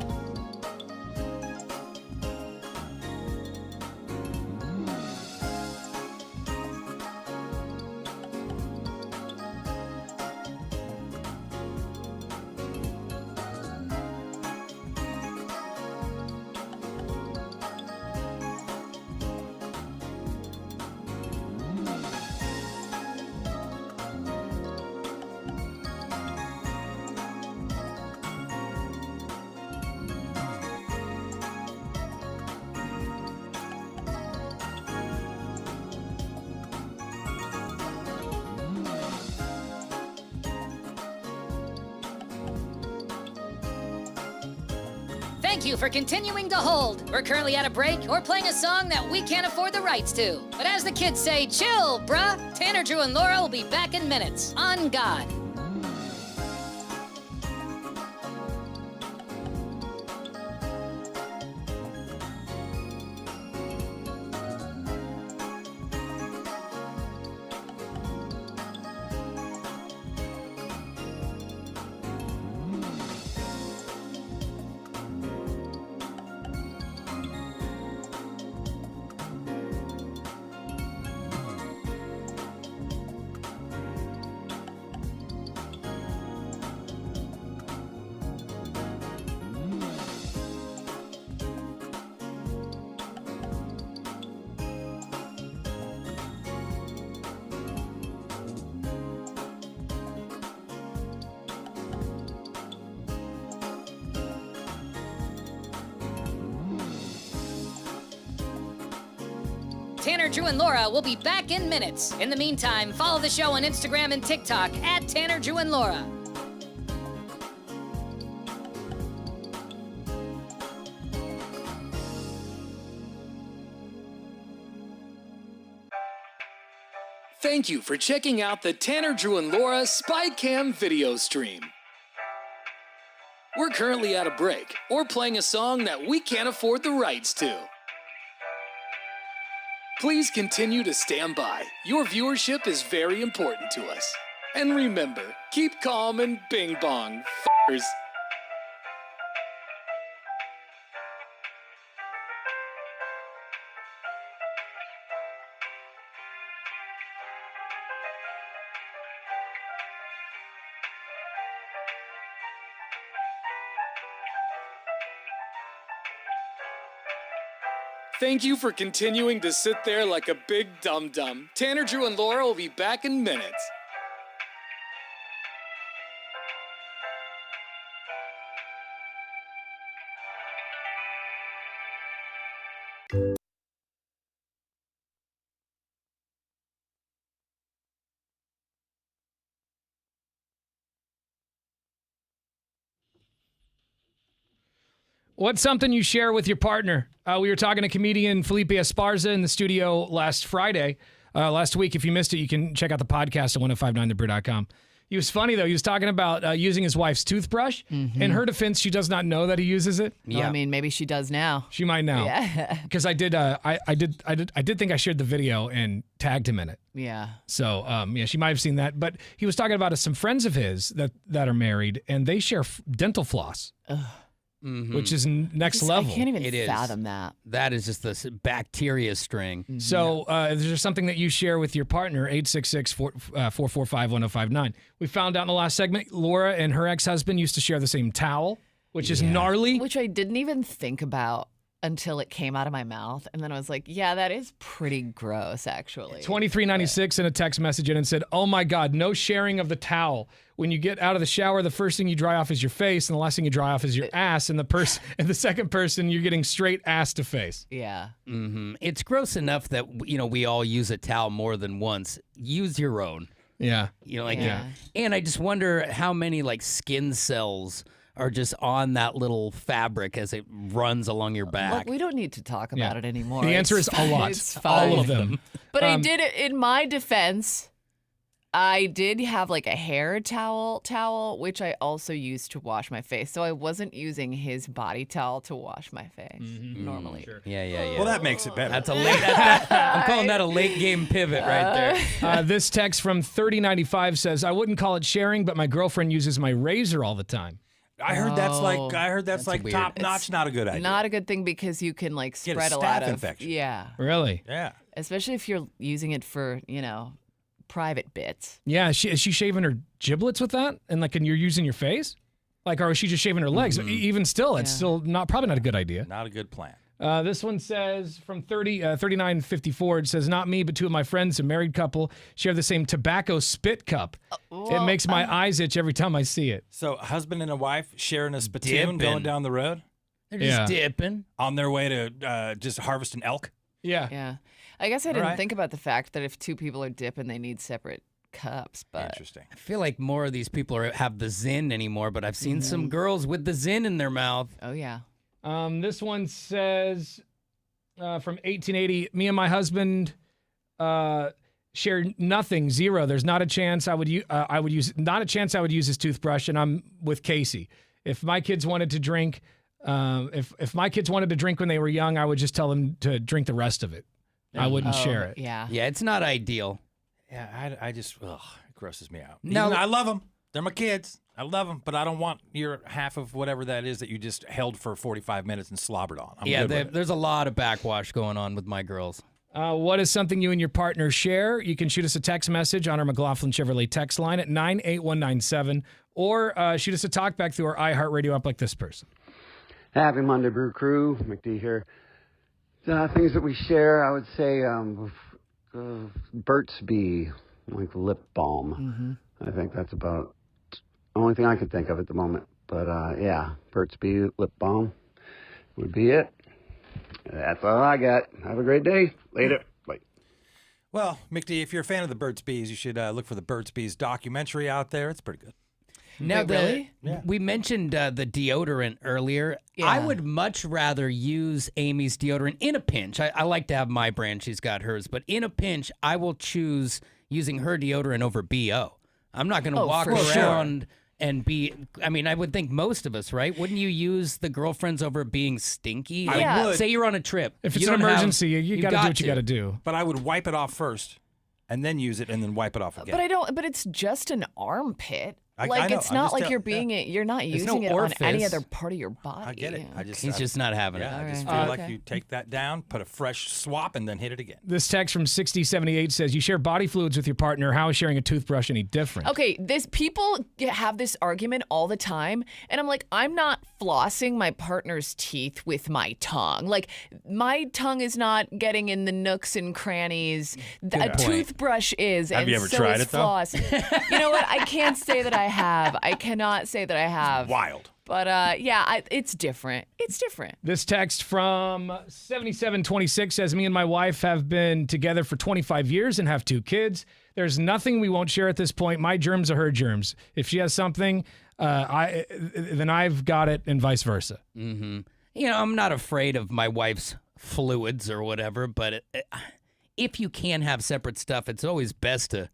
Thank you for continuing to hold. We're currently at a break or playing a song that we can't afford the rights to. But as the kids say, chill, bruh. Tanner, Drew, and Laura will be back in minutes. On God. Tanner, Drew, and Laura will be back in minutes. In the meantime, follow the show on Instagram and TikTok at Tanner, Drew, and Laura. Thank you for checking out the Tanner, Drew, and Laura SpyCam video stream. We're currently at a break or playing a song that we can't afford the rights to. Please continue to stand by. Your viewership is very important to us. And remember, keep calm and bing bong, f***ers. Thank you for continuing to sit there like a big dum-dum. Tanner, Drew, and Laura will be back in minutes. What's something you share with your partner? We were talking to comedian Felipe Esparza in the studio last Friday. Last week, if you missed it, you can check out the podcast at 1059thebrew.com. He was funny, though. He was talking about using his wife's toothbrush. In her defense, she does not know that he uses it. Well, I mean, maybe she does now. She might now. Yeah. Because I did think I shared the video and tagged him in it. Yeah. So, yeah, she might have seen that. But he was talking about some friends of his that are married, and they share dental floss. Ugh. Which is next level. I can't even fathom that. That is just this bacteria string. So is there something that you share with your partner? 866-445-1059. We found out in the last segment, Laura and her ex-husband used to share the same towel, which is gnarly. Which I didn't even think about until it came out of my mouth. And then I was like, yeah, that is pretty gross, actually. 2396 in a text message in and said, oh my God, no sharing of the towel. When you get out of the shower, the first thing you dry off is your face, and the last thing you dry off is your ass. And the second person, you're getting straight ass to face. Yeah. Mm-hmm. It's gross enough that we all use a towel more than once. Use your own. Yeah. And I just wonder how many skin cells are just on that little fabric as it runs along your back. Look, we don't need to talk about it anymore. The answer is a lot. It's fine. All of them. But I did it in my defense. I did have a hair towel, which I also used to wash my face. So I wasn't using his body towel to wash my face normally. Sure. Yeah. Well, that makes it better. That's a late. I'm calling that a late game pivot right there. This text from 3095 says, I wouldn't call it sharing, but my girlfriend uses my razor all the time. I heard that's top notch. Not a good idea. Not a good thing because you can spread Get a lot staph of infection. Yeah. Really? Yeah. Especially if you're using it for private bits. Yeah, is she shaving her giblets with that? And you're using your face? Or is she just shaving her legs? Even still, it's still probably not a good idea. Not a good plan. This one says from 3954, it says, not me, but two of my friends, a married couple, share the same tobacco spit cup. It makes my eyes itch every time I see it. So husband and a wife sharing a spittoon going down the road? They're just dipping. On their way to just harvest an elk? Yeah. Yeah. I guess I didn't think about the fact that if two people are dipping, they need separate cups. But interesting. I feel like more of these people have the Zin anymore, but I've seen some girls with the Zin in their mouth. Oh, yeah. This one says from 1880, me and my husband share nothing, zero. There's not a chance I would use his toothbrush, and I'm with Casey. If my kids wanted to drink, if my kids wanted to drink when they were young, I would just tell them to drink the rest of it. I wouldn't share it. Yeah. Yeah, it's not ideal. Yeah, I just, it grosses me out. No. I love them. They're my kids. I love them, but I don't want your half of whatever that is that you just held for 45 minutes and slobbered on. There's a lot of backwash going on with my girls. What is something you and your partner share? You can shoot us a text message on our McLaughlin Chevrolet text line at 98197, or shoot us a talk back through our iHeartRadio app like this person. Happy Monday, Brew Crew. McD here. Things that we share, I would say Burt's Bee, lip balm. I think that's about the only thing I can think of at the moment. But Burt's Bee lip balm would be it. That's all I got. Have a great day. Later. Bye. Well, McD, if you're a fan of the Burt's Bees, you should look for the Burt's Bees documentary out there. It's pretty good. Now, really? We mentioned the deodorant earlier. Yeah. I would much rather use Amy's deodorant in a pinch. I like to have my brand. She's got hers. But in a pinch, I will choose using her deodorant over BO. I'm not going to walk around and be... I mean, I would think most of us, right? Wouldn't you use the girlfriends over being stinky? I would. Say you're on a trip. If it's an emergency, you got to do what you got to do. But I would wipe it off first and then use it and then wipe it off again. But it's just an armpit. Like know. it's I'm not just like tell- you're being it. You're not There's using no it on any orifice. other part of your body. I get it. He's just not having it. Yeah, I just All feel right. like you take that down, put a fresh swap, and then hit it again. This text from 6078 says, you share body fluids with your partner. How is sharing a toothbrush any different? Okay, people have this argument all the time, and I'm like, I'm not flossing my partner's teeth with my tongue. Like, my tongue is not getting in the nooks and crannies. A toothbrush is, Have and you ever so tried is it, though? floss. You know what? I can't say that I have. I cannot say that I have. Wild. But yeah, it's different. It's different. This text from 7726 says, me and my wife have been together for 25 years and have 2 kids. There's nothing we won't share at this point. My germs are her germs. If she has something, then I've got it, and vice versa. Mm-hmm. You know, I'm not afraid of my wife's fluids or whatever, but if you can have separate stuff, it's always best to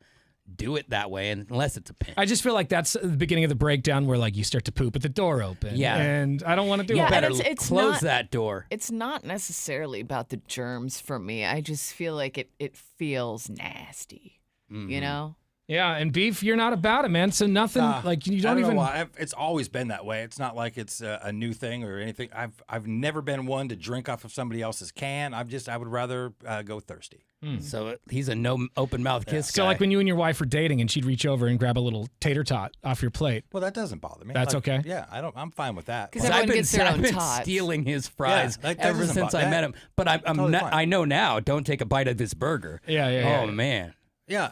do it that way, unless it's a pinch. I just feel like that's the beginning of the breakdown where, like, you start to poop with the door open. Yeah. And I don't want to do Yeah, it. and Better it's close not- that door. It's not necessarily about the germs for me. I just feel like it feels nasty. You know? Yeah, and beef, you're not about it, man. So nothing, like, you I don't know even... why. It's always been that way. It's not like it's a new thing or anything. I've never been one to drink off of somebody else's can. I would rather go thirsty. So he's a no open mouth kiss So, guy. like, when you and your wife were dating and she'd reach over and grab a little tater tot off your plate. Well, that doesn't bother me. That's okay? Yeah, I'm fine with that. 'Cause everyone gets their own I've been tots. stealing his fries Yeah, that ever doesn't since bother- I met that- him. But I'm totally not, fine. I know now, don't take a bite of this burger. Yeah. Oh, man. Yeah,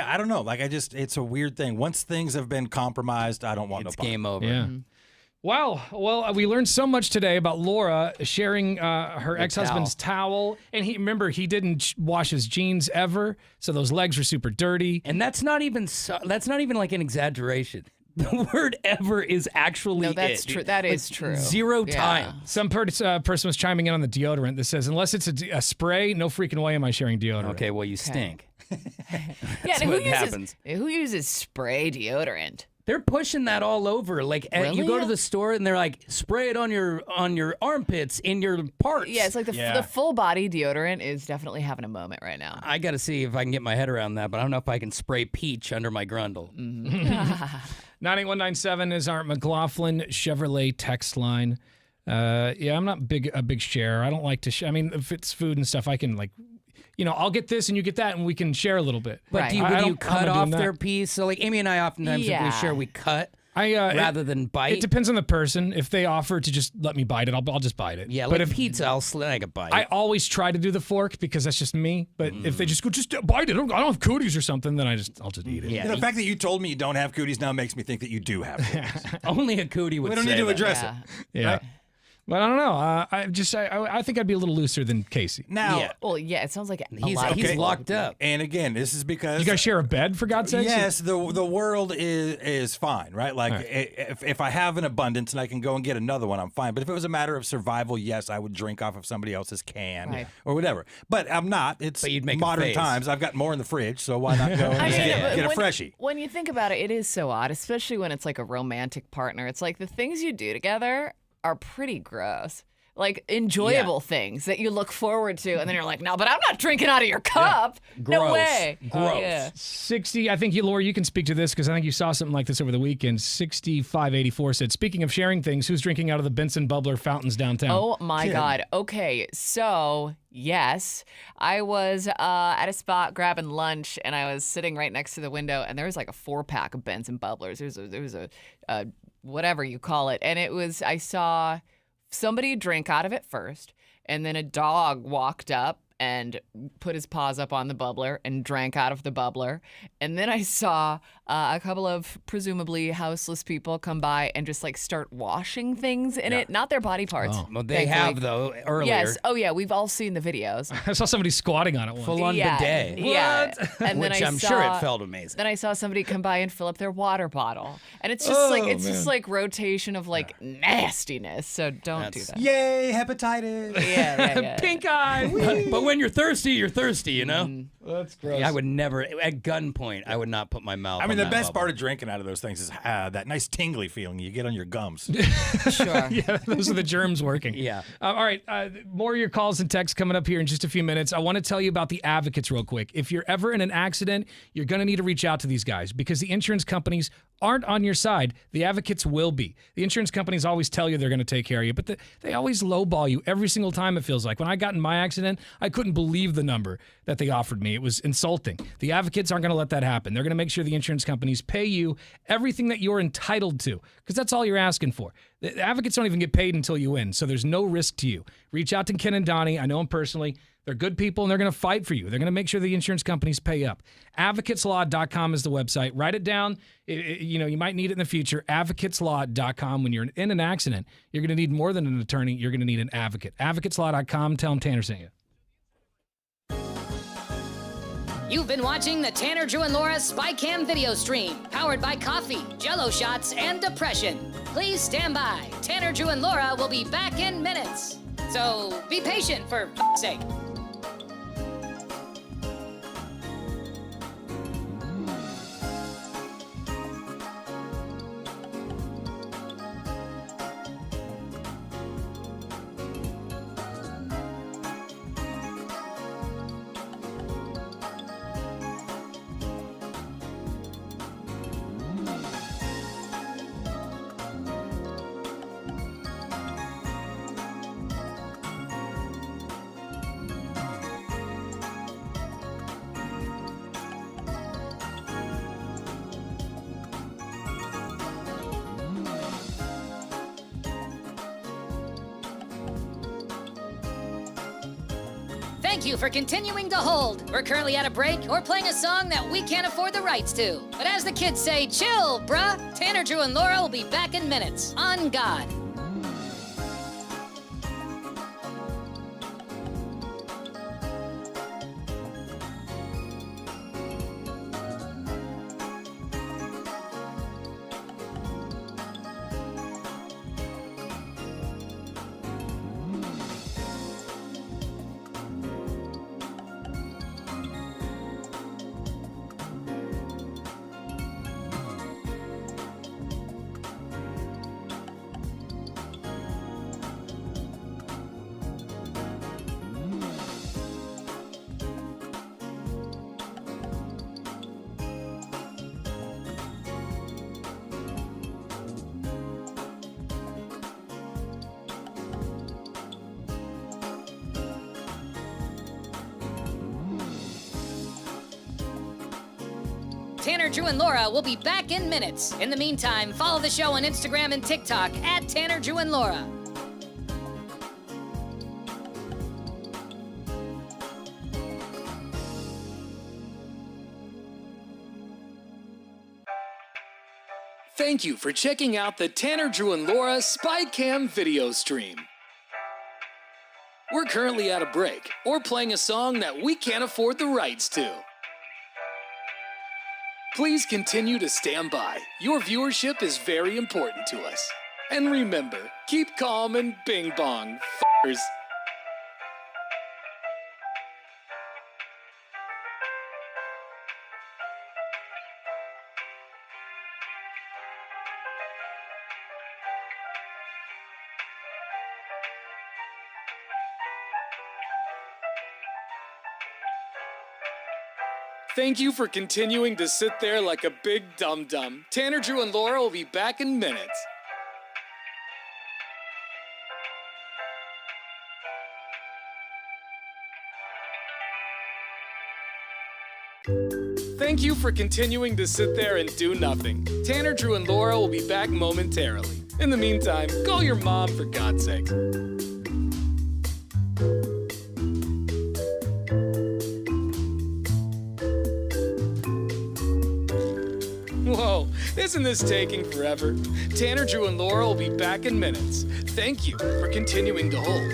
I don't know. Like, it's a weird thing. Once things have been compromised, I don't want It's no part. game over. Yeah. Wow. Well, we learned so much today about Laura sharing her ex-husband's towel. And he didn't wash his jeans ever, so those legs were super dirty. And that's not even like an exaggeration. The word ever is actually No, that's it. true. That Like, is true. 0 Yeah. times. Some person was chiming in on the deodorant that says, unless it's a spray, no freaking way am I sharing deodorant. Okay, well, you stink. Yeah, and what happens. who uses spray deodorant? They're pushing that all over. Like you go to the store and they're like, spray it on your armpits, in your parts. Yeah, it's like the full body deodorant is definitely having a moment right now. I got to see if I can get my head around that, but I don't know if I can spray peach under my grundle. 98197 is our McLaughlin Chevrolet text line. Yeah, I'm not a big share. I don't like to I mean, if it's food and stuff, I can, like, I'll get this and you get that and we can share a little bit. But Right. do you, I would you don't- I'm cut not off doing their that. piece? So like Amy and I oftentimes if we Yeah. share, we cut rather than bite. It depends on the person. If they offer to just let me bite it, I'll just bite it. Yeah, but like if pizza, I'll snag a bite. I always try to do the fork because that's just me. But if they just go, just bite it. I don't have cooties or something, then I'll just eat it. Yeah. The fact that you told me you don't have cooties now makes me think that you do have cooties. Only a cootie would We don't say need to that. address Yeah. it. Yeah. Right? But I don't know. I think I'd be a little looser than Casey. Now, Yeah. Well, yeah, it sounds like He's locked up. and again, this is because You guys share a bed, for God's sake? yes, the world is fine, right? Like Right. if I have an abundance and I can go and get another one, I'm fine. But if it was a matter of survival, yes, I would drink off of somebody else's can Right. or whatever. But I'm not. It's But you'd make a modern face. times. I've got more in the fridge, so why not go and I mean, get a when- freshie? When you think about it, it is so odd, especially when it's like a romantic partner. It's like the things you do together are pretty gross. Like enjoyable things that you look forward to, and then you're like, no, but I'm not drinking out of your cup. No Gross. way. Gross. Yeah. 60, I think, Laura, you can speak to this because I think you saw something like this over the weekend. 6584 said, speaking of sharing things, who's drinking out of the Benson Bubbler fountains downtown? Oh my God. Okay, so yes, I was at a spot grabbing lunch, and I was sitting right next to the window, and there was like a 4-pack of Benson Bubblers. There was a whatever you call it, and I saw somebody drink out of it first, and then a dog walked up and put his paws up on the bubbler and drank out of the bubbler. And then I saw a couple of presumably houseless people come by and just like start washing things in it, not their body parts. Oh, well, they have, though, earlier. Yes. Oh, yeah. We've all seen the videos. I saw somebody squatting on it once. Full on bidet. Yeah. And then Which I'm sure it felt amazing. Then I saw somebody come by and fill up their water bottle. And it's just just like rotation of like nastiness. So don't do that. Yay, hepatitis. Yeah. Pink eye. But when you're thirsty, you know? That's gross. Yeah, I would never, at gunpoint, I would not put my mouth I mean, on the that best bubble. part of drinking out of those things is that nice tingly feeling you get on your gums. Sure. Yeah, those are the germs working. Yeah. All right. More of your calls and texts coming up here in just a few minutes. I want to tell you about the Advocates real quick. If you're ever in an accident, you're going to need to reach out to these guys because the insurance companies aren't on your side, the advocates will be. The insurance companies always tell you they're going to take care of you, but they always lowball you every single time, it feels like. When I got in my accident, I couldn't believe the number that they offered me. It was insulting. The advocates aren't going to let that happen. They're going to make sure the insurance companies pay you everything that you're entitled to, because that's all you're asking for. The advocates don't even get paid until you win, so there's no risk to you. Reach out to Ken and Donnie. I know them personally. They're good people, and they're going to fight for you. They're going to make sure the insurance companies pay up. Advocateslaw.com is the website. Write it down. You might need it in the future. Advocateslaw.com. When you're in an accident, you're going to need more than an attorney. You're going to need an advocate. Advocateslaw.com. Tell them Tanner sent you. You've been watching the Tanner, Drew, and Laura SpyCam video stream, powered by coffee, Jello shots, and depression. Please stand by. Tanner, Drew, and Laura will be back in minutes. So be patient, for f***'s sake. Thank you for continuing to hold. We're currently at a break or playing a song that we can't afford the rights to. But as the kids say, chill, bruh. Tanner, Drew, and Laura will be back in minutes. On God. Tanner, Drew, and Laura will be back in minutes. In the meantime, follow the show on Instagram and TikTok at Tanner, Drew, and Laura. Thank you for checking out the Tanner, Drew, and Laura SpyCam video stream. We're currently at a break or playing a song that we can't afford the rights to. Please continue to stand by. Your viewership is very important to us. And remember, keep calm and bing bong, f***ers. Thank you for continuing to sit there like a big dum-dum. Tanner, Drew, and Laura will be back in minutes. Thank you for continuing to sit there and do nothing. Tanner, Drew, and Laura will be back momentarily. In the meantime, call your mom for God's sake. Whoa, isn't this taking forever? Tanner, Drew, and Laura will be back in minutes. Thank you for continuing to hold.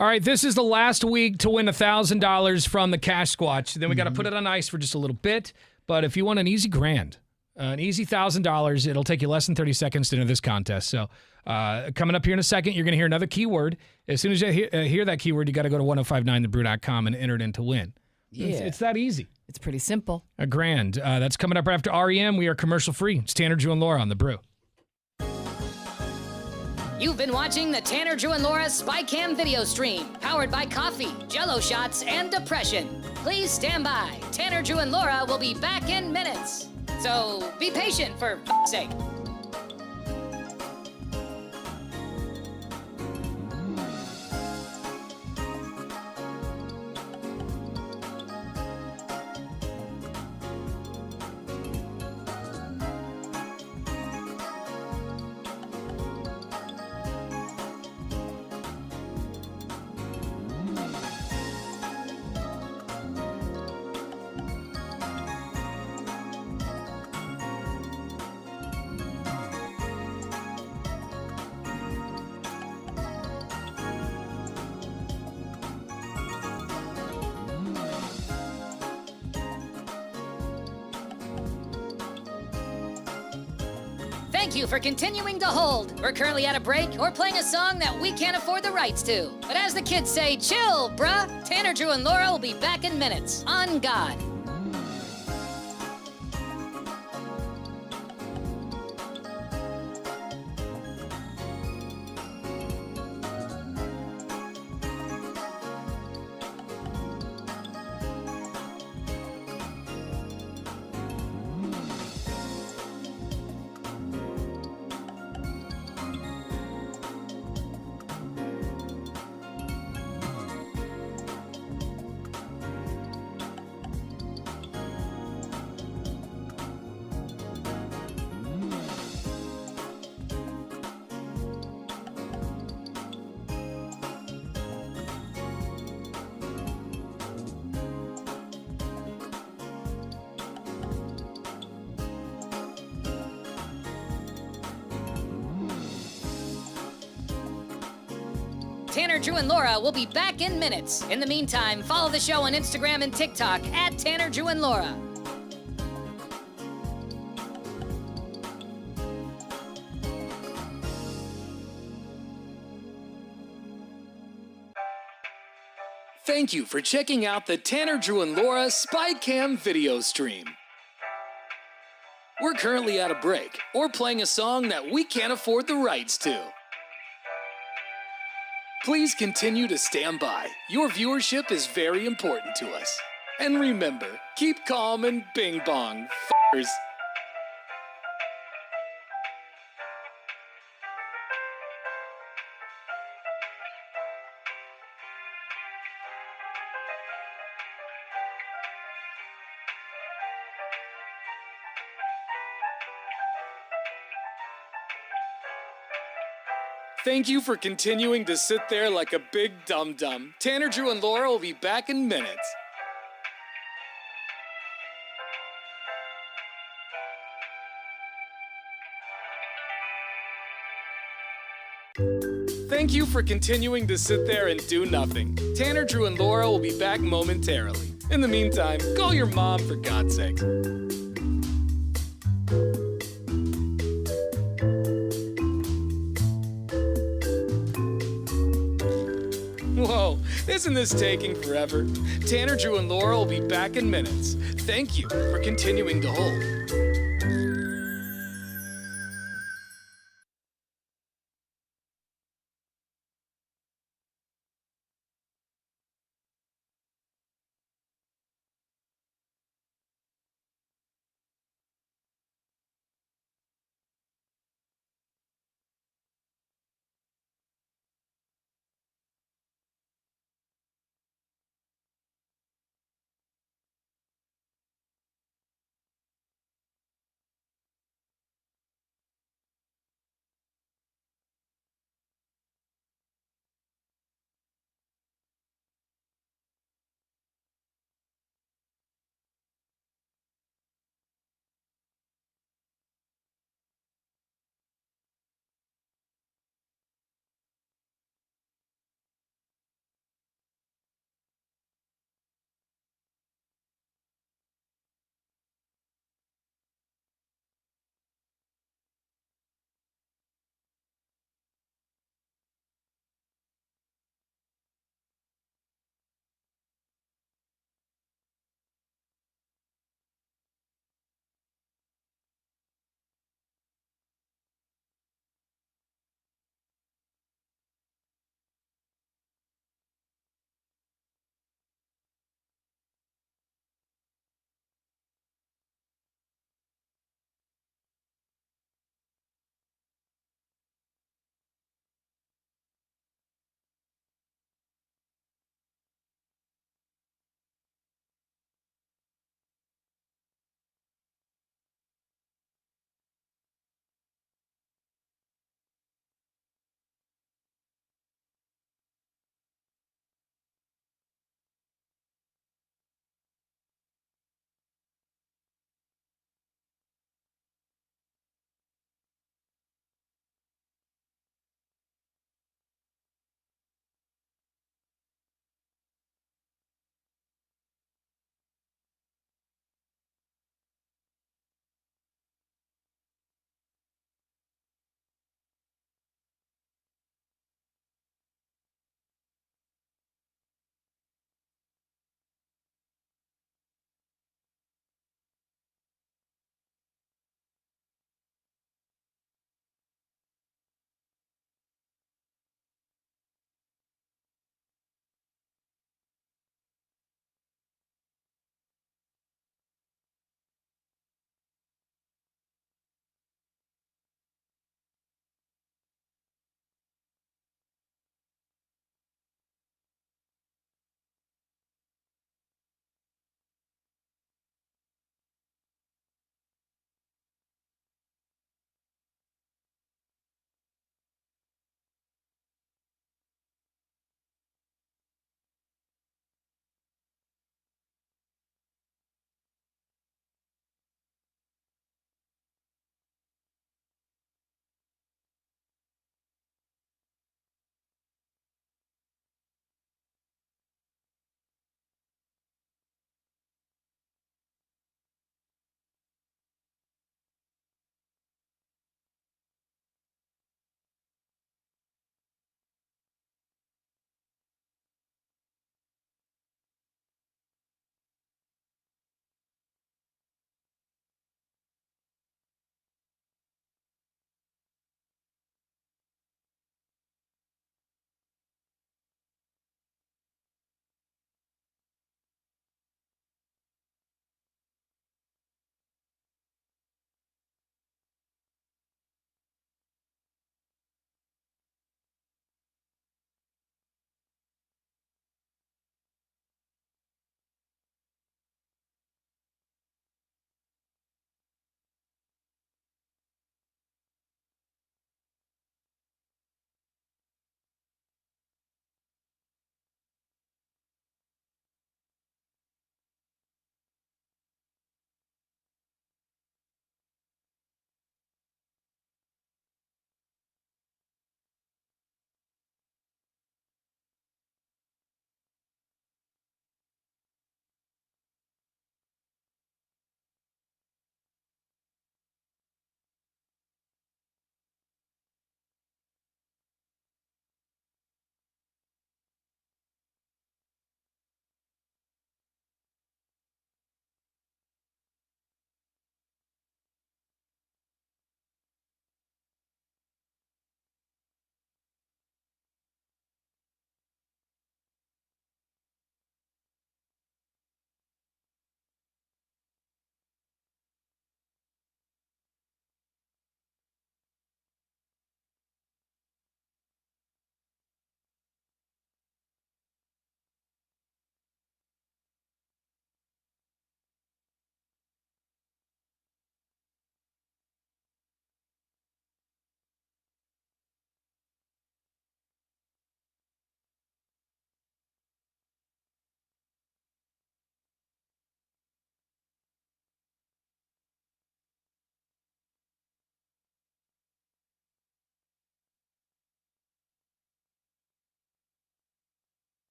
All right, this is the last week to win $1,000 from the Cash Squatch. Then we got to put it on ice for just a little bit. But if you want an easy grand, an easy $1,000, it'll take you less than 30 seconds to enter this contest. So coming up here in a second, you're going to hear another keyword. As soon as you hear that keyword, you got to go to 1059thebrew.com and enter it in to win. Yeah. It's that easy. It's pretty simple. A grand. That's coming up right after REM. We are commercial free. It's Tanner, Drew, and Laura on The Brew. You've been watching the Tanner, Drew, and Laura SpyCam video stream, powered by coffee, Jello shots, and depression. Please stand by. Tanner, Drew, and Laura will be back in minutes. So be patient for f***'s sake. Thank you for continuing to hold. We're currently at a break or playing a song that we can't afford the rights to. But as the kids say, chill, bruh. Tanner, Drew, and Laura will be back in minutes. On God. Tanner, Drew, and Laura will be back in minutes. In the meantime, follow the show on Instagram and TikTok at Tanner, Drew, and Laura. Thank you for checking out the Tanner, Drew, and Laura SpyCam video stream. We're currently at a break or playing a song that we can't afford the rights to. Please continue to stand by. Your viewership is very important to us. And remember, keep calm and bing bong, f***ers. Thank you for continuing to sit there like a big dum-dum. Tanner, Drew, and Laura will be back in minutes. Thank you for continuing to sit there and do nothing. Tanner, Drew, and Laura will be back momentarily. In the meantime, call your mom for God's sake. Whoa, isn't this taking forever? Tanner, Drew, and Laura will be back in minutes. Thank you for continuing to hold.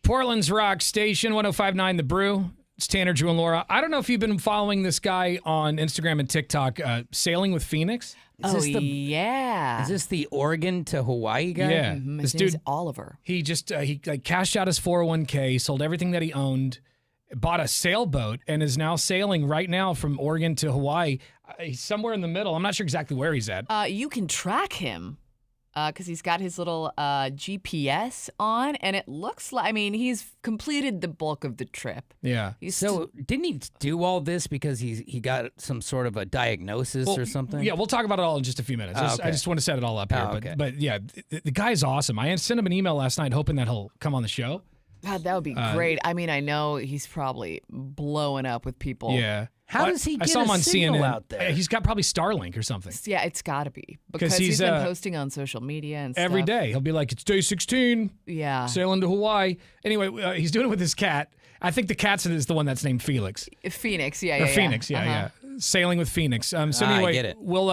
Portland's Rock Station, 105.9 The Brew. It's Tanner, Drew, and Laura. I don't know if you've been following this guy on Instagram and TikTok, Sailing with Phoenix. Yeah. Is this the Oregon to Hawaii guy? Yeah. His name is Oliver. He just he cashed out his 401k, sold everything that he owned, bought a sailboat, and is now sailing right now from Oregon to Hawaii. He's somewhere in the middle. I'm not sure exactly where he's at. You can track him because he's got his little GPS on, and it looks like, I mean, he's completed the bulk of the trip. Yeah. So didn't he do all this because he got some sort of a diagnosis or something? Yeah, we'll talk about it all in just a few minutes. I just want to set it all up here. Okay. But yeah, the guy's awesome. I sent him an email last night hoping that he'll come on the show. God, that would be great. I mean, I know he's probably blowing up with people. Yeah. How does he get I saw him on signal CNN. out there? He's got probably Starlink or something. Yeah, it's got to be. Because he's been posting on social media and stuff. Every day. He'll be like, it's day 16. Yeah. Sailing to Hawaii. Anyway, he's doing it with his cat. I think the cat is the one that's named Felix. Phoenix, yeah. Or Phoenix, yeah. Sailing with Phoenix. So anyway, I get it. We'll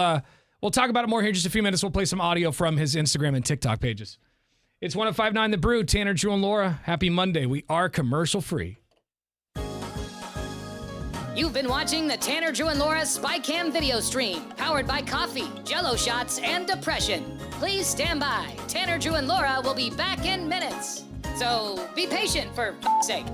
talk about it more here in just a few minutes. We'll play some audio from his Instagram and TikTok pages. It's 105.9 The Brew. Tanner, Drew, and Laura. Happy Monday. We are commercial free. You've been watching the Tanner, Drew, and Laura SpyCam video stream, powered by coffee, Jell-O shots, and depression. Please stand by. Tanner, Drew, and Laura will be back in minutes. So be patient, for f***'s sake.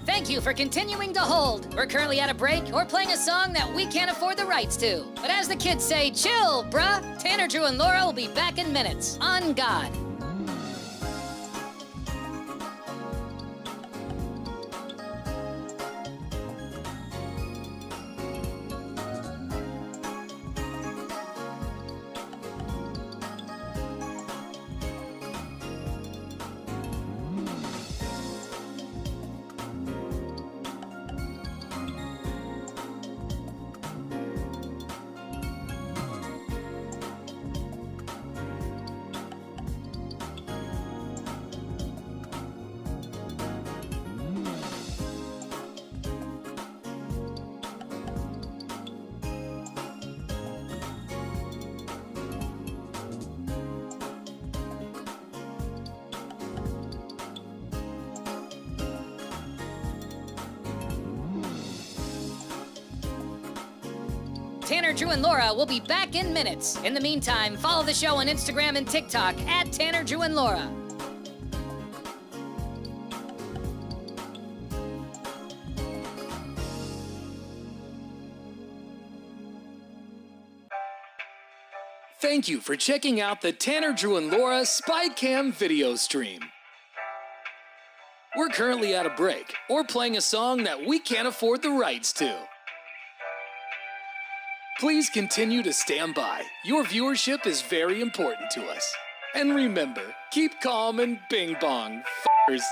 Thank you for continuing to hold. We're currently at a break or playing a song that we can't afford the rights to. But as the kids say, chill, bruh. Tanner, Drew, and Laura will be back in minutes. On God. Tanner, Drew, and Laura will be back in minutes. In the meantime, follow the show on Instagram and TikTok at Tanner, Drew, and Laura. Thank you for checking out the Tanner, Drew, and Laura SpyCam video stream. We're currently at a break or playing a song that we can't afford the rights to. Please continue to stand by. Your viewership is very important to us. And remember, keep calm and bing bong, f***ers.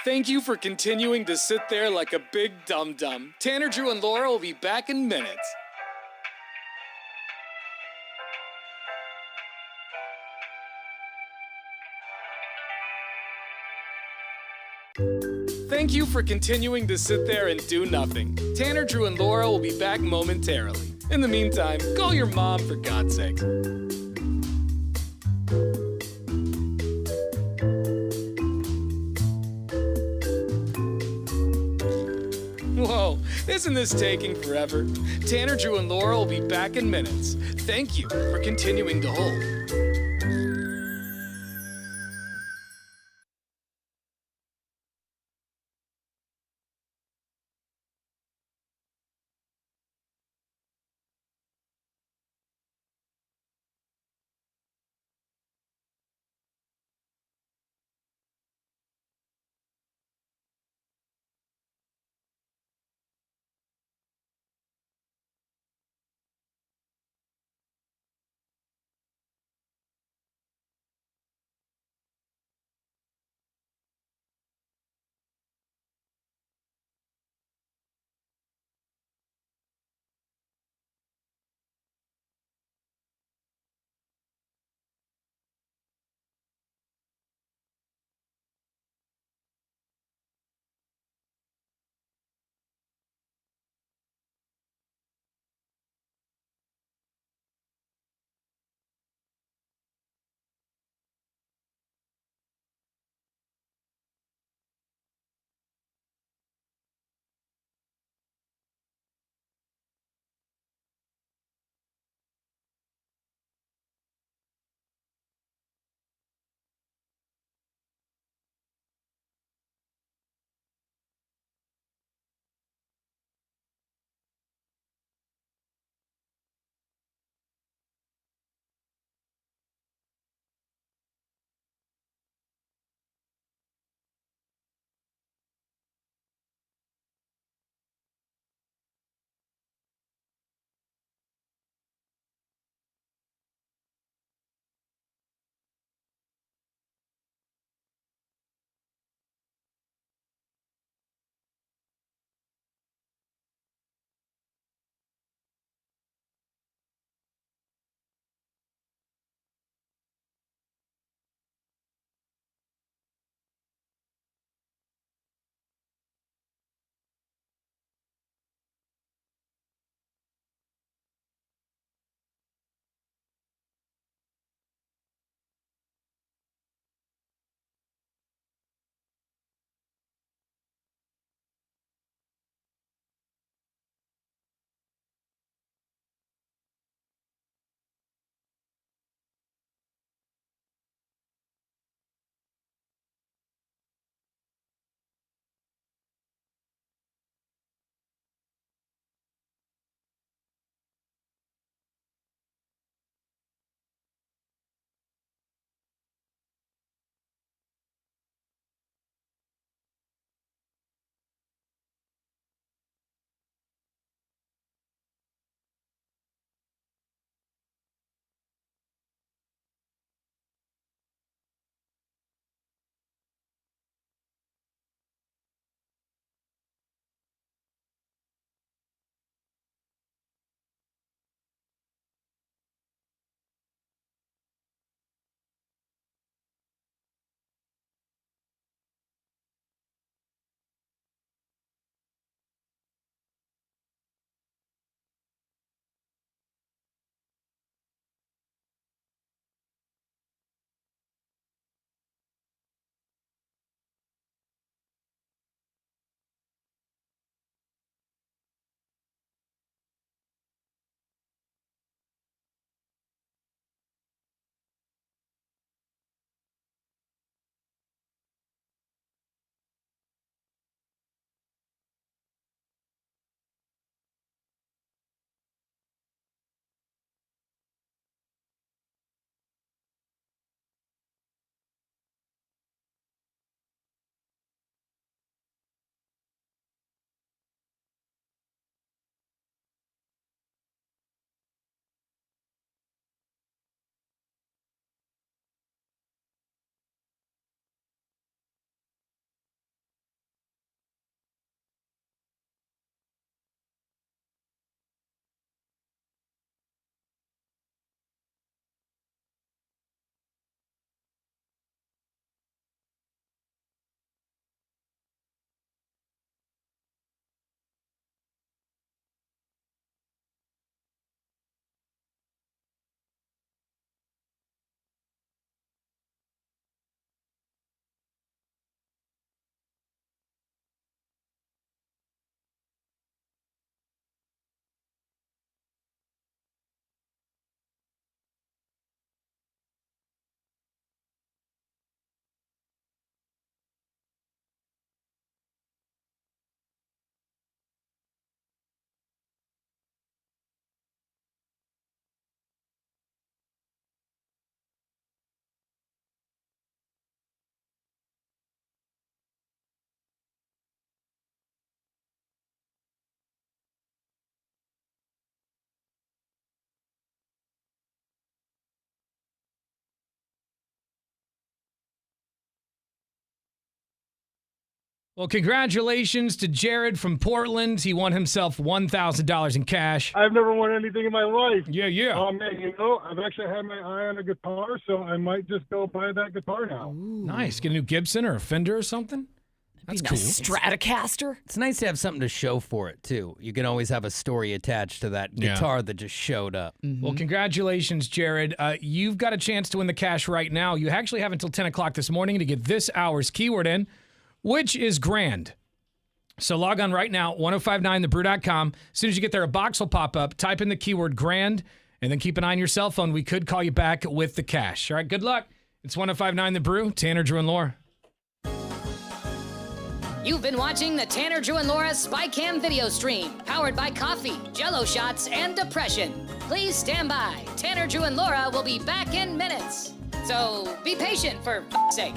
Thank you for continuing to sit there like a big dum-dum. Tanner, Drew, and Laura will be back in minutes. Thank you for continuing to sit there and do nothing. Tanner, Drew, and Laura will be back momentarily. In the meantime, call your mom for God's sake. Whoa, isn't this taking forever? Tanner, Drew, and Laura will be back in minutes. Thank you for continuing to hold. Well, congratulations to Jared from Portland. He won himself $1,000 in cash. I've never won anything in my life. Yeah, yeah. Oh, man, I've actually had my eye on a guitar, so I might just go buy that guitar now. Nice. Get a new Gibson or a Fender or something? That's cool. Stratocaster. It's nice to have something to show for it, too. You can always have a story attached to that guitar that just showed up. Well, congratulations, Jared. You've got a chance to win the cash right now. You actually have until 10 o'clock this morning to get this hour's keyword in, which is grand. So log on right now, 1059thebrew.com. As soon as you get there, a box will pop up. Type in the keyword grand, and then keep an eye on your cell phone. We could call you back with the cash. All right, good luck. It's 1059 The Brew. Tanner, Drew, and Laura. You've been watching the Tanner, Drew, and Laura SpyCam video stream, powered by coffee, Jello shots, and depression. Please stand by. Tanner, Drew, and Laura will be back in minutes. So be patient, for f***'s sake.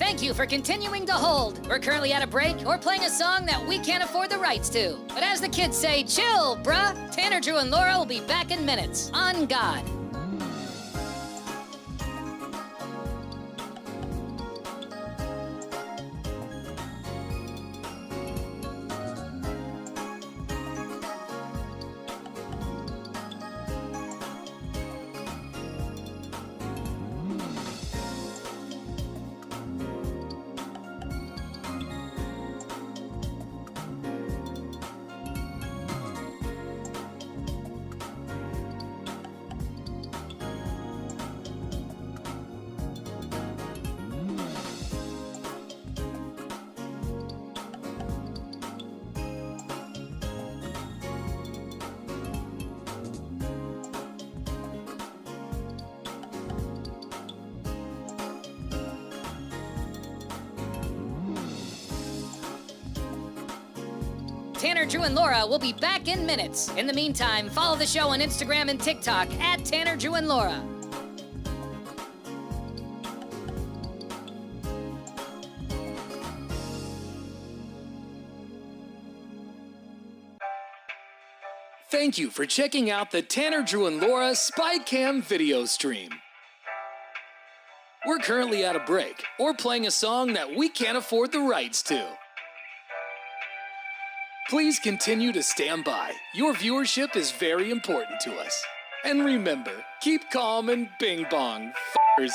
Thank you for continuing to hold. We're currently at a break or playing a song that we can't afford the rights to. But as the kids say, chill, bruh. Tanner, Drew, and Laura will be back in minutes. On God. Tanner, Drew, and Laura will be back in minutes. In the meantime, follow the show on Instagram and TikTok at Tanner, Drew, and Laura. Thank you for checking out the Tanner, Drew, and Laura SpyCam video stream. We're currently at a break or playing a song that we can't afford the rights to. Please continue to stand by. Your viewership is very important to us. And remember, keep calm and bing bong, f***ers.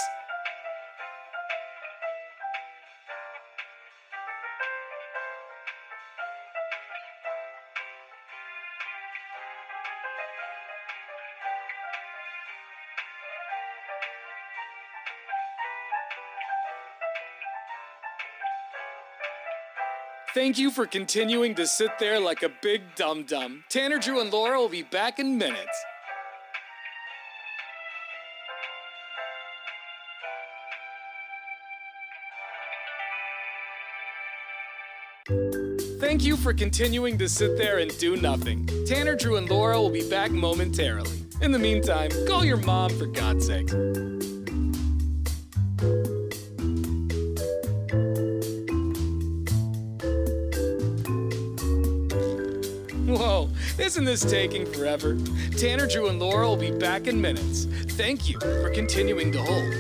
Thank you for continuing to sit there like a big dum-dum. Tanner, Drew, and Laura will be back in minutes. Thank you for continuing to sit there and do nothing. Tanner, Drew, and Laura will be back momentarily. In the meantime, call your mom for God's sake. Whoa, isn't this taking forever? Tanner, Drew, and Laura will be back in minutes. Thank you for continuing to hold.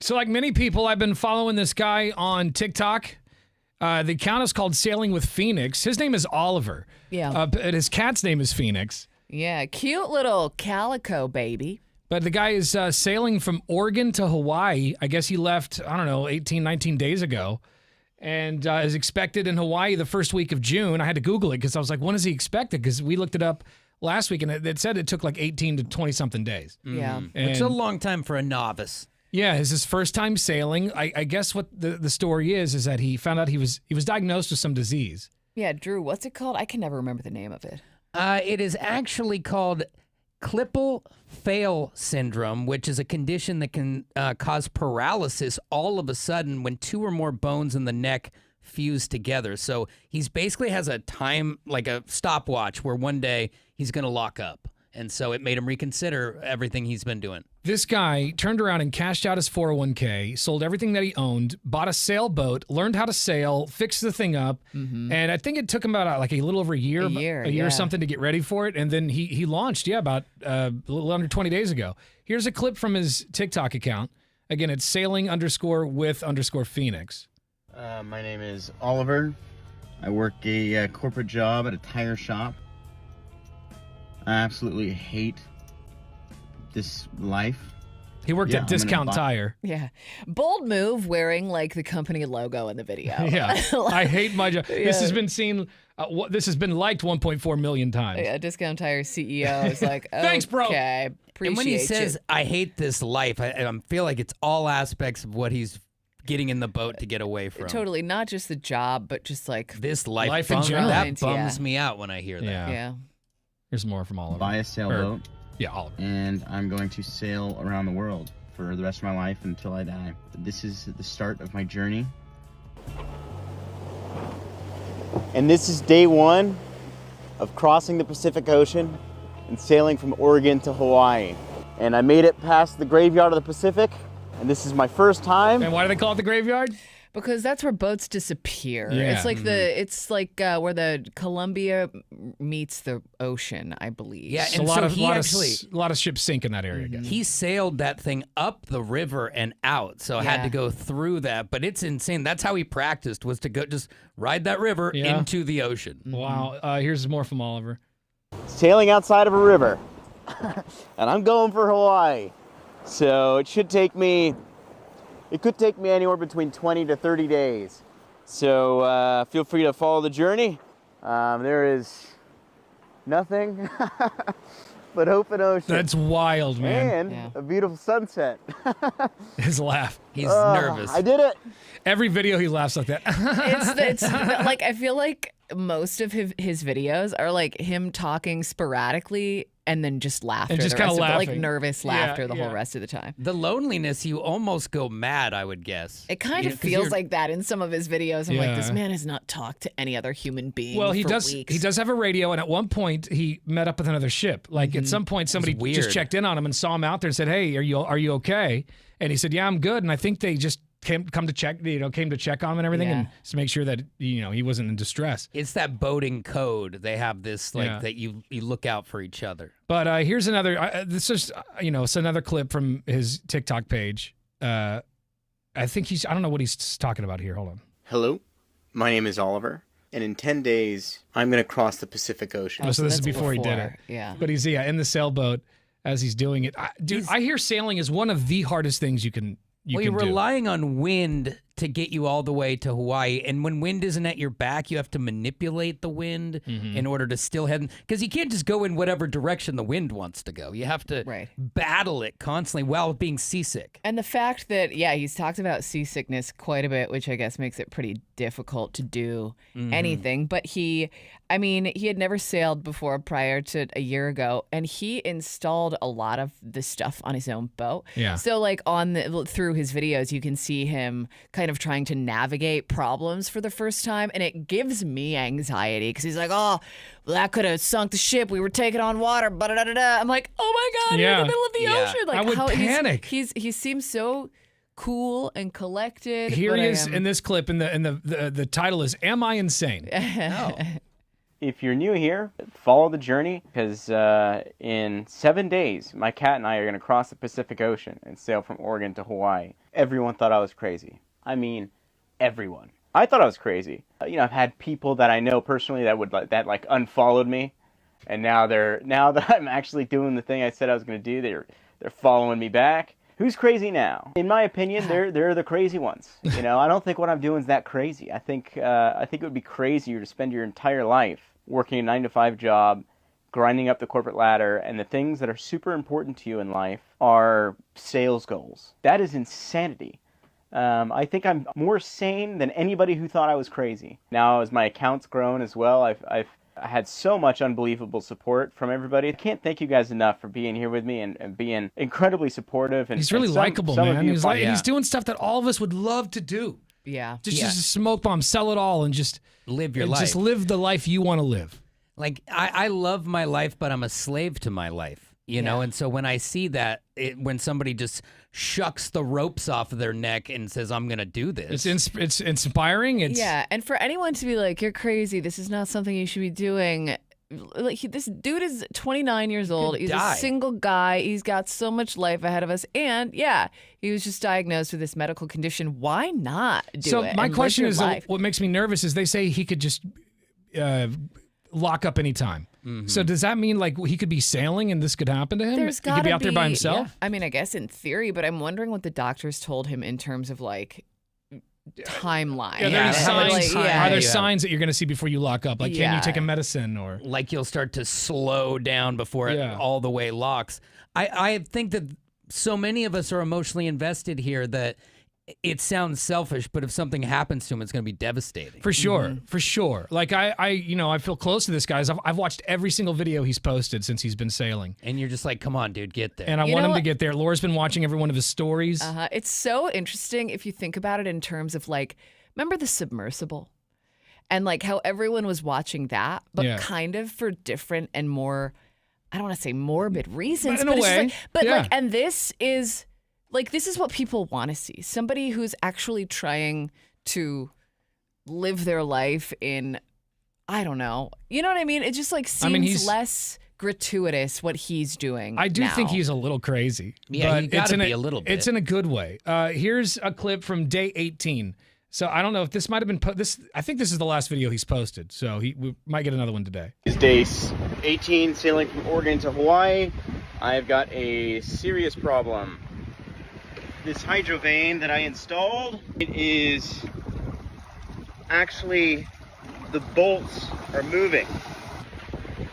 So like many people, I've been following this guy on TikTok. The account is called Sailing with Phoenix. His name is Oliver. Yeah. And his cat's name is Phoenix. Yeah, cute little calico baby. But the guy is sailing from Oregon to Hawaii. I guess he left, 18, 19 days ago. And is expected in Hawaii the first week of June. I had to Google it because I was like, when is he expected? Because we looked it up last week, and it said it took like 18 to 20-something days. Yeah. It's a long time for a novice. Yeah, it's his first time sailing. I guess what the story is that he found out he was diagnosed with some disease. Yeah, Drew, what's it called? I can never remember the name of it. It is actually called Klippel-Feil syndrome, which is a condition that can cause paralysis all of a sudden when two or more bones in the neck fuse together. So he's basically has a time, like a stopwatch, where one day he's going to lock up. And so it made him reconsider everything he's been doing. This guy turned around and cashed out his 401k, sold everything that he owned, bought a sailboat, learned how to sail, fixed the thing up, and I think it took him about like a little over a year or something to get ready for it, and then he launched, about a little under 20 days ago. Here's a clip from his TikTok account. Again, it's sailing_with_Phoenix. My name is Oliver. I work a corporate job at a tire shop. I absolutely hate this life. He worked at Discount Tire. Yeah. Bold move wearing like the company logo in the video. Yeah. I hate my job. Yeah. This has been seen, this has been liked 1.4 million times. Yeah, Discount Tire CEO is like, Thanks, bro. Okay, appreciate And when he says, you. I hate this life, I feel like it's all aspects of what he's getting in the boat to get away from. Totally, not just the job, but just like this life in general. That bums me out when I hear that. Yeah. Here's more from Oliver. Buy a sailboat. Oliver. And I'm going to sail around the world for the rest of my life until I die. This is the start of my journey. And this is day one of crossing the Pacific Ocean and sailing from Oregon to Hawaii. And I made it past the graveyard of the Pacific, and this is my first time. And why do they call it the graveyard? Because that's where boats disappear. Yeah. It's like where the Columbia meets the ocean, I believe. Yeah, So and a lot so a lot of ships sink in that area. I guess. He sailed that thing up the river and out, so had to go through that. But it's insane. That's how he practiced, was to go just ride that river into the ocean. Wow. Here's more from Oliver. Sailing outside of a river, and I'm going for Hawaii. So it could take me anywhere between 20 to 30 days. So feel free to follow the journey. There is nothing but open ocean. That's wild, man. And a beautiful sunset. His laugh. He's nervous. I did it. Every video he laughs like that. It's like, I feel like most of his videos are like him talking sporadically and then just laughter. And just the rest kinda of it, like laughing. nervous laughter the whole rest of the time. The loneliness, you almost go mad, I would guess. It kind of feels like that in some of his videos. I'm like, this man has not talked to any other human being Well, he for does. weeks. He does have a radio, and at one point he met up with another ship. Like at some point, somebody just weird. checked in on him and saw him out there and said, "Hey, are you okay?" And he said, "Yeah, I'm good." And I think they just came to check on him and everything, and just to make sure that he wasn't in distress. It's that boating code. They have this that you look out for each other. But here's another. This is it's another clip from his TikTok page. I think I don't know what he's talking about here. Hold on. Hello, my name is Oliver, and in 10 days, I'm going to cross the Pacific Ocean. Oh, so this is before he did it. Yeah. But he's in the sailboat as he's doing it. I hear sailing is one of the hardest things you can. You're relying on wind to get you all the way to Hawaii. And when wind isn't at your back, you have to manipulate the wind in order to still head. Because you can't just go in whatever direction the wind wants to go. You have to battle it constantly while being seasick. And the fact that, he's talked about seasickness quite a bit, which I guess makes it pretty difficult to do anything. But he had never sailed before prior to a year ago, and he installed a lot of the stuff on his own boat. Yeah. So like through his videos, you can see him kind of trying to navigate problems for the first time, and it gives me anxiety because he's like, "Oh, well, that could have sunk the ship. We were taking on water." I'm like, "Oh my God, you're in the middle of the ocean!" Like, I would panic. He seems so cool and collected. Here he is in this clip, and the title is "Am I Insane?" if you're new here, follow the journey, because in 7 days, my cat and I are going to cross the Pacific Ocean and sail from Oregon to Hawaii. Everyone thought I was crazy. I mean, everyone. I thought I was crazy. I've had people that I know personally that unfollowed me, and now that I'm actually doing the thing I said I was going to do, they're following me back. Who's crazy now? In my opinion, they're the crazy ones. I don't think what I'm doing is that crazy. I think it would be crazier to spend your entire life working a 9-to-5 job, grinding up the corporate ladder, and the things that are super important to you in life are sales goals. That is insanity. I think I'm more sane than anybody who thought I was crazy. Now, as my account's grown as well, I've had so much unbelievable support from everybody. I can't thank you guys enough for being here with me and being incredibly supportive. And he's really likable, man. He's doing stuff that all of us would love to do. Yeah. Just a smoke bomb, sell it all, and just live your life. Just live the life you want to live. Like, I love my life, but I'm a slave to my life. And so when I see that, when somebody just shucks the ropes off of their neck and says, I'm going to do this. It's inspiring. Yeah, and for anyone to be like, you're crazy, this is not something you should be doing. Like, this dude is 29 years old. He's a single guy. He's got so much life ahead of us. And, he was just diagnosed with this medical condition. Why not do it? So my question is, life? what makes me nervous is they say he could just lock up anytime. Mm-hmm. So does that mean like he could be sailing and this could happen to him? There's he could be out there by himself? Yeah. I mean, I guess in theory, but I'm wondering what the doctors told him in terms of like timeline. Are there signs that you're going to see before you lock up? Like, can you take a medicine or? Like you'll start to slow down before it all the way locks. I think that so many of us are emotionally invested here that it sounds selfish, but if something happens to him, it's going to be devastating. For sure, for sure. Like I feel close to this guy. I've watched every single video he's posted since he's been sailing. And you're just like, come on, dude, get there. And I want him to get there. Laura's been watching every one of his stories. It's so interesting if you think about it in terms of like, remember the submersible? And like how everyone was watching that, but kind of for different and more, I don't want to say morbid reasons. But in a way. And this is... Like, this is what people want to see. Somebody who's actually trying to live their life in, I don't know. You know what I mean? It just, like, seems less gratuitous what he's doing I do think he's a little crazy. Yeah, but you gotta be a little bit. It's in a good way. Here's a clip from day 18. So I don't know if this might have been I think this is the last video he's posted. So we might get another one today. It's day 18, sailing from Oregon to Hawaii. I've got a serious problem. This hydro vane that I installed, it is actually, the bolts are moving.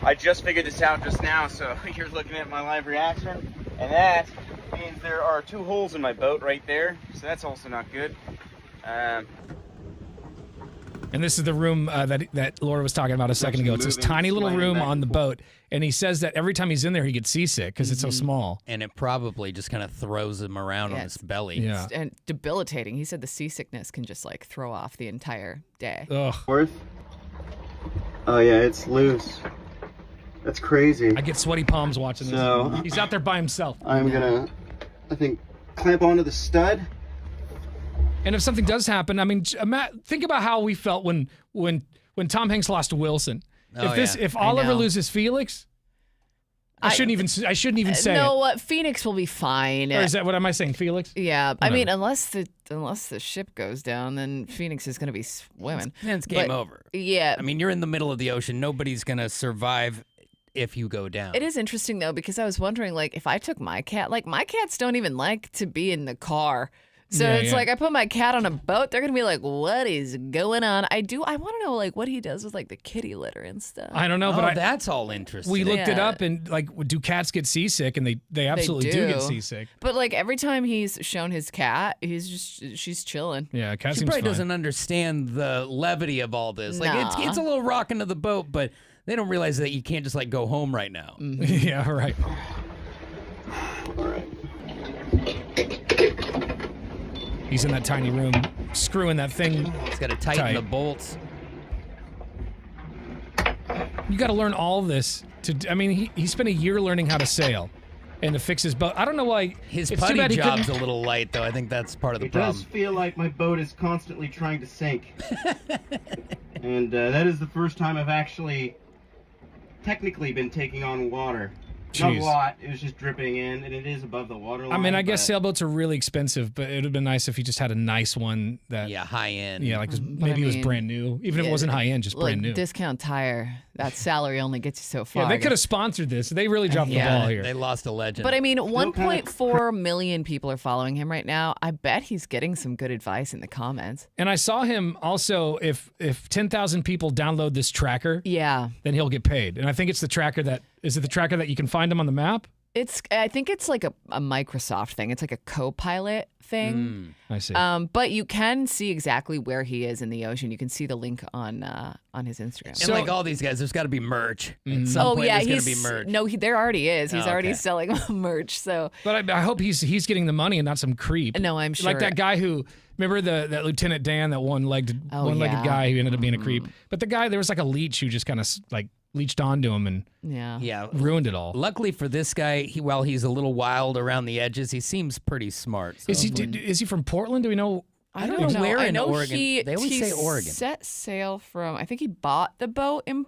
I just figured this out just now, so you're looking at my live reaction, and that means there are 2 holes in my boat right there, so that's also not good. And this is the room that Laura was talking about a second ago. It's this tiny little room on the boat. And he says that every time he's in there, he gets seasick because it's so small. And it probably just kind of throws him around on his belly. Yeah. And debilitating. He said the seasickness can just like throw off the entire day. Ugh. Oh yeah, it's loose. That's crazy. I get sweaty palms watching this. He's out there by himself. I'm gonna, I think, clamp onto the stud. And if something does happen, I mean, think about how we felt when Tom Hanks lost to Wilson. If Oliver loses Felix, I shouldn't even say no, it. Phoenix will be fine. Or is that what am I saying? Felix? Yeah, I mean, unless the ship goes down, then Phoenix is going to be swimming. It's game over. Yeah, I mean, you're in the middle of the ocean. Nobody's going to survive if you go down. It is interesting though, because I was wondering, like, if I took my cat, like my cats don't even like to be in the car. So it's like I put my cat on a boat, they're going to be like, what is going on? I want to know like what he does with like the kitty litter and stuff. I don't know, but that's all interesting. We looked it up and like, do cats get seasick? And they absolutely do get seasick. But like every time he's shown his cat, she's chilling. Yeah, cat she seems probably fine. doesn't understand the levity of all this. Like it's a little rocking to the boat, but they don't realize that you can't just like go home right now. Mm-hmm. Yeah, right. All right. He's in that tiny room, screwing that thing. He's got to tighten the bolts. You got to learn all this. I mean, he spent a year learning how to sail and to fix his boat. I don't know why. His putty job's a little light, though. I think that's part of the problem. It does feel like my boat is constantly trying to sink. And that is the first time I've actually technically been taking on water. Not a Jeez. lot, it was just dripping in, and it is above the water line. I mean, I guess but- sailboats are really expensive, but it would have been nice if you just had a nice one that. Yeah, high end. Yeah, like 'cause But maybe I it was mean, brand new, even if it yeah, wasn't high end, just brand new. Discount Tire, that salary only gets you so far. Yeah, they could have sponsored this. They really dropped the ball here. They lost a legend. But I mean, 1.4 million people are following him right now. I bet he's getting some good advice in the comments. And I saw him also. If 10,000 people download this tracker, Yeah. then he'll get paid. And I think it's the tracker that is it the tracker that you can find him on the map. I think it's like a Microsoft thing. It's like a co-pilot thing. I see. But you can see exactly where he is in the ocean. You can see the link on his Instagram. And like all these guys, there's got to be merch. At some Oh point, yeah, there's going he's to be merch. no, there already is. He's Oh, already okay. selling merch. So, But I hope he's getting the money and not some creep. No, I'm Like sure. that guy who remember that Lieutenant Dan, that one-legged Oh, yeah. guy who ended up being a creep. But the guy, there was like a leech who just kind of like leached onto him and yeah, ruined it all. Luckily for this guy, while he's a little wild around the edges, he seems pretty smart. So. Is he from Portland? Do we know? I don't know. Where I in know Oregon? They always he say Oregon. Set sail from. I think he bought the boat in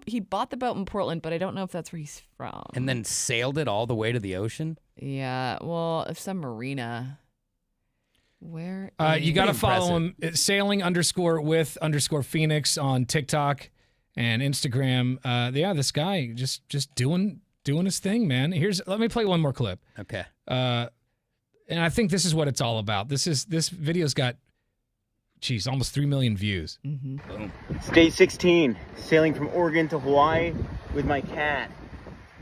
Portland, but I don't know if that's where he's from. And then sailed it all the way to the ocean? Yeah, well, if some marina. Where? You got to is- follow him. It's sailing_with_Phoenix on TikTok and Instagram. Yeah, this guy just doing his thing, man. Let me play one more clip. Okay. And I think this is what it's all about. This video's got, almost 3 million views. Mm-hmm. Boom. It's day 16, sailing from Oregon to Hawaii with my cat.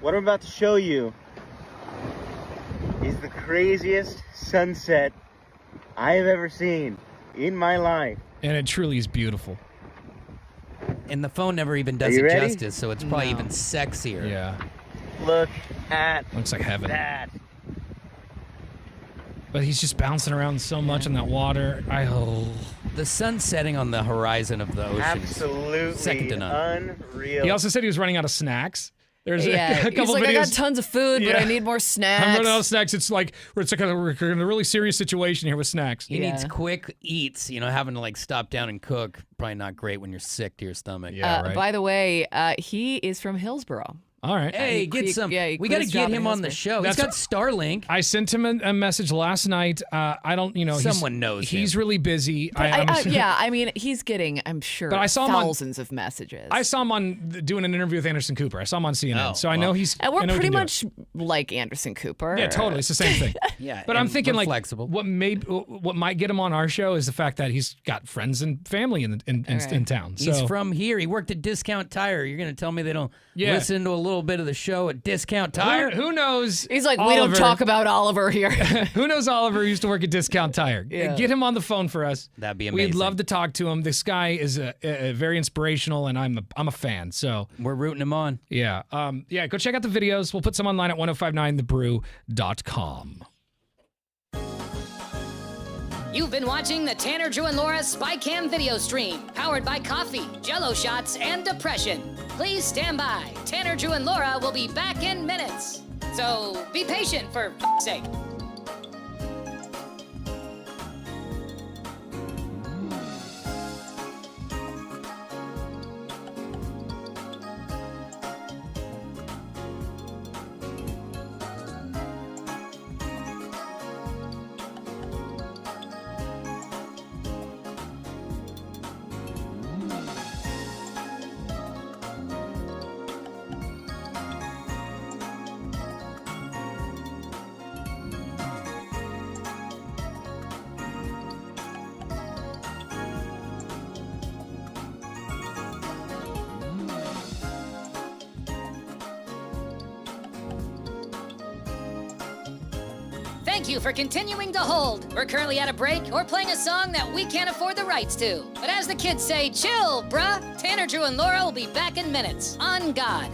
What I'm about to show you is the craziest sunset I have ever seen in my life. And it truly is beautiful. And the phone never even Are does you it ready? justice, so it's probably No. even sexier. Yeah. Look at Looks like heaven. that. But he's just bouncing around so much in that water. The sun setting on the horizon of the ocean Absolutely is second to none. unreal. He also said he was running out of snacks. There's Yeah, a couple he's like, videos. I got tons of food, but Yeah. I need more snacks. I'm running out of snacks. It's like we're in a really serious situation here with snacks. He needs quick eats, having to like stop down and cook. Probably not great when you're sick to your stomach. By the way, he is from Hillsboro. All right. Hey, He get quit- some. yeah, he We quit got to his job get in him on the Hillsboro. show. He's got Starlink. I sent him a message last night. I don't, Someone knows He's him. really busy. Yeah, I mean, he's getting, I'm sure, But I saw him on- thousands of messages. I saw him on doing an interview with Anderson Cooper. I saw him on CNN, Oh, so I know he's. And I we're know he pretty can do much like Anderson Cooper. it. Yeah, totally. It's the same thing. Yeah, But I'm and thinking we're like flexible. what might get him on our show is the fact that he's got friends and family in town. So He's from here. He worked at Discount Tire. You're going to tell me they don't Yeah. listen to a little bit of the show at Discount Tire? Who knows? He's like, we don't Oliver- talk about Oliver here. Who knows Oliver used to work at Discount Tire? Yeah. Get him on the phone for us. That'd be We'd amazing. love to talk to him. This guy is a very inspirational, and I'm a fan. So we're rooting him on. Yeah. Go check out the videos. We'll put some online at 1059thebrew.com. You've been watching the Tanner, Drew, and Laura SpyCam video stream, powered by coffee, Jello shots, and depression. Please stand by. Tanner, Drew, and Laura will be back in minutes. So be patient for f***'s sake. Thank you for continuing to hold. We're currently at a break or playing a song that we can't afford the rights to. But as the kids say, chill, bruh. Tanner, Drew, and Laura will be back in minutes. On God.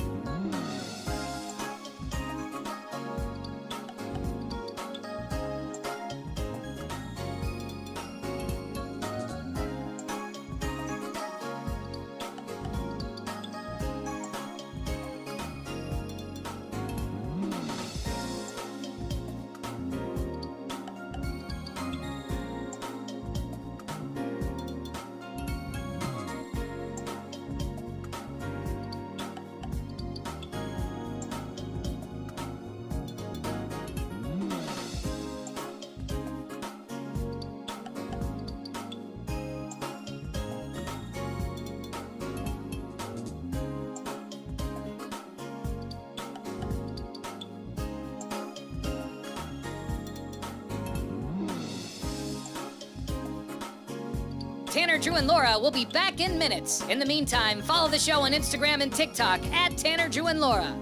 Tanner, Drew, and Laura will be back in minutes. In the meantime, follow the show on Instagram and TikTok at Tanner, Drew, and Laura.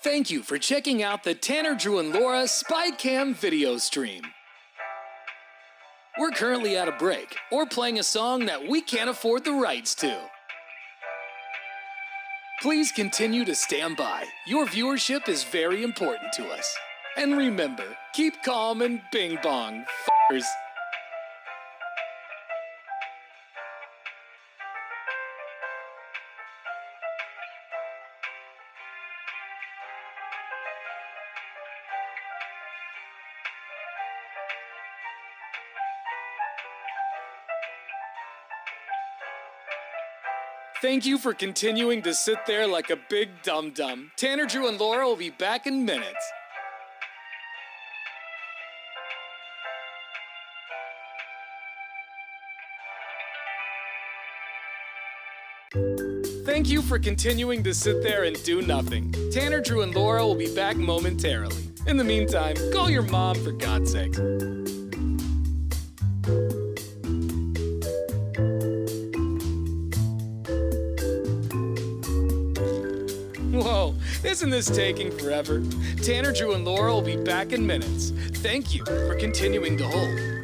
Thank you for checking out the Tanner, Drew, and Laura SpyCam video stream. We're currently at a break or playing a song that we can't afford the rights to. Please continue to stand by. Your viewership is very important to us. And remember, keep calm and bing bong, f***ers. Thank you for continuing to sit there like a big dum-dum. Tanner, Drew, and Laura will be back in minutes. Thank you for continuing to sit there and do nothing. Tanner, Drew, and Laura will be back momentarily. In the meantime, call your mom for God's sake. Whoa, isn't this taking forever? Tanner, Drew, and Laura will be back in minutes. Thank you for continuing to hold.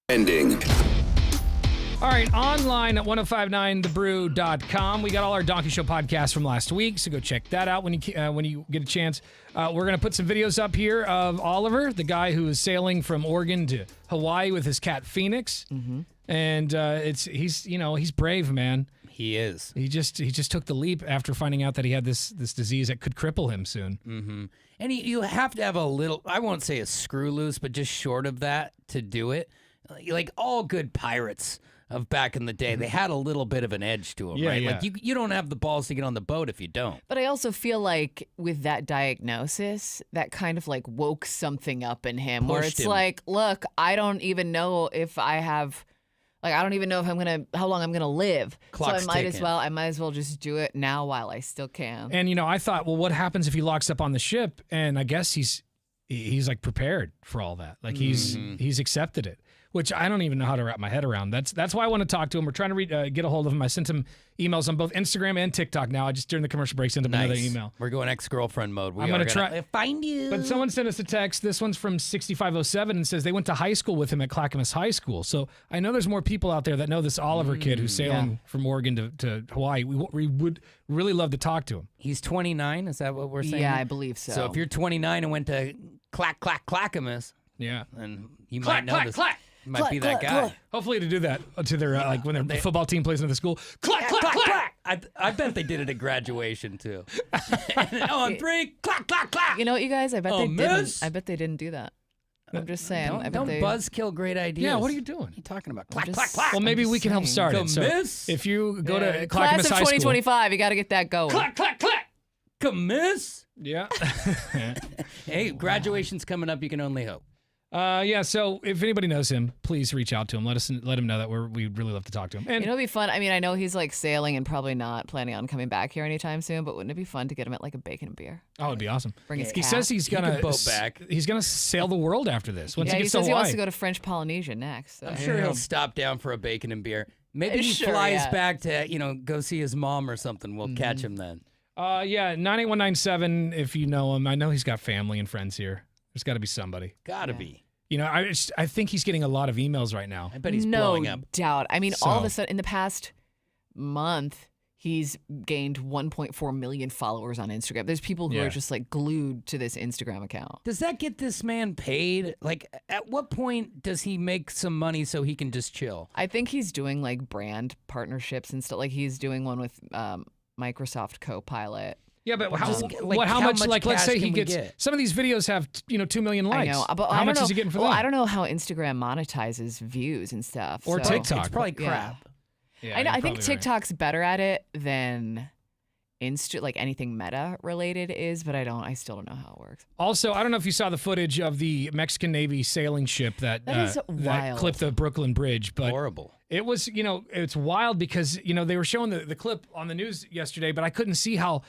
Ending. All right, online at 1059thebrew.com. We got all our Donkey Show podcasts from last week, so go check that out when you get a chance. We're going to put some videos up here of Oliver, the guy who is sailing from Oregon to Hawaii with his cat Phoenix. Mm-hmm. And he's brave, man. He is. He just took the leap after finding out that he had this disease that could cripple him soon. Mm-hmm. And you have to have a little, I won't say a screw loose, but just short of that to do it. Like all good pirates of back in the day, they had a little bit of an edge to them, Yeah, right? yeah. Like you don't have the balls to get on the boat if you don't. But I also feel like with that diagnosis, that kind of like woke something up in him where Pushed it's him. like, look, I don't even know if I have, like, I don't even know if how long I'm going to live. Clock's so I ticking. might as well just do it now while I still can. And I thought, well, what happens if he locks up on the ship? And I guess he's like prepared for all that. Like he's accepted it, which I don't even know how to wrap my head around. That's why I want to talk to him. We're trying to get a hold of him. I sent him emails on both Instagram and TikTok now. I just during the commercial break sent him another email. We're going ex-girlfriend mode. I'm going to try find you. But someone sent us a text. This one's from 6507 and says they went to high school with him at Clackamas High School. So I know there's more people out there that know this Oliver kid who's sailing from Oregon to Hawaii. We would really love to talk to him. He's 29. Is that what we're saying? Yeah, I believe so. So if you're 29 and went to Clackamas, yeah, and you might know this. You might be that guy. Clack. Hopefully to do that to their like when their football team plays another school. Clack, clack, clack. I bet they did it at graduation too. On three, clack, clack, clack. You know what, you guys? I bet they miss. didn't. I bet they didn't do that. I'm just saying. I bet Don't they, buzzkill great ideas. Yeah, what are you doing? What are you talking about? I'm Clack, just- clack, clack. Well, maybe I'm we just can help saying. start Go it. So miss. if you go to Class Clackamas of High School, 2025, you got to get that going. clack, clack, clack. Come miss. Yeah. Hey, graduation's coming up. You can only hope. Yeah. So if anybody knows him, please reach out to him. Let him know that we'd really love to talk to him. And You know, it'd be fun. I mean, I know he's like sailing and probably not planning on coming back here anytime soon, but wouldn't it be fun to get him at like a bacon and beer? oh, it'd be awesome. Bring his He cat. says he's gonna could boat back. He's gonna sail the world after this. Once Yeah, he he gets says to he Hawaii. wants to go to French Polynesia next. So. I'm sure he'll stop down for a bacon and beer. Maybe he Sure, flies yeah. back to, go see his mom or something. We'll catch him then. Yeah, 98197. If you know him, I know he's got family and friends here. There's got to be somebody. Gotta be. I think he's getting a lot of emails right now. I bet he's no blowing up. doubt. I mean, all of So- a sudden, in the past month, he's gained 1.4 million followers on Instagram. There's people who Yeah. are just like glued to this Instagram account. Does that get this man paid? Like, at what point does he make some money so he can just chill? I think he's doing like brand partnerships and stuff. Like he's doing one with Microsoft Copilot. Yeah, but how Just, like, how how much? much Like, let's cash say he can we gets get? some of these videos have 2 million likes. I know, but how I don't much know, is he getting for well, that? I don't know how Instagram monetizes views and stuff. Or so- TikTok. It's probably Yeah. crap. Yeah, I know. you're I think probably right. TikTok's better at it than like anything Meta related is, but I still don't know how it works. Also, I don't know if you saw the footage of the Mexican Navy sailing ship that That is wild. clipped the Brooklyn Bridge, but Horrible. it was, it's wild because, they were showing the clip on the news yesterday, but I couldn't see how,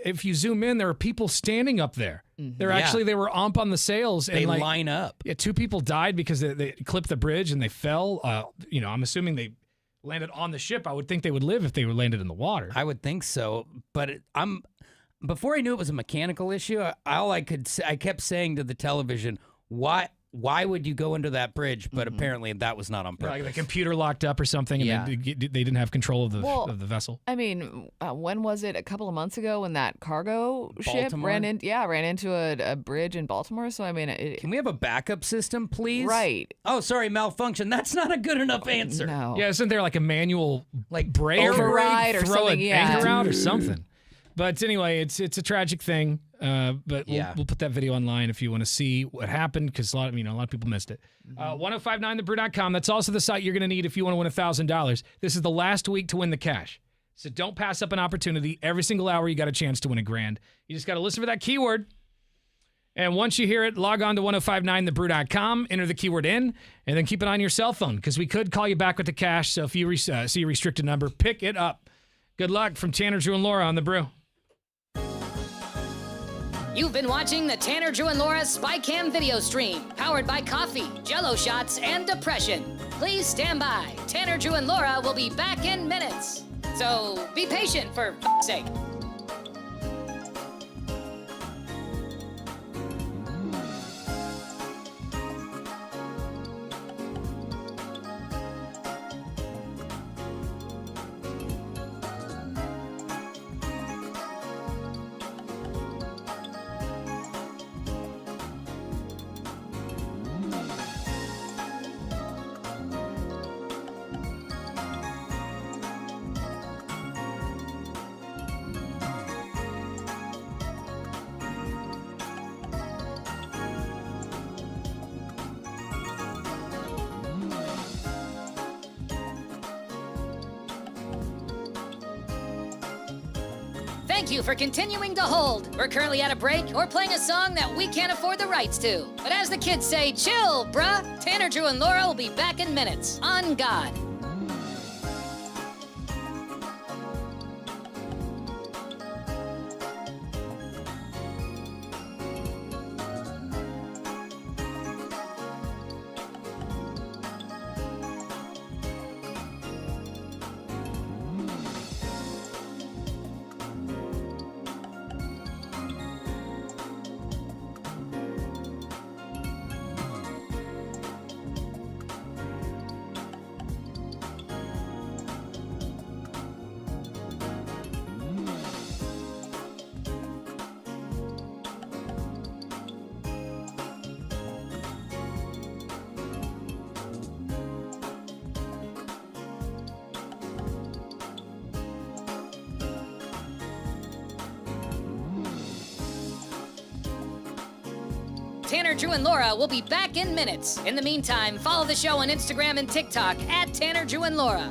if you zoom in, there are people standing up there. They're Yeah. they were up on the sails. They and like, line up. Yeah, 2 people died because they clipped the bridge and they fell. I'm assuming they landed on the ship. I would think they would live if they were landed in the water. I would think so, but before I knew it was a mechanical issue, I kept saying to the television, why would you go into that bridge? But apparently that was not on purpose. Like the computer locked up or something, and Yeah. they didn't have control of the Well, of the vessel. I mean, when was it? A couple of months ago when that cargo ship Baltimore? ran into a bridge in Baltimore. So I mean, Can we have a backup system, please? Right. Oh, sorry, malfunction. That's not a good enough answer. No. Yeah, isn't there like a manual brake Override or throw something, an yeah. anchor out or something? But anyway, it's a tragic thing. But we'll put that video online if you want to see what happened, because a lot of people missed it. 1059thebrew.com. That's also the site you're going to need if you want to win $1,000. This is the last week to win the cash, so don't pass up an opportunity. Every single hour you got a chance to win $1,000. You just got to listen for that keyword. And once you hear it, log on to 1059thebrew.com, enter the keyword in, and then keep it on your cell phone, because we could call you back with the cash. So if you see a restricted number, pick it up. Good luck from Tanner, Drew, and Laura on The Brew. You've been watching the Tanner, Drew, and Laura SpyCam video stream, powered by coffee, Jell-O shots, and depression. Please stand by. Tanner, Drew, and Laura will be back in minutes. So be patient, for f***'s sake. Thank you for continuing to hold. We're currently at a break or playing a song that we can't afford the rights to. But as the kids say, chill, bruh. Tanner, Drew, and Laura will be back in minutes. On God. Tanner, Drew, and Laura will be back in minutes. In the meantime, follow the show on Instagram and TikTok at Tanner, Drew, and Laura.